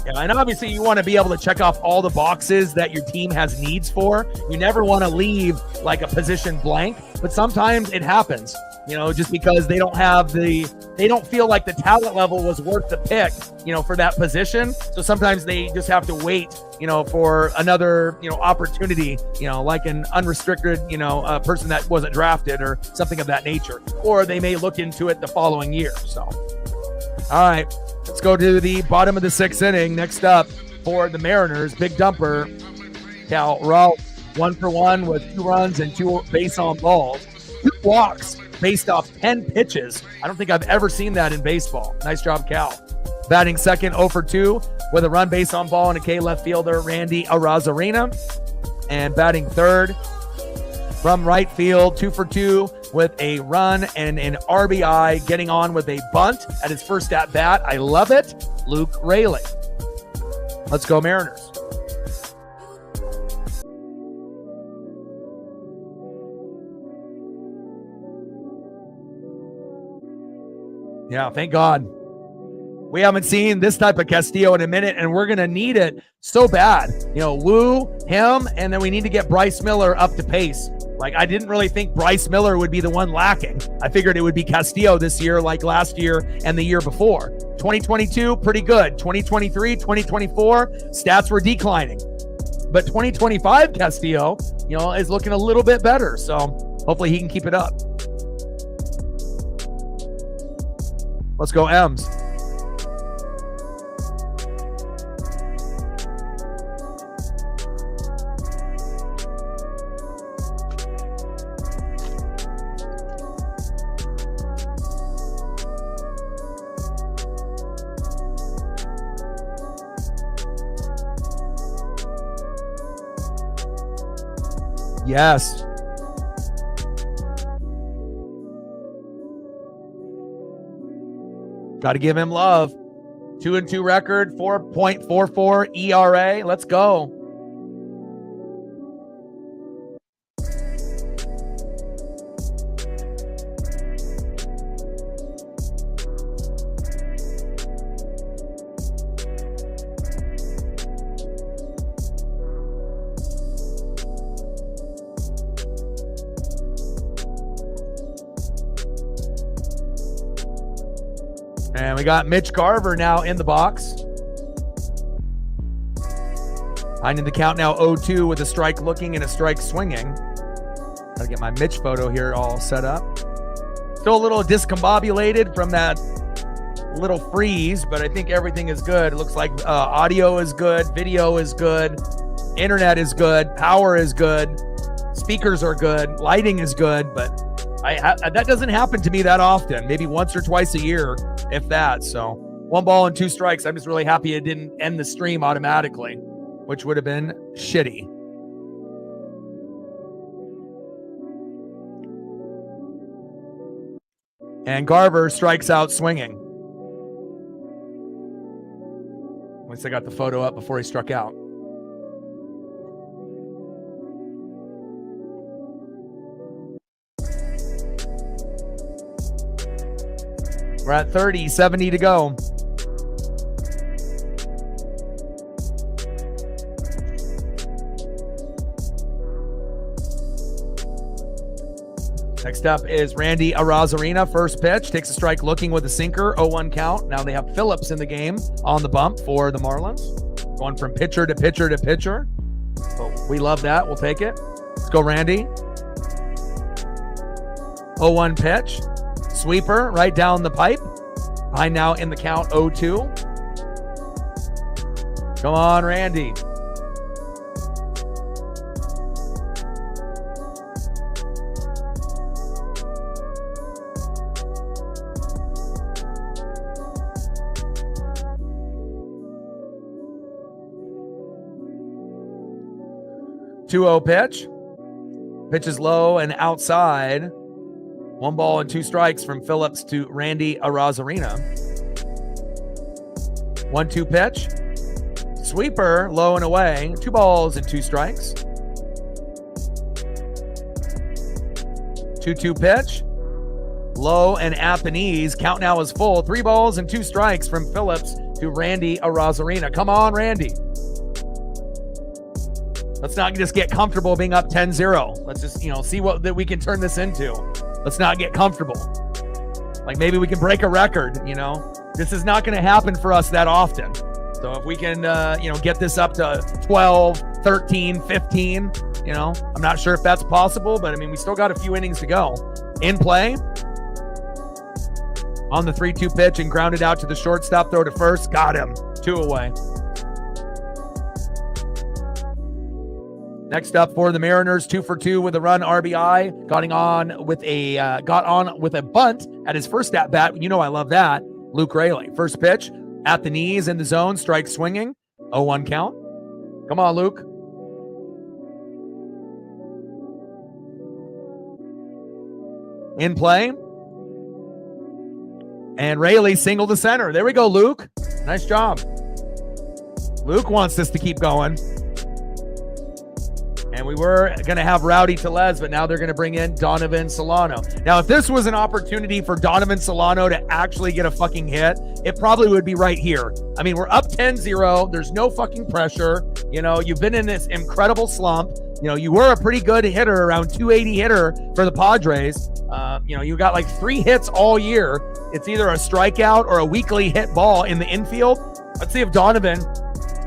Speaker 1: Yeah, and obviously you want to be able to check off all the boxes that your team has needs for. You never want to leave like a position blank, but sometimes it happens, just because they don't feel like the talent level was worth the pick, for that position. So sometimes they just have to wait, for another, opportunity, like an unrestricted, person that wasn't drafted or something of that nature, or they may look into it the following year. So, all right, let's go to the bottom of the 6th inning. Next up for the Mariners, big dumper, Cal Ralph, 1 for 1 with 2 runs and 2 base on balls, 2 walks based off 10 pitches. I don't think I've ever seen that in baseball. Nice job, Cal. Batting second, 0 for 2 with a run base on ball and a K left fielder, Randy Arozarena. And batting third from right field, 2 for 2 with a run and an RBI, getting on with a bunt at his first at bat. I love it. Luke Rayleigh. Let's go Mariners. Yeah, thank God. We haven't seen this type of Castillo in a minute, and we're going to need it so bad. Woo, him, and then we need to get Bryce Miller up to pace. Like, I didn't really think Bryce Miller would be the one lacking. I figured it would be Castillo this year, like last year and the year before. 2022, pretty good. 2023, 2024, stats were declining. But 2025 Castillo, is looking a little bit better. So hopefully he can keep it up. Let's go M's. Yes. Got to give him love. 2-2 record, 4.44 ERA. Let's go. And we got Mitch Garver now in the box. Finding the count now 0-2 with a strike looking and a strike swinging. Gotta get my Mitch photo here all set up. Still a little discombobulated from that little freeze, but I think everything is good. It looks like audio is good, video is good, internet is good, power is good, speakers are good, lighting is good, but that doesn't happen to me that often. Maybe once or twice a year, if that. So 1 ball and 2 strikes. I'm just really happy it didn't end the stream automatically, which would have been shitty. And Garver strikes out swinging. At least I got the photo up before he struck out. We're at 30, 70 to go. Next up is Randy Arozarena. First pitch, takes a strike looking with a sinker, 0-1 count. Now they have Phillips in the game on the bump for the Marlins. Going from pitcher to pitcher to pitcher. So we love that. We'll take it. Let's go, Randy. 0-1 pitch. Sweeper right down the pipe. Behind now in the count 0-2. Come on, Randy. Two-0 pitch. Pitch is low and outside. 1 ball and 2 strikes from Phillips to Randy Arozarena. 1-2 pitch. Sweeper, low and away. 2 balls and 2 strikes. 2-2 pitch. Low and at the knees. Count now is full. 3 balls and 2 strikes from Phillips to Randy Arozarena. Come on, Randy. Let's not just get comfortable being up 10-0. Let's just, see what that we can turn this into. Let's not get comfortable. Like maybe we can break a record, This is not going to happen for us that often. So if we can, get this up to 12, 13, 15, I'm not sure if that's possible, but we still got a few innings to go. In play. On the 3-2 pitch and grounded out to the shortstop, throw to first. Got him. 2 away. Next up for the Mariners, 2 for 2 with a run, RBI. Got on with a bunt at his first at bat. I love that. Luke Raley. First pitch at the knees in the zone, strike swinging. 0-1 count. Come on, Luke. In play. And Raley single to center. There we go, Luke. Nice job. Luke wants this to keep going. And we were going to have Rowdy Tellez, but now they're going to bring in Donovan Solano. Now, if this was an opportunity for Donovan Solano to actually get a fucking hit, it probably would be right here. We're up 10-0. There's no fucking pressure. You've been in this incredible slump. You were a pretty good hitter, around 280 hitter for the Padres. You got like 3 hits all year. It's either a strikeout or a weakly hit ball in the infield. Let's see if Donovan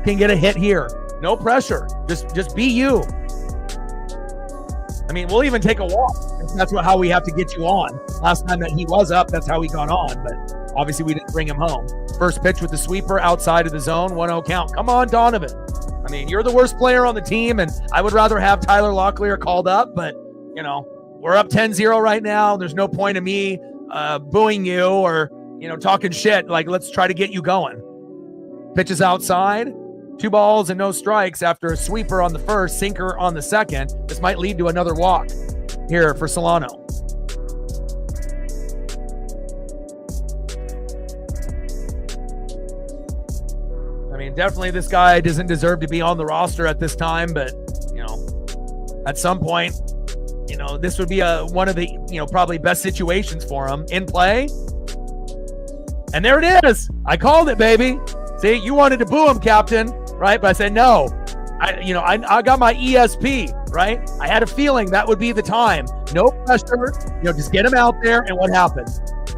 Speaker 1: can get a hit here. No pressure. Just be you. We'll even take a walk. That's how we have to get you on. Last time that he was up, that's how he got on. But obviously we didn't bring him home. First pitch with the sweeper outside of the zone, 1-0 count. Come on, Donovan. You're the worst player on the team, and I would rather have Tyler Locklear called up. But, we're up 10-0 right now. There's no point in me booing you or, talking shit. Like, let's try to get you going. Pitch is outside. 2 balls and no strikes after a sweeper on the first, sinker on the second. This might lead to another walk here for Solano. mean, definitely this guy doesn't deserve to be on the roster at this time, but, at some point, this would be one of the, probably best situations for him in play. And there it is. I called it, baby. See, you wanted to boo him, Captain, right? But I said, no. I got my ESP, right? I had a feeling that would be the time. No pressure. Just get him out there, and what happened?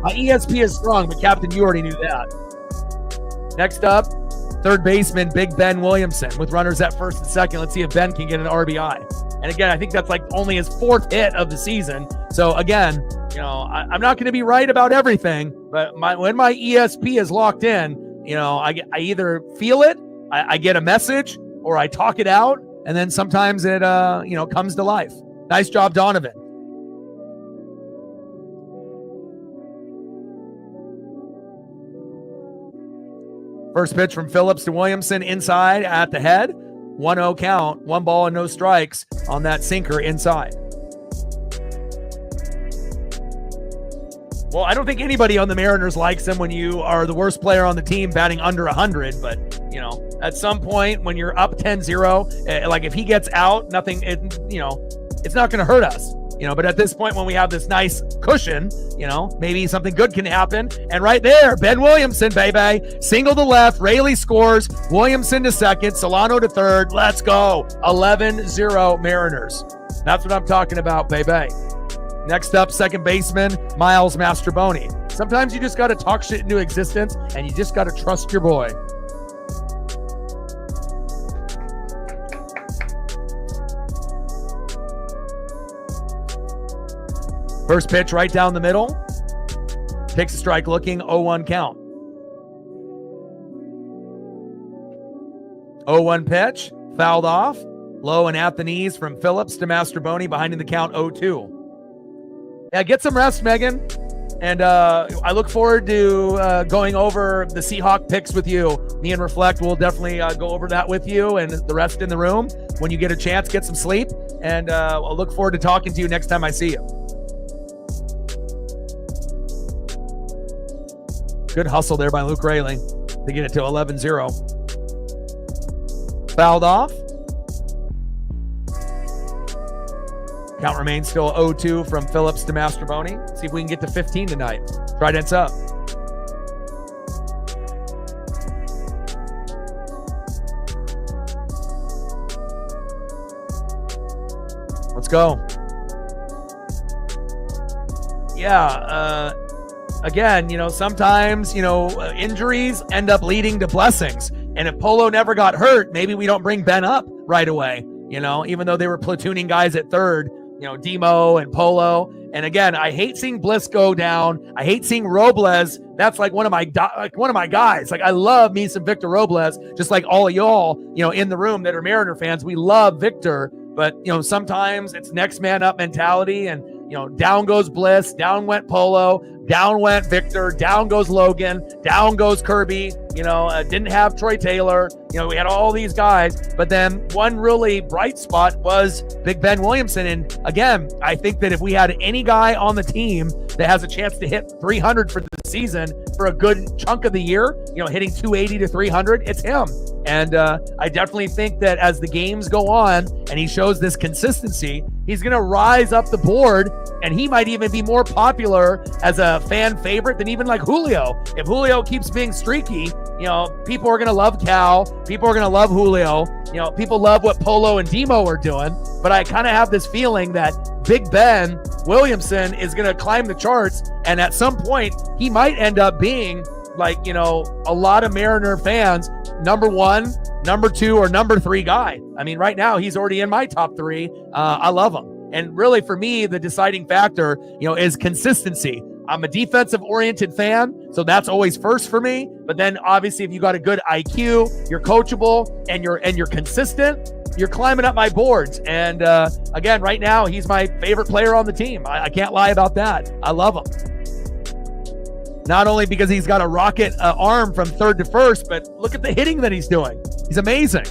Speaker 1: My ESP is strong, but Captain, you already knew that. Next up, third baseman, Big Ben Williamson, with runners at first and second. Let's see if Ben can get an RBI. And again, I think that's like only his fourth hit of the season. So again, I'm not going to be right about everything, but when my ESP is locked in, I either feel it, I get a message, or I talk it out, and then sometimes it, comes to life. Nice job, Donovan. First pitch from Phillips to Williamson inside at the head. 1-0 count, 1 ball and no strikes on that sinker inside. Well, I don't think anybody on the Mariners likes him when you are the worst player on the team batting under 100, but, at some point when you're up 10-0, like if he gets out, nothing, it's not going to hurt us. But at this point, when we have this nice cushion, maybe something good can happen. And right there, Ben Williamson, baby. Single to left. Raley scores. Williamson to second. Solano to third. Let's go. 11-0 Mariners. That's what I'm talking about, baby. Next up, second baseman, Miles Mastrobuoni. Sometimes you just got to talk shit into existence, and you just got to trust your boy. First pitch right down the middle. Takes a strike looking, 0-1 count. 0-1 pitch, fouled off. Low and at the knees from Phillips to Mastrobuoni, behind in the count 0-2. Yeah, get some rest, Megan. And I look forward to going over the Seahawk picks with you. Me and Reflect will definitely go over that with you and the rest in the room. When you get a chance, get some sleep. And I'll look forward to talking to you next time I see you. Good hustle there by Luke Raley to get it to 11-0. Fouled off. Count remains still 0-2 from Phillips to Mastrobuoni. See if we can get to 15 tonight. Trident's up. Let's go. Yeah, again, sometimes, injuries end up leading to blessings. And if Polo never got hurt, maybe we don't bring Ben up right away, even though they were platooning guys at third, Demo and Polo. And again, I hate seeing Bliss go down. I hate seeing Robles. That's like one of my guys. Like, I love me some Victor Robles, just like all of y'all, in the room that are Mariner fans. We love Victor, but, sometimes it's next man up mentality, and, down goes Bliss, down went Polo, down went Victor, down goes Logan, down goes Kirby, didn't have Troy Taylor, we had all these guys, but then one really bright spot was Big Ben Williamson. And again, I think that if we had any guy on the team that has a chance to hit 300 for the season for a good chunk of the year, hitting 280 to 300, it's him. And I definitely think that as the games go on and he shows this consistency, he's going to rise up the board, and he might even be more popular as a fan favorite than even like Julio. If Julio keeps being streaky, people are going to love Cal. People are going to love Julio. People love what Polo and Demo are doing. But I kind of have this feeling that Big Ben Williamson is going to climb the charts, and at some point he might end up being like, a lot of Mariner fans, number 1, number 2, or number 3 guy. I mean, right now he's already in my top 3. I love him. And really, for me, the deciding factor, is consistency. I'm a defensive-oriented fan, so that's always first for me. But then, obviously, if you got a good IQ, you're coachable, and you're consistent, you're climbing up my boards. And again, right now, he's my favorite player on the team. I can't lie about that. I love him. Not only because he's got a rocket arm from third to first, but look at the hitting that he's doing. He's amazing.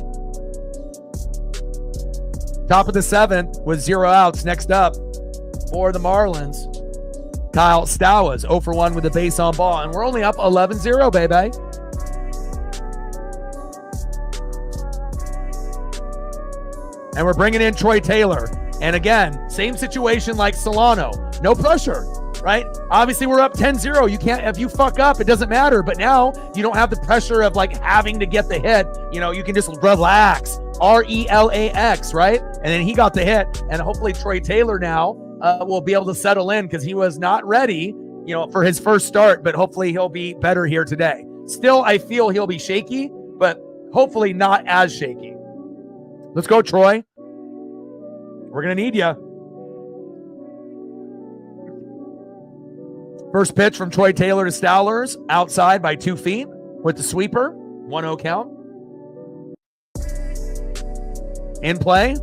Speaker 1: Top of the 7th with 0 outs. Next up for the Marlins, Kyle Stowers, 0 for 1 with a base on ball. And we're only up 11-0, baby. And we're bringing in Troy Taylor. And again, same situation like Solano. No pressure, right? Obviously, we're up 10-0. You can't, if you fuck up, it doesn't matter. But now you don't have the pressure of like having to get the hit. You know, you can just relax. RELAX, right? And then he got the hit. And hopefully Troy Taylor now will be able to settle in because he was not ready, you know, for his first start. But hopefully he'll be better here today. Still, I feel he'll be shaky, but hopefully not as shaky. Let's go, Troy. We're going to need you. First pitch from Troy Taylor to Stowers, outside by 2 feet with the sweeper. 1-0 count. In play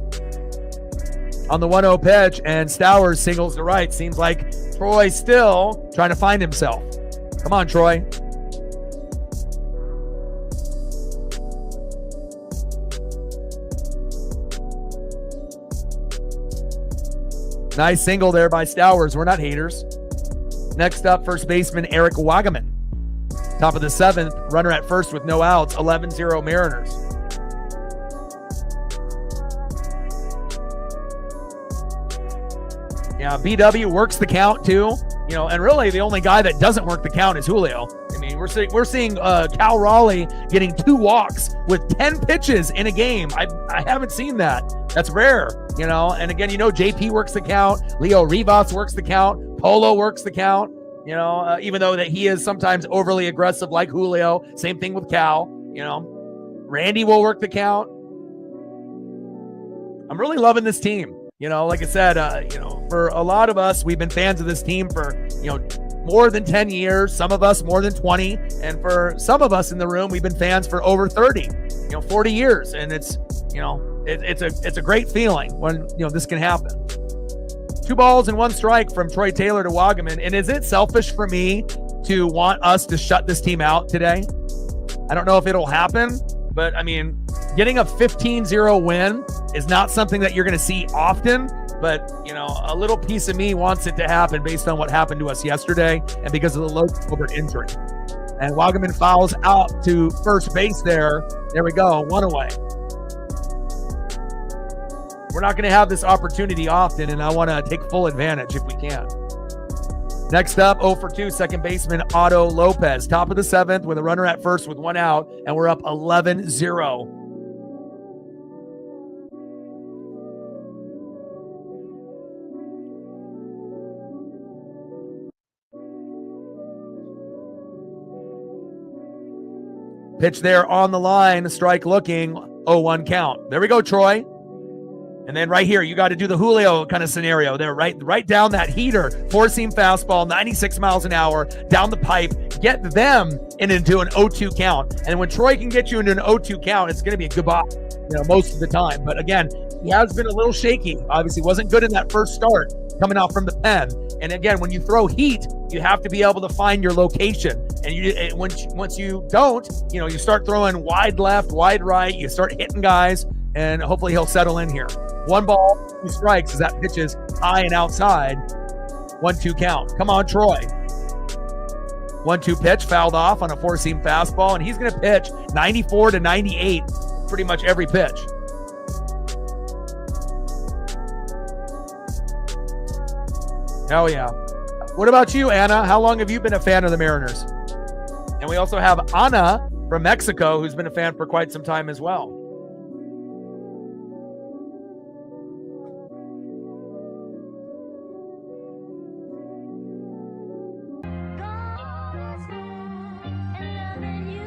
Speaker 1: on the 1-0 pitch, and Stowers singles to right. Seems like Troy still trying to find himself. Come on, Troy. Nice single there by Stowers. We're not haters. Next up, first baseman Eric Wagaman. Top of the 7th, runner at first with no outs. 11-0 Mariners. Yeah, BW works the count too. You know, and really the only guy that doesn't work the count is Julio. I mean, we're seeing Cal Raleigh getting 2 walks with 10 pitches in a game. I haven't seen that. That's rare, you know. And again, you know, JP works the count. Leo Rivas works the count. Polo works the count. You know, even though that he is sometimes overly aggressive like Julio. Same thing with Cal. You know, Randy will work the count. I'm really loving this team. You know, like I said, you know, for a lot of us, we've been fans of this team for, you know, more than 10 years, some of us more than 20. And for some of us in the room, we've been fans for over 30, you know, 40 years. And it's, you know, it's a great feeling when, you know, this can happen. 2 balls and 1 strike from Troy Taylor to Wagaman. And is it selfish for me to want us to shut this team out today? I don't know if it'll happen, but I mean, getting a 15-0 win is not something that you're going to see often, but, you know, a little piece of me wants it to happen based on what happened to us yesterday and because of the low Gilbert injury. And Wagaman fouls out to first base there. There we go, 1 away. We're not going to have this opportunity often, and I want to take full advantage if we can. Next up, 0 for 2, second baseman Otto Lopez. Top of the 7th with a runner at first with 1 out, and we're up 11-0. Pitch there on the line, strike looking, 0-1 count. There we go, Troy. And then right here, you got to do the Julio kind of scenario there, right down that heater, 4-seam fastball, 96 miles an hour, down the pipe, get them into an 0-2 count. And when Troy can get you into an 0-2 count, it's going to be a goodbye, you know, most of the time. But again, he has been a little shaky. Obviously, wasn't good in that first start coming out from the pen. And again, when you throw heat, you have to be able to find your location. And once you don't, you know, you start throwing wide left, wide right, you start hitting guys, and hopefully he'll settle in here. 1 ball, 2 strikes as that pitch is high and outside. 1-2 count. Come on, Troy. 1-2 pitch fouled off on a 4-seam fastball, and he's going to pitch 94 to 98 pretty much every pitch. Hell yeah. What about you, Anna? How long have you been a fan of the Mariners? And we also have Ana from Mexico, who's been a fan for quite some time as well.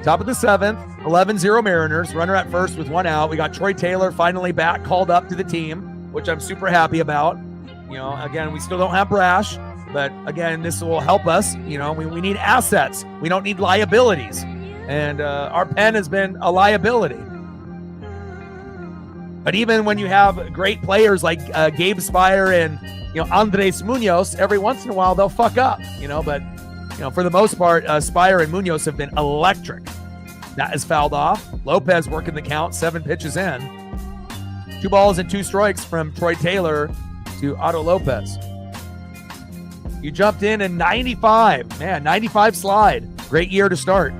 Speaker 1: Top of the 7th, 11-0 Mariners. Runner at first with 1 out. We got Troy Taylor finally back, called up to the team, which I'm super happy about. You know, again, we still don't have Brash, but again, this will help us. You know, we need assets. We don't need liabilities. And our pen has been a liability. But even when you have great players like Gabe Spire and, you know, Andres Munoz, every once in a while they'll fuck up, you know, but you know, for the most part, Spire and Munoz have been electric. That is fouled off. Lopez working the count, 7 pitches in. 2 balls and 2 strikes from Troy Taylor to Otto Lopez. You jumped in 95. Man, 95 slide. Great year to start.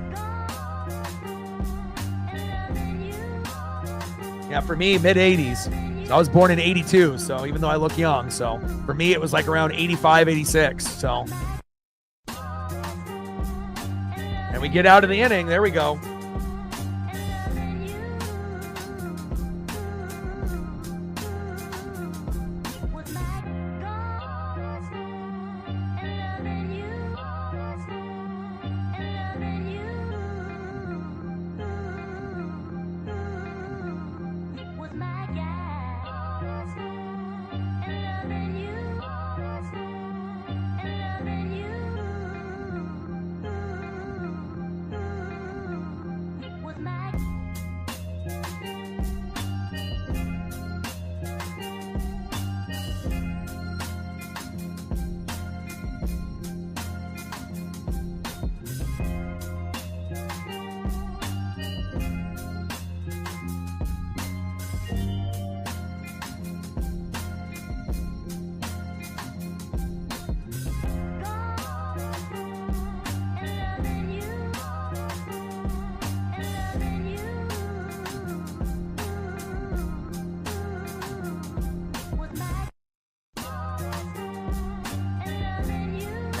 Speaker 1: Yeah, for me, mid-80s. So I was born in 82, so even though I look young, so for me it was like around 85, 86. So, and we get out of the inning. There we go.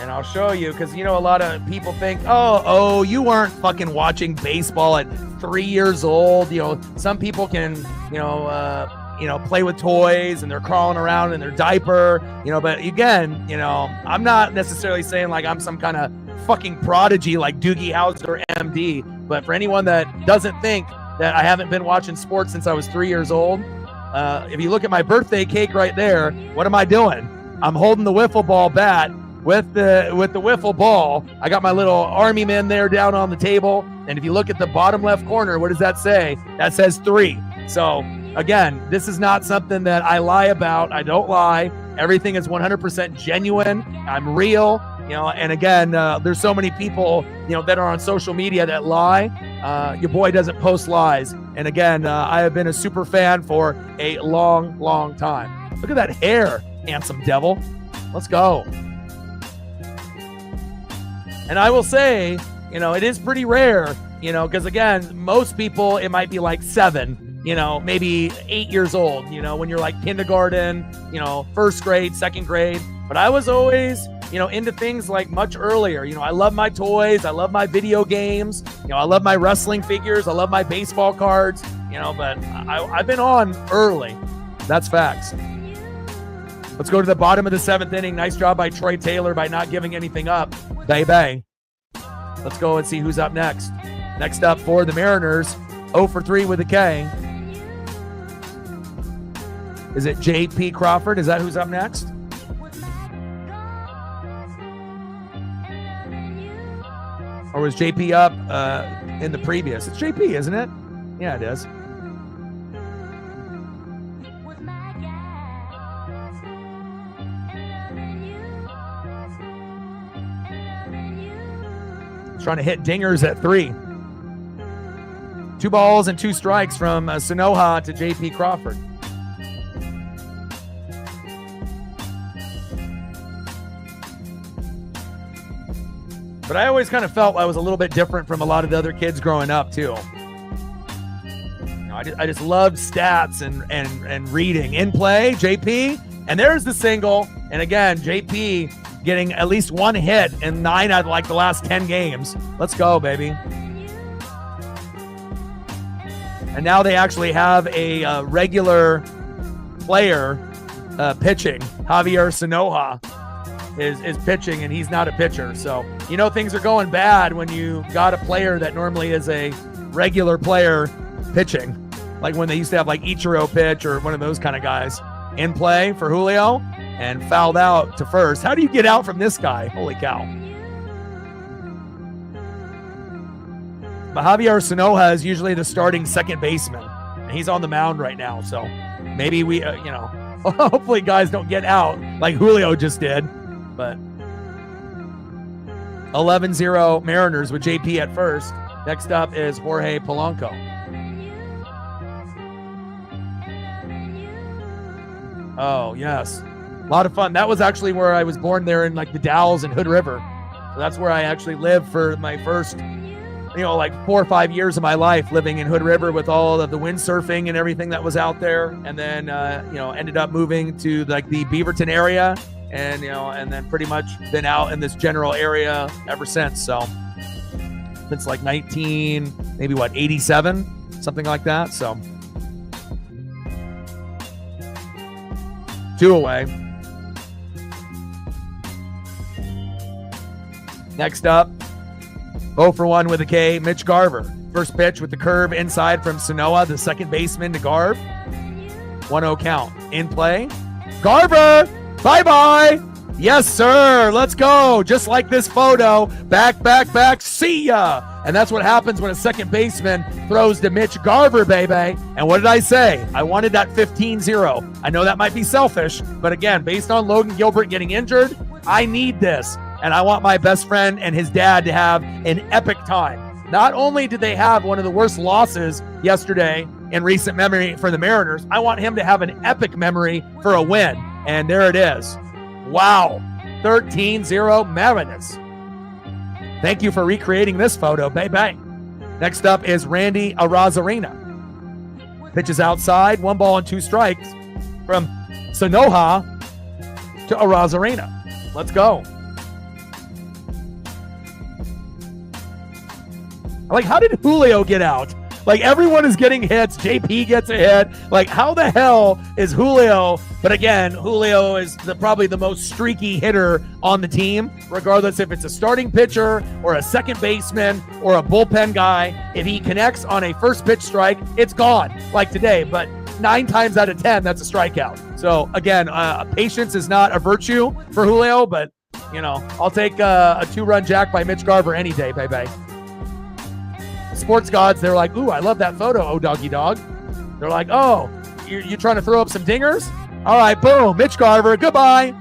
Speaker 1: And I'll show you, because, you know, a lot of people think, oh, you weren't fucking watching baseball at 3 years old. You know, some people can, play with toys and they're crawling around in their diaper, but again, I'm not necessarily saying like I'm some kind of fucking prodigy like Doogie Howser MD, but for anyone that doesn't think that I haven't been watching sports since I was 3 years old, if you look at my birthday cake right there, what am I doing? I'm holding the wiffle ball bat with the wiffle ball. I got my little army men there down on the table. And if you look at the bottom left corner, what does that say? That says 3. So again, this is not something that I lie about. I don't lie. Everything is 100% genuine. I'm real, and again, there's so many people, that are on social media that lie. Your boy doesn't post lies. And again, I have been a super fan for a long, long time. Look at that hair, handsome devil. Let's go. And I will say, it is pretty rare, because again, most people, it might be like 7, maybe 8 years old, when you're like kindergarten, first grade, second grade. But I was always, into things like much earlier. I love my toys. I love my video games. I love my wrestling figures. I love my baseball cards, but I've been on early. That's facts. Let's go to the bottom of the 7th inning. Nice job by Troy Taylor by not giving anything up. Baby. Let's go and see who's up next. Next up for the Mariners, 0 for 3 with a K. Is it J.P. Crawford? Is that who's up next? Or was J.P. up in the previous? It's J.P., isn't it? Yeah, it is. Trying to hit dingers at 3. 2 balls and 2 strikes from Sanoha to J.P. Crawford. But I always kind of felt I was a little bit different from a lot of the other kids growing up too. I just loved stats and reading. In play, J.P. And there's the single. And again, J.P. getting at least 1 hit in 9 out of like the last 10 games. Let's go, baby. And now they actually have a regular player pitching. Javier Sanoja is pitching, and he's not a pitcher. So, things are going bad when you got a player that normally is a regular player pitching. Like when they used to have like Ichiro pitch or one of those kind of guys. In play for Julio. And fouled out to first. How do you get out from this guy? Holy cow. But Javier Sanoja is usually the starting second baseman. And he's on the mound right now. So maybe we, hopefully guys don't get out like Julio just did. But 11-0 Mariners with JP at first. Next up is Jorge Polanco. Oh, yes. A lot of fun. That was actually where I was born there in like the Dalles and Hood River. So that's where I actually lived for my first like 4 or 5 years of my life living in Hood River with all of the windsurfing and everything that was out there. And then, ended up moving to like the Beaverton area and then pretty much been out in this general area ever since. So since like 87, something like that. So 2 away. Next up, 0 for 1 with a K, Mitch Garver. First pitch with the curve inside from Sanoa, the second baseman to Garv. 1-0 count. In play. Garver! Bye-bye! Yes, sir. Let's go. Just like this photo. Back, back, back. See ya. And that's what happens when a second baseman throws to Mitch Garver, baby. And what did I say? I wanted that 15-0. I know that might be selfish, but again, based on Logan Gilbert getting injured, I need this. And I want my best friend and his dad to have an epic time. Not only did they have one of the worst losses yesterday in recent memory for the Mariners, I want him to have an epic memory for a win. And there it is. Wow. 13-0 Mariners. Thank you for recreating this photo. Bye-bye. Next up is Randy Arozarena. Pitches outside. 1 ball and 2 strikes from Sanoha to Arozarena. Let's go. Like, how did Julio get out? Like, everyone is getting hits. JP gets a hit. Like, how the hell is Julio? But again, Julio is probably the most streaky hitter on the team, regardless if it's a starting pitcher or a second baseman or a bullpen guy. If he connects on a first pitch strike, it's gone, like today. But 9 times out of 10, that's a strikeout. So, again, patience is not a virtue for Julio, but, I'll take a 2-run jack by Mitch Garver any day, baby. Sports gods, they're like, ooh, I love that photo, oh doggy dog. They're like, oh, you're trying to throw up some dingers? All right, boom, Mitch Garver, goodbye.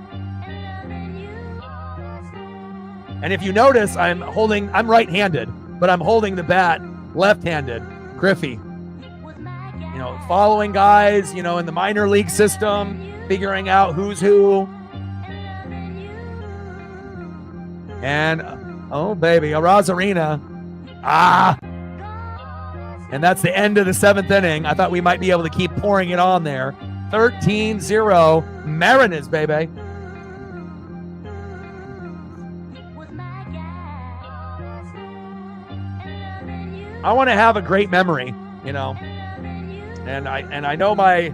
Speaker 1: And if you notice, I'm right-handed, but I'm holding the bat left-handed. Griffey, following guys, in the minor league system, figuring out who's who. And, oh, baby, Arozarena. And that's the end of the 7th inning. I thought we might be able to keep pouring it on there. 13-0 Mariners, baby. I want to have a great memory, And I know my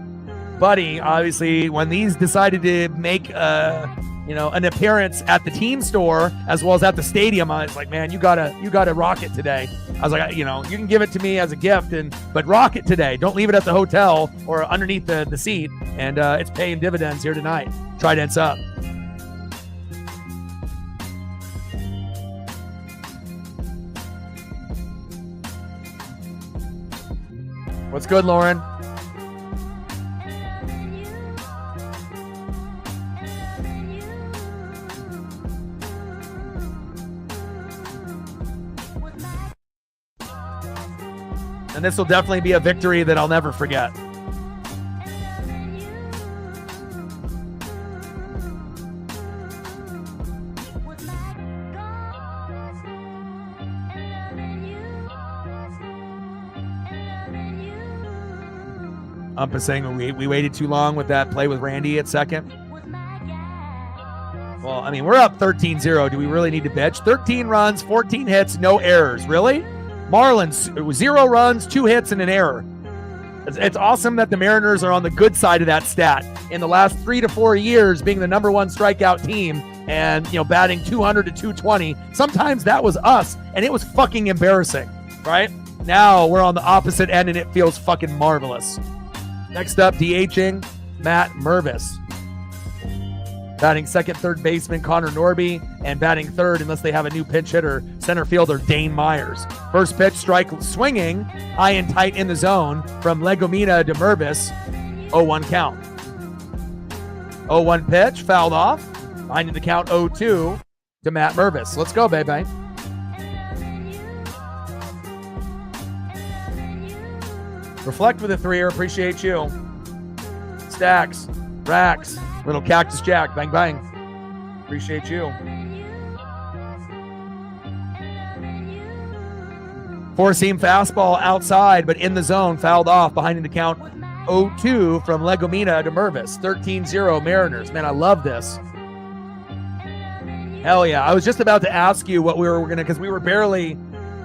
Speaker 1: buddy, obviously, when these decided to make an appearance at the team store as well as at the stadium, I was like, man, you gotta rock it today. I was like, you can give it to me as a gift, but rock it today. Don't leave it at the hotel or underneath the seat. And it's paying dividends here tonight. Trident's up. What's good, Lauren? And this will definitely be a victory that I'll never forget. Umpa saying we waited too long with that play with Randy at second. Well, I mean, we're up 13-0. Do we really need to bitch? 13 runs, 14 hits, no errors. Really? Marlins, 0 runs, 2 hits, and an error. It's awesome that the Mariners are on the good side of that stat. In the last 3 to 4 years, being the number 1 strikeout team and, batting 200 to 220, sometimes that was us, and it was fucking embarrassing, right? Now we're on the opposite end, and it feels fucking marvelous. Next up, DHing, Matt Mervis. Batting second, third baseman Connor Norby, and batting third, unless they have a new pinch hitter, center fielder Dane Myers. First pitch, strike swinging, high and tight in the zone from Legomina to Mervis. 0-1 count. 0-1 pitch, fouled off. Finding the count 0-2 to Matt Mervis. Let's go, baby. Reflect with a 3-er. Appreciate you. Stacks, racks. Little Cactus Jack, bang, bang. Appreciate you. Four-seam fastball outside, but in the zone, fouled off behind the count 0-2 from Legumina to Mervis. 13-0 Mariners. Man, I love this. Hell yeah. I was just about to ask you what we were going to, because we were barely,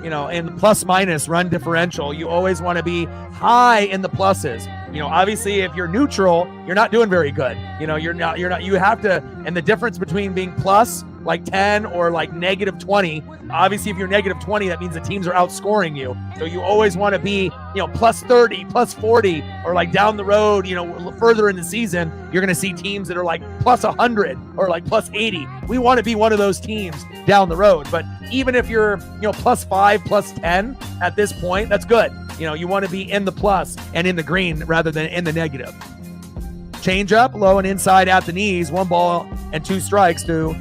Speaker 1: in the plus-minus run differential. You always want to be high in the pluses. Obviously, if you're neutral, you're not doing very good. You have to, and the difference between being plus like 10 or like negative 20, obviously if you're negative 20, that means the teams are outscoring you. So you always want to be, plus 30, plus 40, or like down the road, further in the season, you're going to see teams that are like plus 100 or like plus 80. We want to be one of those teams down the road. But even if you're, plus 5, plus 10 at this point, that's good. You want to be in the plus and in the green rather than in the negative. Change up, low and inside at the knees, 1 ball and 2 strikes to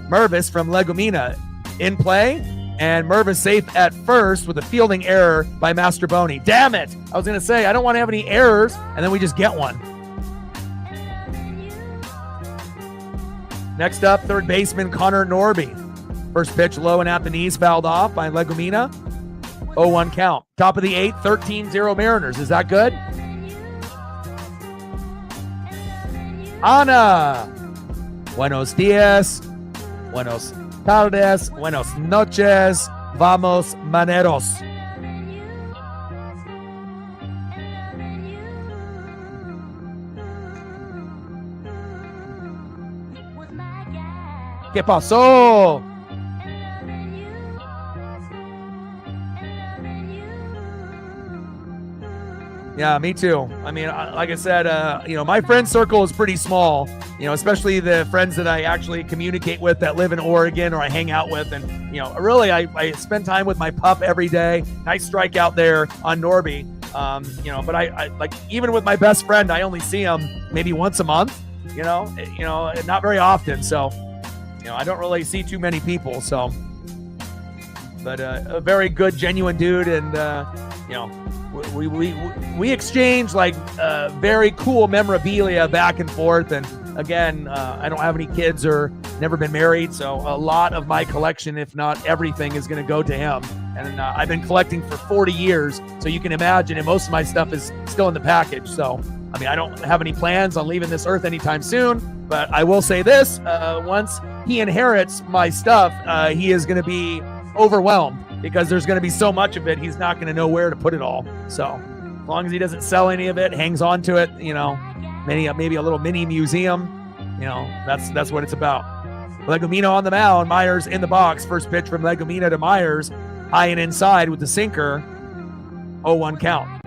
Speaker 1: Mervis from Legumina. In play, and Mervis safe at first with a fielding error by Masterboni. Damn it! I was going to say, I don't want to have any errors, and then we just get one. Next up, third baseman Connor Norby. First pitch low and at the knees, fouled off by Legumina. 0-1 count. Top of the 8th, 13-0 Mariners. Is that good? Ana. Buenos dias. Buenos tardes. Buenos noches. Vamos, maneros. ¿Qué pasó? Yeah, me too. I mean, like I said, my friend circle is pretty small, especially the friends that I actually communicate with that live in Oregon or I hang out with. And, really, I spend time with my pup every day. Nice strikeout there on Norby. But I like, even with my best friend, I only see him maybe once a month, not very often. So, I don't really see too many people. So, but a very good, genuine dude. And, we exchange like very cool memorabilia back and forth. And again, I don't have any kids or never been married, so a lot of my collection, if not everything, is going to go to him. And I've been collecting for 40 years, so you can imagine, and most of my stuff is still in the package. So, I mean, I don't have any plans on leaving this earth anytime soon, but I will say this, once he inherits my stuff, he is going to be overwhelmed, because there's going to be so much of it, he's not going to know where to put it all. So as long as he doesn't sell any of it, hangs on to it, maybe a little mini museum, that's what it's about. Legumina on the mound, Myers in the box. First pitch from Legumina to Myers, high and inside with the sinker. 0-1 count.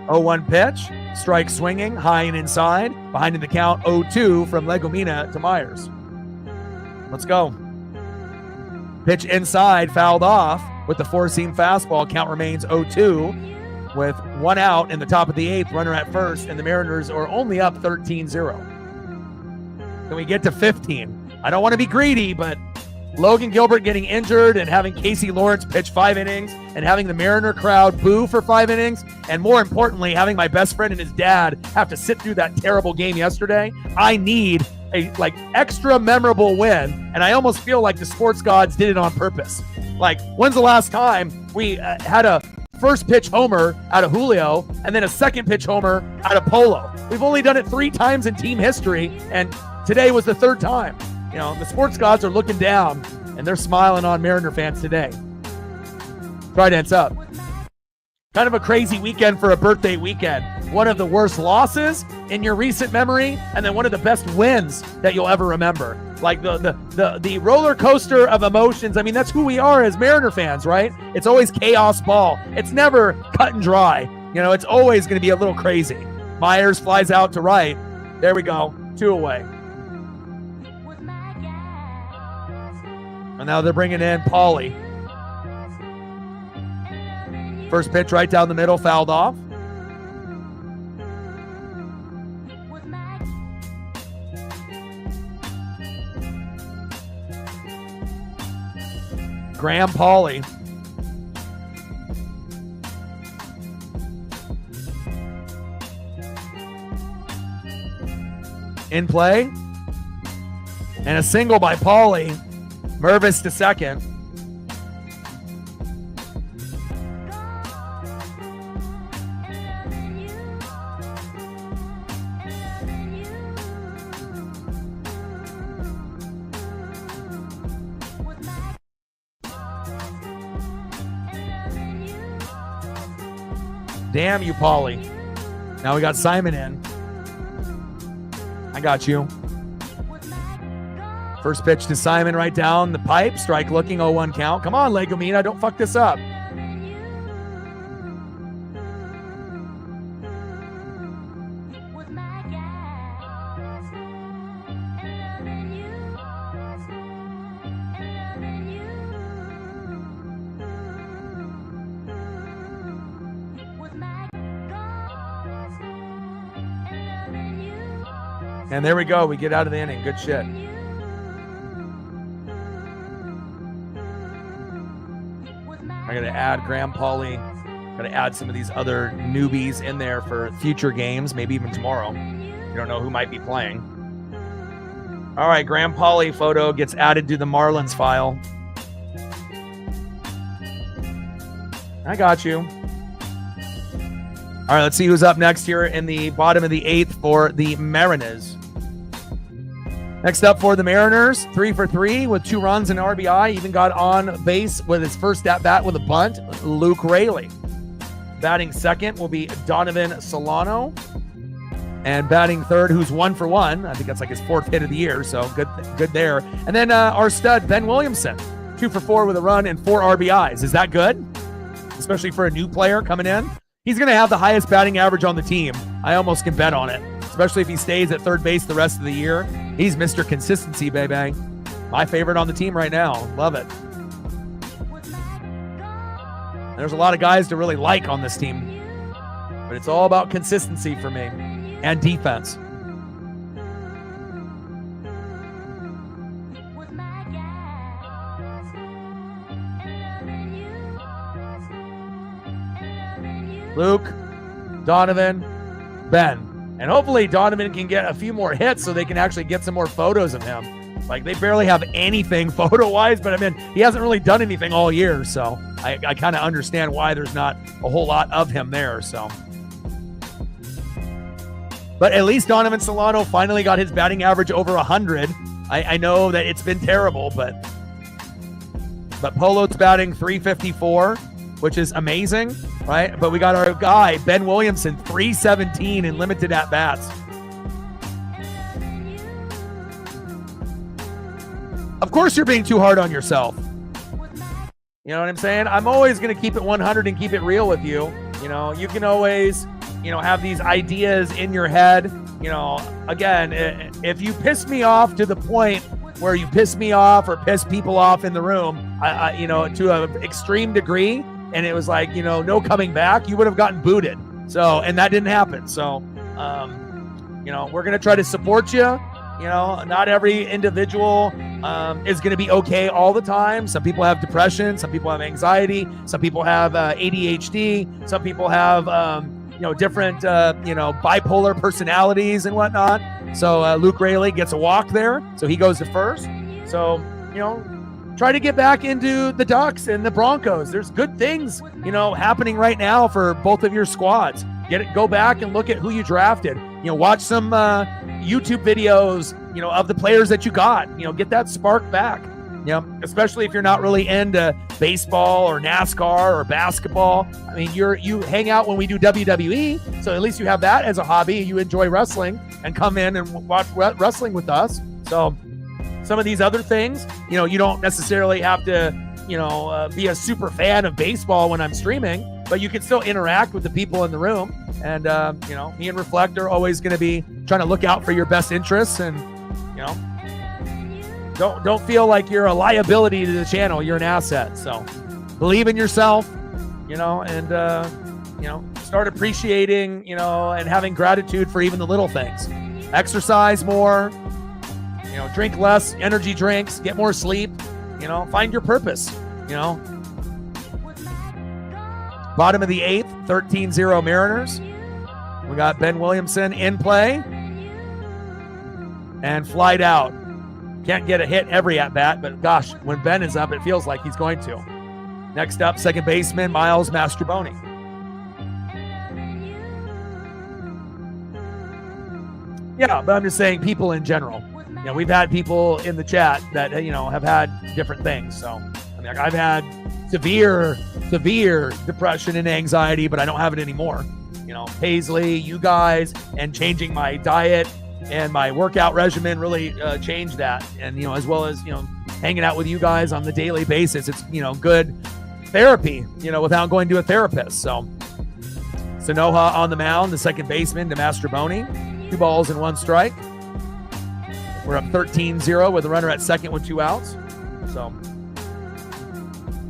Speaker 1: 0-1 pitch, strike swinging, high and inside. Behind in the count, 0-2 from Legumina to Myers. Let's go. Pitch inside, fouled off with the four-seam fastball. Count remains 0-2 with 1 out in the top of the 8th, runner at first, and the Mariners are only up 13-0. Can we get to 15? I don't want to be greedy, but Logan Gilbert getting injured and having Casey Lawrence pitch 5 innings and having the Mariner crowd boo for 5 innings, and more importantly, having my best friend and his dad have to sit through that terrible game yesterday, I need a extra memorable win, and I almost feel like the sports gods did it on purpose. Like, when's the last time we had a first pitch homer out of Julio and then a second pitch homer out of Polo? We've only done it 3 times in team history, and today was the 3rd time. The sports gods are looking down, and they're smiling on Mariner fans today. Trident's up. Kind of a crazy weekend for a birthday weekend. One of the worst losses in your recent memory, and then one of the best wins that you'll ever remember. Like the roller coaster of emotions. I mean, that's who we are as Mariner fans, right? It's always chaos ball. It's never cut and dry. It's always going to be a little crazy. Myers flies out to right. There we go. 2 away. And now they're bringing in Pauly. First pitch right down the middle, fouled off. Graham Pauly. In play. And a single by Pauly. Mervis to second. Damn you, Paulie. Now we got Simon in. I got you. First pitch to Simon right down the pipe. Strike looking, 0-1 count. Come on, Legomina, don't fuck this up. And there we go. We get out of the inning. Good shit. I'm going to add Graham Pauly. Going to add some of these other newbies in there for future games, maybe even tomorrow. You don't know who might be playing. All right, Graham Pauly photo gets added to the Marlins file. I got you. All right, let's see who's up next here in the bottom of the 8th for the Mariners. Next up for the Mariners, 3 for 3 with 2 runs and RBI. Even got on base with his first at-bat with a bunt, Luke Raley. Batting second will be Donovan Solano. And batting third, who's 1 for 1. I think that's like his 4th hit of the year, so good there. And then our stud, Ben Williamson, 2 for 4 with a run and 4 RBIs. Is that good? Especially for a new player coming in. He's going to have the highest batting average on the team. I almost can bet on it, especially if he stays at third base the rest of the year. He's Mr. Consistency, baby. My favorite on the team right now. Love it. There's a lot of guys to really like on this team, but it's all about consistency for me and defense. Luke, Donovan, Ben. And hopefully Donovan can get a few more hits so they can actually get some more photos of him. Like, they barely have anything photo-wise, but I mean, he hasn't really done anything all year, so I kind of understand why there's not a whole lot of him there, so. But at least Donovan Solano finally got his batting average over 100. I know that it's been terrible, but Polo's batting 354, which is amazing, right? But we got our guy, Ben Williamson, 317 in limited at-bats. Of course you're being too hard on yourself. You know what I'm saying? I'm always going to keep it 100 and keep it real with you. You know, you can always, have these ideas in your head. Again, if you piss me off to the point where you piss me off or piss people off in the room, to an extreme degree, and it was like, no coming back, you would have gotten booted. So, and that didn't happen. So, we're going to try to support you. Not every individual is going to be okay all the time. Some people have depression. Some people have anxiety. Some people have ADHD. Some people have, different, bipolar personalities and whatnot. So Luke Raley gets a walk there. So he goes to first. So, try to get back into the Ducks and the Broncos. There's good things, happening right now for both of your squads. Go back and look at who you drafted. Watch some YouTube videos, of the players that you got. Get that spark back. Especially if you're not really into baseball or NASCAR or basketball. I mean, you hang out when we do WWE, so at least you have that as a hobby. You enjoy wrestling and come in and watch wrestling with us. So some of these other things, you don't necessarily have to, be a super fan of baseball when I'm streaming, but you can still interact with the people in the room. And, me and Reflect are always going to be trying to look out for your best interests. And, don't feel like you're a liability to the channel. You're an asset. So believe in yourself, and, start appreciating, and having gratitude for even the little things. Exercise more, drink less energy drinks, get more sleep, find your purpose, Bottom of the 8th, 13-0 Mariners. We got Ben Williamson in play and flied out. Can't get a hit every at-bat, but gosh, when Ben is up, it feels like he's going to. Next up, second baseman, Miles Mastrobuoni. Yeah, but I'm just saying people in general. We've had people in the chat that, have had different things. So, I Like, I've had severe depression and anxiety, but I don't have it anymore. You know, Paisley, you guys, and changing my diet and my workout regimen really changed that. And, you know, as well as, you know, hanging out with you guys on the daily basis. It's, you know, good therapy, you know, without going to a therapist. So Sanoha on the mound, the second baseman to Mastroboni. 2 balls and 1 strike. We're up 13-0 with a runner at second with 2 outs. So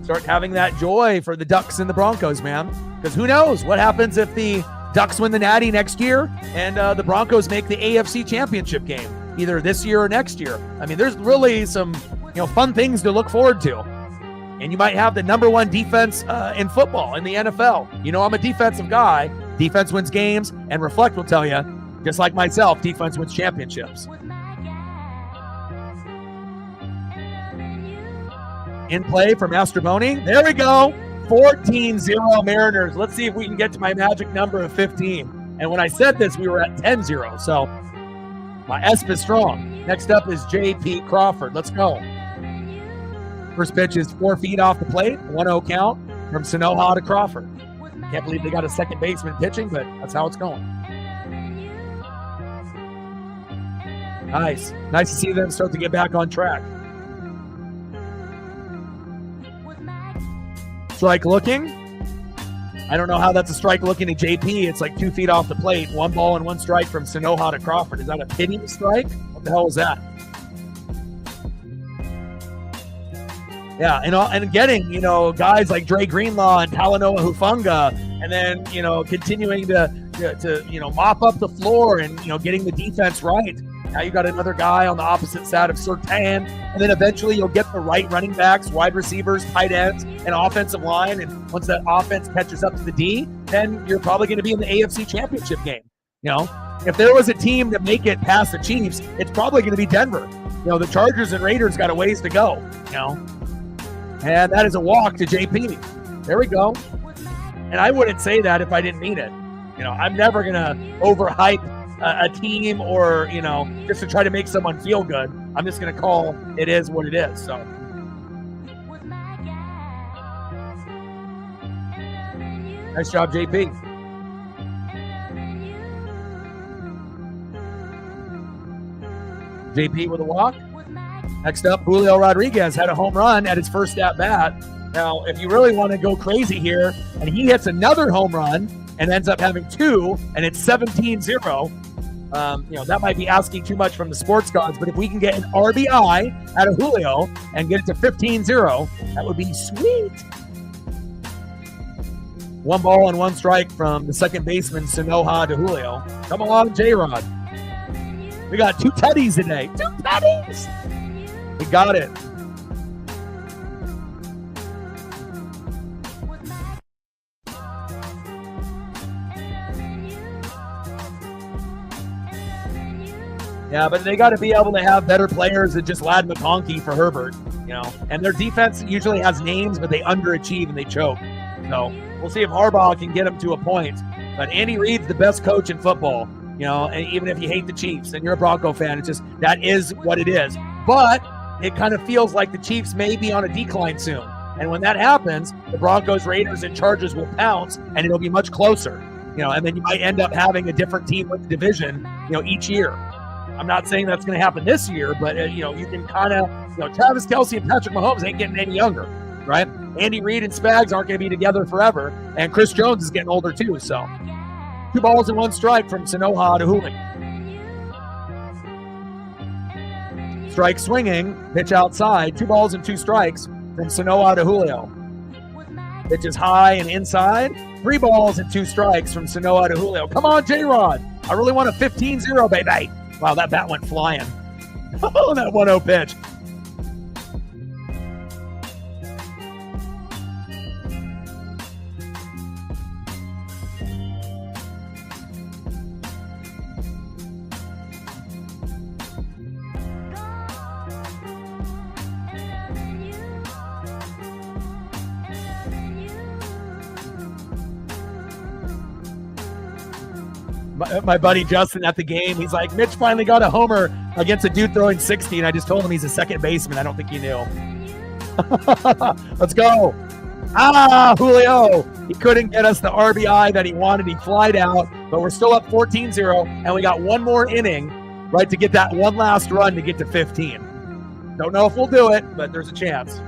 Speaker 1: start having that joy for the Ducks and the Broncos, man. Because who knows what happens if the Ducks win the Natty next year and the Broncos make the AFC Championship game, either this year or next year. I mean, there's really some, you know, fun things to look forward to. And you might have the #1 defense in football, in the NFL. You know, I'm a defensive guy. Defense wins games, and Reflect will tell you, just like myself, defense wins championships. In play for Mastroboni. There we go. 14-0 Mariners. Let's see if we can get to my magic number of 15. And when I said this, we were at 10-0. So my ESP is strong. Next up is J.P. Crawford. Let's go. First pitch is 4 feet off the plate. 1-0 count from Sanoha to Crawford. Can't believe they got a second baseman pitching, but that's how it's going. Nice. Nice to see them start to get back on track. Strike looking. I don't know how that's a strike looking to JP. It's like 2 feet off the plate. 1 ball and 1 strike from Sanoha to Crawford. Is that a pitting strike? What the hell is that? Yeah, and getting, you know, guys like Dre Greenlaw and Talanoa Hufanga, and then, you know, continuing to you know, mop up the floor and, you know, getting the defense right. Now you got another guy on the opposite side of Surtain, and then eventually you'll get the right running backs, wide receivers, tight ends, and offensive line. And once that offense catches up to the D, then you're probably going to be in the AFC Championship game. You know, if there was a team to make it past the Chiefs, it's probably going to be Denver. You know, the Chargers and Raiders got a ways to go. You know, and that is a walk to JP. There we go. And I wouldn't say that if I didn't mean it. You know, I'm never going to overhype a team or, you know, just to try to make someone feel good. I'm just going to call it is what it is. So nice job, JP. JP with a walk. Next up, Julio Rodriguez had a home run at his first at bat. Now, if you really want to go crazy here, and he hits another home run and ends up having 2, and it's 17-0, you know, that might be asking too much from the sports gods, but if we can get an RBI out of Julio and get it to 15-0, that would be sweet. 1 ball and 1 strike from the second baseman, Sanoha to Julio. Come along, J-Rod. We got 2 tutties today. 2 tutties! We got it. Yeah, but they got to be able to have better players than just Ladd McConkey for Herbert, you know. And their defense usually has names, but they underachieve and they choke. So we'll see if Harbaugh can get them to a point. But Andy Reid's the best coach in football, you know, and even if you hate the Chiefs and you're a Bronco fan, it's just that is what it is. But it kind of feels like the Chiefs may be on a decline soon. And when that happens, the Broncos, Raiders, and Chargers will pounce, and it'll be much closer, you know, and then you might end up having a different team with the division, you know, each year. I'm not saying that's going to happen this year, but, you know, you can kind of, you know, Travis Kelce and Patrick Mahomes ain't getting any younger, right? Andy Reid and Spags aren't going to be together forever, and Chris Jones is getting older too, so. 2 balls and 1 strike from Sanoha to Julio. Strike swinging, pitch outside, 2 balls and 2 strikes from Sanoha to Julio. Pitch is high and inside, 3 balls and 2 strikes from Sanoha to Julio. Come on, J-Rod. I really want a 15-0, baby. Wow, that bat went flying. Oh, that 1-0 pitch. My buddy Justin at the game, he's like, Mitch finally got a homer against a dude throwing 60, and I just told him he's a second baseman. I don't think he knew. Let's go. Julio. He couldn't get us the RBI that he wanted. He flied out, but we're still up 14-0, and we got one more inning, right, to get that one last run to get to 15. Don't know if we'll do it, but there's a chance.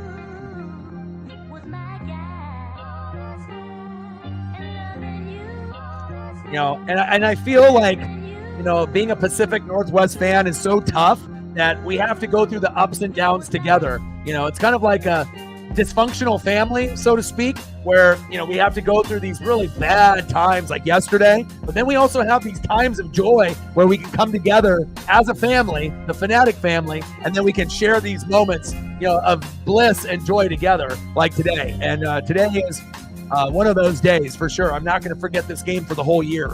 Speaker 1: You know, and I feel like, you know, being a Pacific Northwest fan is so tough that we have to go through the ups and downs together. You know, it's kind of like a dysfunctional family, so to speak, where, you know, we have to go through these really bad times like yesterday, but then we also have these times of joy where we can come together as a family, the Fanatic family, and then we can share these moments, you know, of bliss and joy together like today. And today is one of those days for sure. I'm not going to forget this game for the whole year.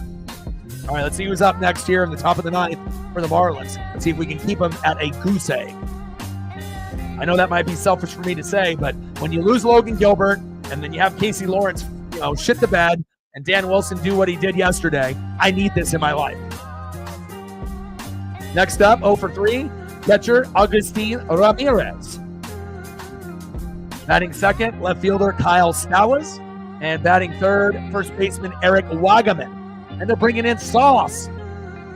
Speaker 1: All right, let's see who's up next here in the top of the ninth for the Marlins. Let's see if we can keep them at a goose egg. I know that might be selfish for me to say, but when you lose Logan Gilbert and then you have Casey Lawrence, you know, shit the bed, and Dan Wilson do what he did yesterday, I need this in my life. Next up, 0 for 3, catcher Agustin Ramirez. Batting second, left fielder Kyle Stowers. And batting third, first baseman Eric Wagaman. And they're bringing in Sauce,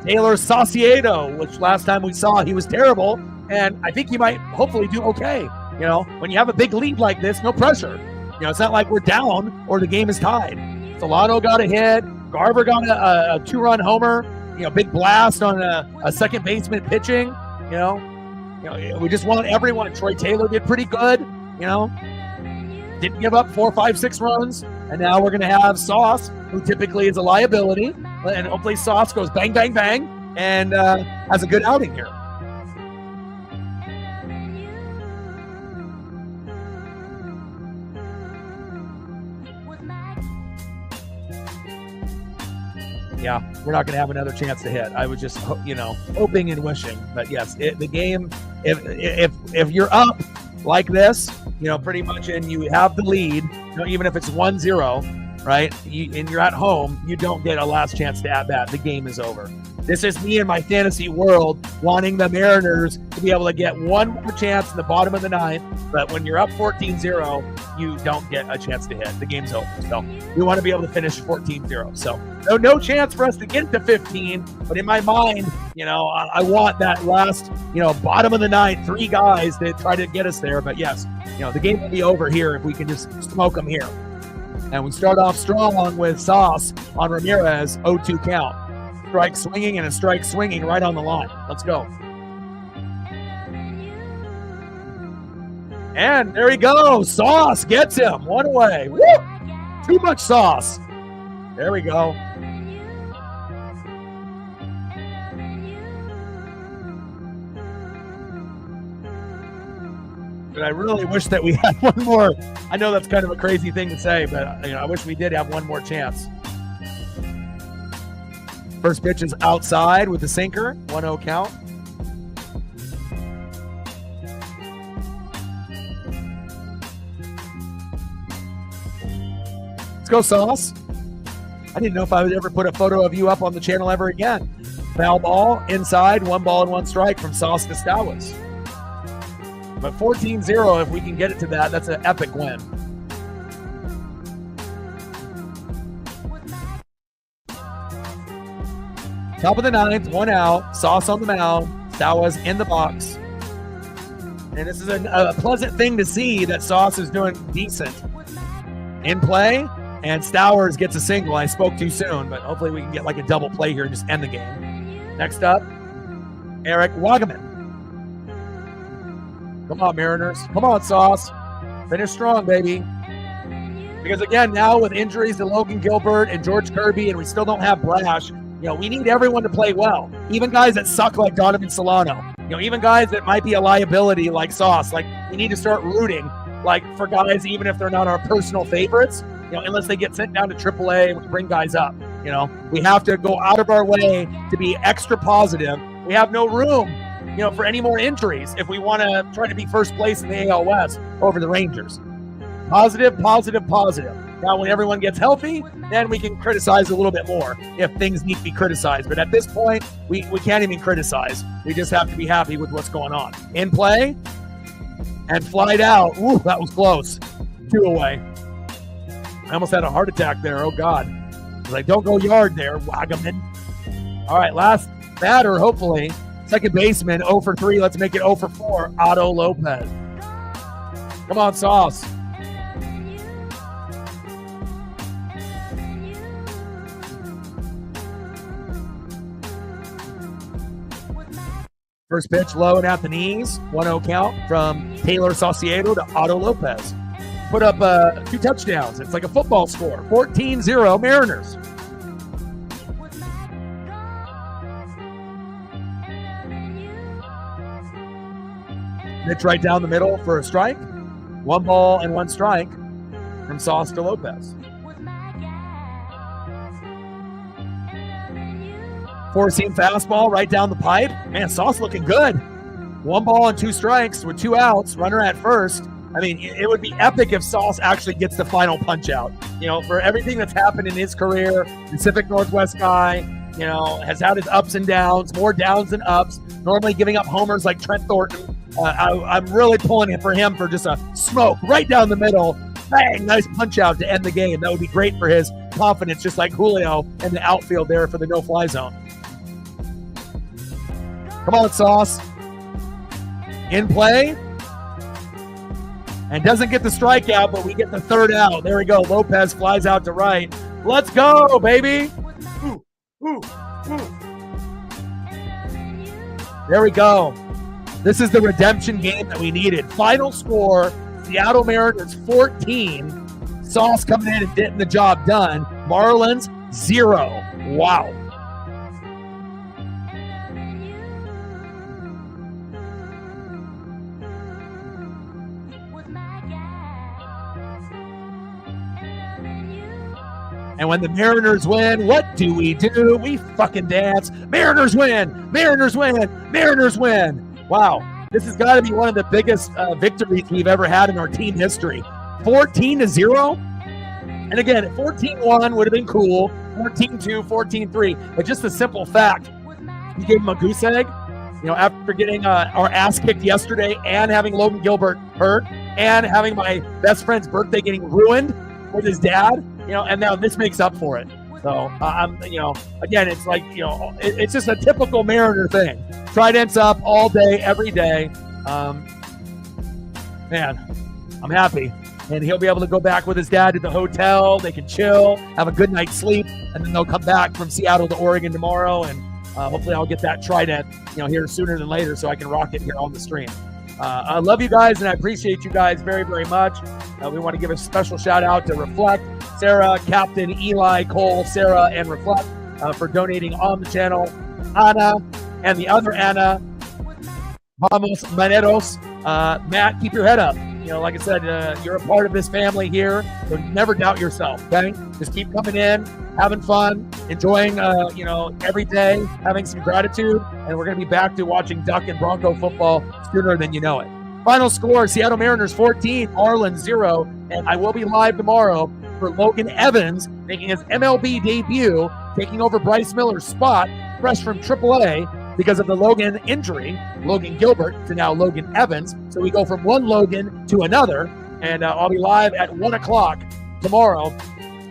Speaker 1: Taylor Saucedo, which last time we saw he was terrible. And I think he might hopefully do okay. You know, when you have a big lead like this, no pressure. You know, it's not like we're down or the game is tied. Solano got a hit. Garver got a 2-run homer. You know, big blast on a second baseman pitching. You know, we just want everyone. Troy Taylor did pretty good. You know, didn't give up 4, 5, 6 runs. And now we're going to have Sauce, who typically is a liability. And hopefully Sauce goes bang, bang, bang, and has a good outing here. Yeah, we're not going to have another chance to hit. I was just, you know, hoping and wishing. But yes, the game, if you're up like this, you know, pretty much, and you have the lead, you know, even if it's 1-0, right, and you're at home, you don't get a last chance to at bat. The game is over. This is me in my fantasy world wanting the Mariners to be able to get one more chance in the bottom of the ninth. But when you're up 14-0, you don't get a chance to hit. The game's over. So we want to be able to finish 14-0. So no chance for us to get to 15. But in my mind, you know, I want that last, you know, bottom of the ninth, 3 guys to try to get us there. But yes, you know, the game will be over here if we can just smoke them here. And we start off strong with Sauce on Ramirez, 0-2 count. Strike swinging and a strike swinging right on the line. Let's go. And there he goes. Sauce gets him. One away. Woo! Too much sauce. There we go. But I really wish that we had one more. I know that's kind of a crazy thing to say, but, you know, I wish we did have one more chance. First pitch is outside with the sinker, 1-0 count. Let's go, Sauce. I didn't know if I would ever put a photo of you up on the channel ever again. Foul ball, inside, 1 ball and 1 strike from Sauce to Stowers. But 14-0, if we can get it to that, that's an epic win. Top of the ninth, 1 out, Sauce on the mound, Stowers in the box. And this is a pleasant thing to see that Sauce is doing decent. In play, and Stowers gets a single. I spoke too soon, but hopefully we can get like a double play here and just end the game. Next up, Eric Wagaman. Come on, Mariners. Come on, Sauce. Finish strong, baby. Because again, now with injuries to Logan Gilbert and George Kirby, and we still don't have Brash, you know, we need everyone to play well. Even guys that suck like Donovan Solano. You know, even guys that might be a liability like Sauce. Like, we need to start rooting, like, for guys, even if they're not our personal favorites, you know, unless they get sent down to AAA, we bring guys up. You know, we have to go out of our way to be extra positive. We have no room, you know, for any more injuries if we want to try to be first place in the AL West over the Rangers. Positive, positive, positive. Now, when everyone gets healthy, then we can criticize a little bit more if things need to be criticized. But at this point, we can't even criticize. We just have to be happy with what's going on. In play, and flied out. Ooh, that was close. 2 away. I almost had a heart attack there. Oh, God. I was like, don't go yard there, Wagaman. All right, last batter, hopefully. Second baseman, 0 for 3. Let's make it 0 for 4. Otto Lopez. Come on, Sauce. First pitch low and at the knees. 1-0 count from Taylor Saucedo to Otto Lopez. Put up 2 touchdowns. It's like a football score. 14-0 Mariners. Pitch right down the middle for a strike. 1 ball and 1 strike from Sauce to Lopez. 4-seam fastball right down the pipe. Man, Sauce looking good. 1 ball and 2 strikes with 2 outs. Runner at first. I mean, it would be epic if Sauce actually gets the final punch out. You know, for everything that's happened in his career, Pacific Northwest guy, you know, has had his ups and downs, more downs than ups, normally giving up homers like Trent Thornton. I'm really pulling it for him for just a smoke right down the middle. Bang, nice punch out to end the game. That would be great for his confidence, just like Julio in the outfield there for the no-fly zone. Come on, Sauce. In play. And doesn't get the strikeout, but we get the 3rd out. There we go. Lopez flies out to right. Let's go, baby. Ooh, ooh, ooh. There we go. This is the redemption game that we needed. Final score, Seattle Mariners 14. Sauce coming in and getting the job done. Marlins 0. Wow. And when the Mariners win, what do? We fucking dance. Mariners win! Mariners win! Mariners win! Wow. This has got to be one of the biggest victories we've ever had in our team history. 14-0? And again, 14-1 would have been cool. 14-2, 14-3. But just the simple fact, we gave him a goose egg, you know, after getting our ass kicked yesterday and having Logan Gilbert hurt and having my best friend's birthday getting ruined with his dad. You know, and now this makes up for it. So, you know, again, it's like, you know, it's just a typical Mariner thing. Tridents up all day, every day. Man, I'm happy. And he'll be able to go back with his dad to the hotel. They can chill, have a good night's sleep, and then they'll come back from Seattle to Oregon tomorrow. And hopefully I'll get that Trident, you know, here sooner than later so I can rock it here on the stream. I love you guys, and I appreciate you guys very, very much. We want to give a special shout out to Reflect, Sarah, Captain, Eli, Cole, Sarah, and Reflect for donating on the channel. Anna and the other Anna, Vamos Maneros. Matt, keep your head up. You know, like I said, you're a part of this family here, so never doubt yourself, okay? Just keep coming in, having fun, enjoying, you know, every day, having some gratitude, and we're going to be back to watching Duck and Bronco football sooner than you know it. Final score, Seattle Mariners 14, Marlins 0, and I will be live tomorrow for Logan Evans making his MLB debut, taking over Bryce Miller's spot, fresh from AAA, because of the Logan injury, Logan Gilbert to now Logan Evans. So we go from one Logan to another, and I'll be live at 1 o'clock tomorrow.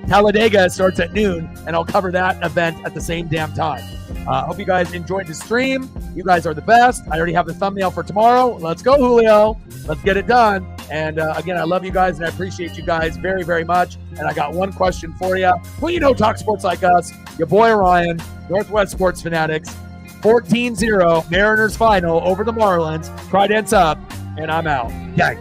Speaker 1: Talladega starts at noon, and I'll cover that event at the same damn time. Hope you guys enjoyed the stream. You guys are the best. I already have the thumbnail for tomorrow. Let's go, Julio. Let's get it done. And again, I love you guys, and I appreciate you guys very, very much. And I got one question for you. Well, you know, talk sports like us. Your boy Ryan, Northwest Sports Fanatics. 14-0, Mariners final over the Marlins. Tridents up, and I'm out. Gang.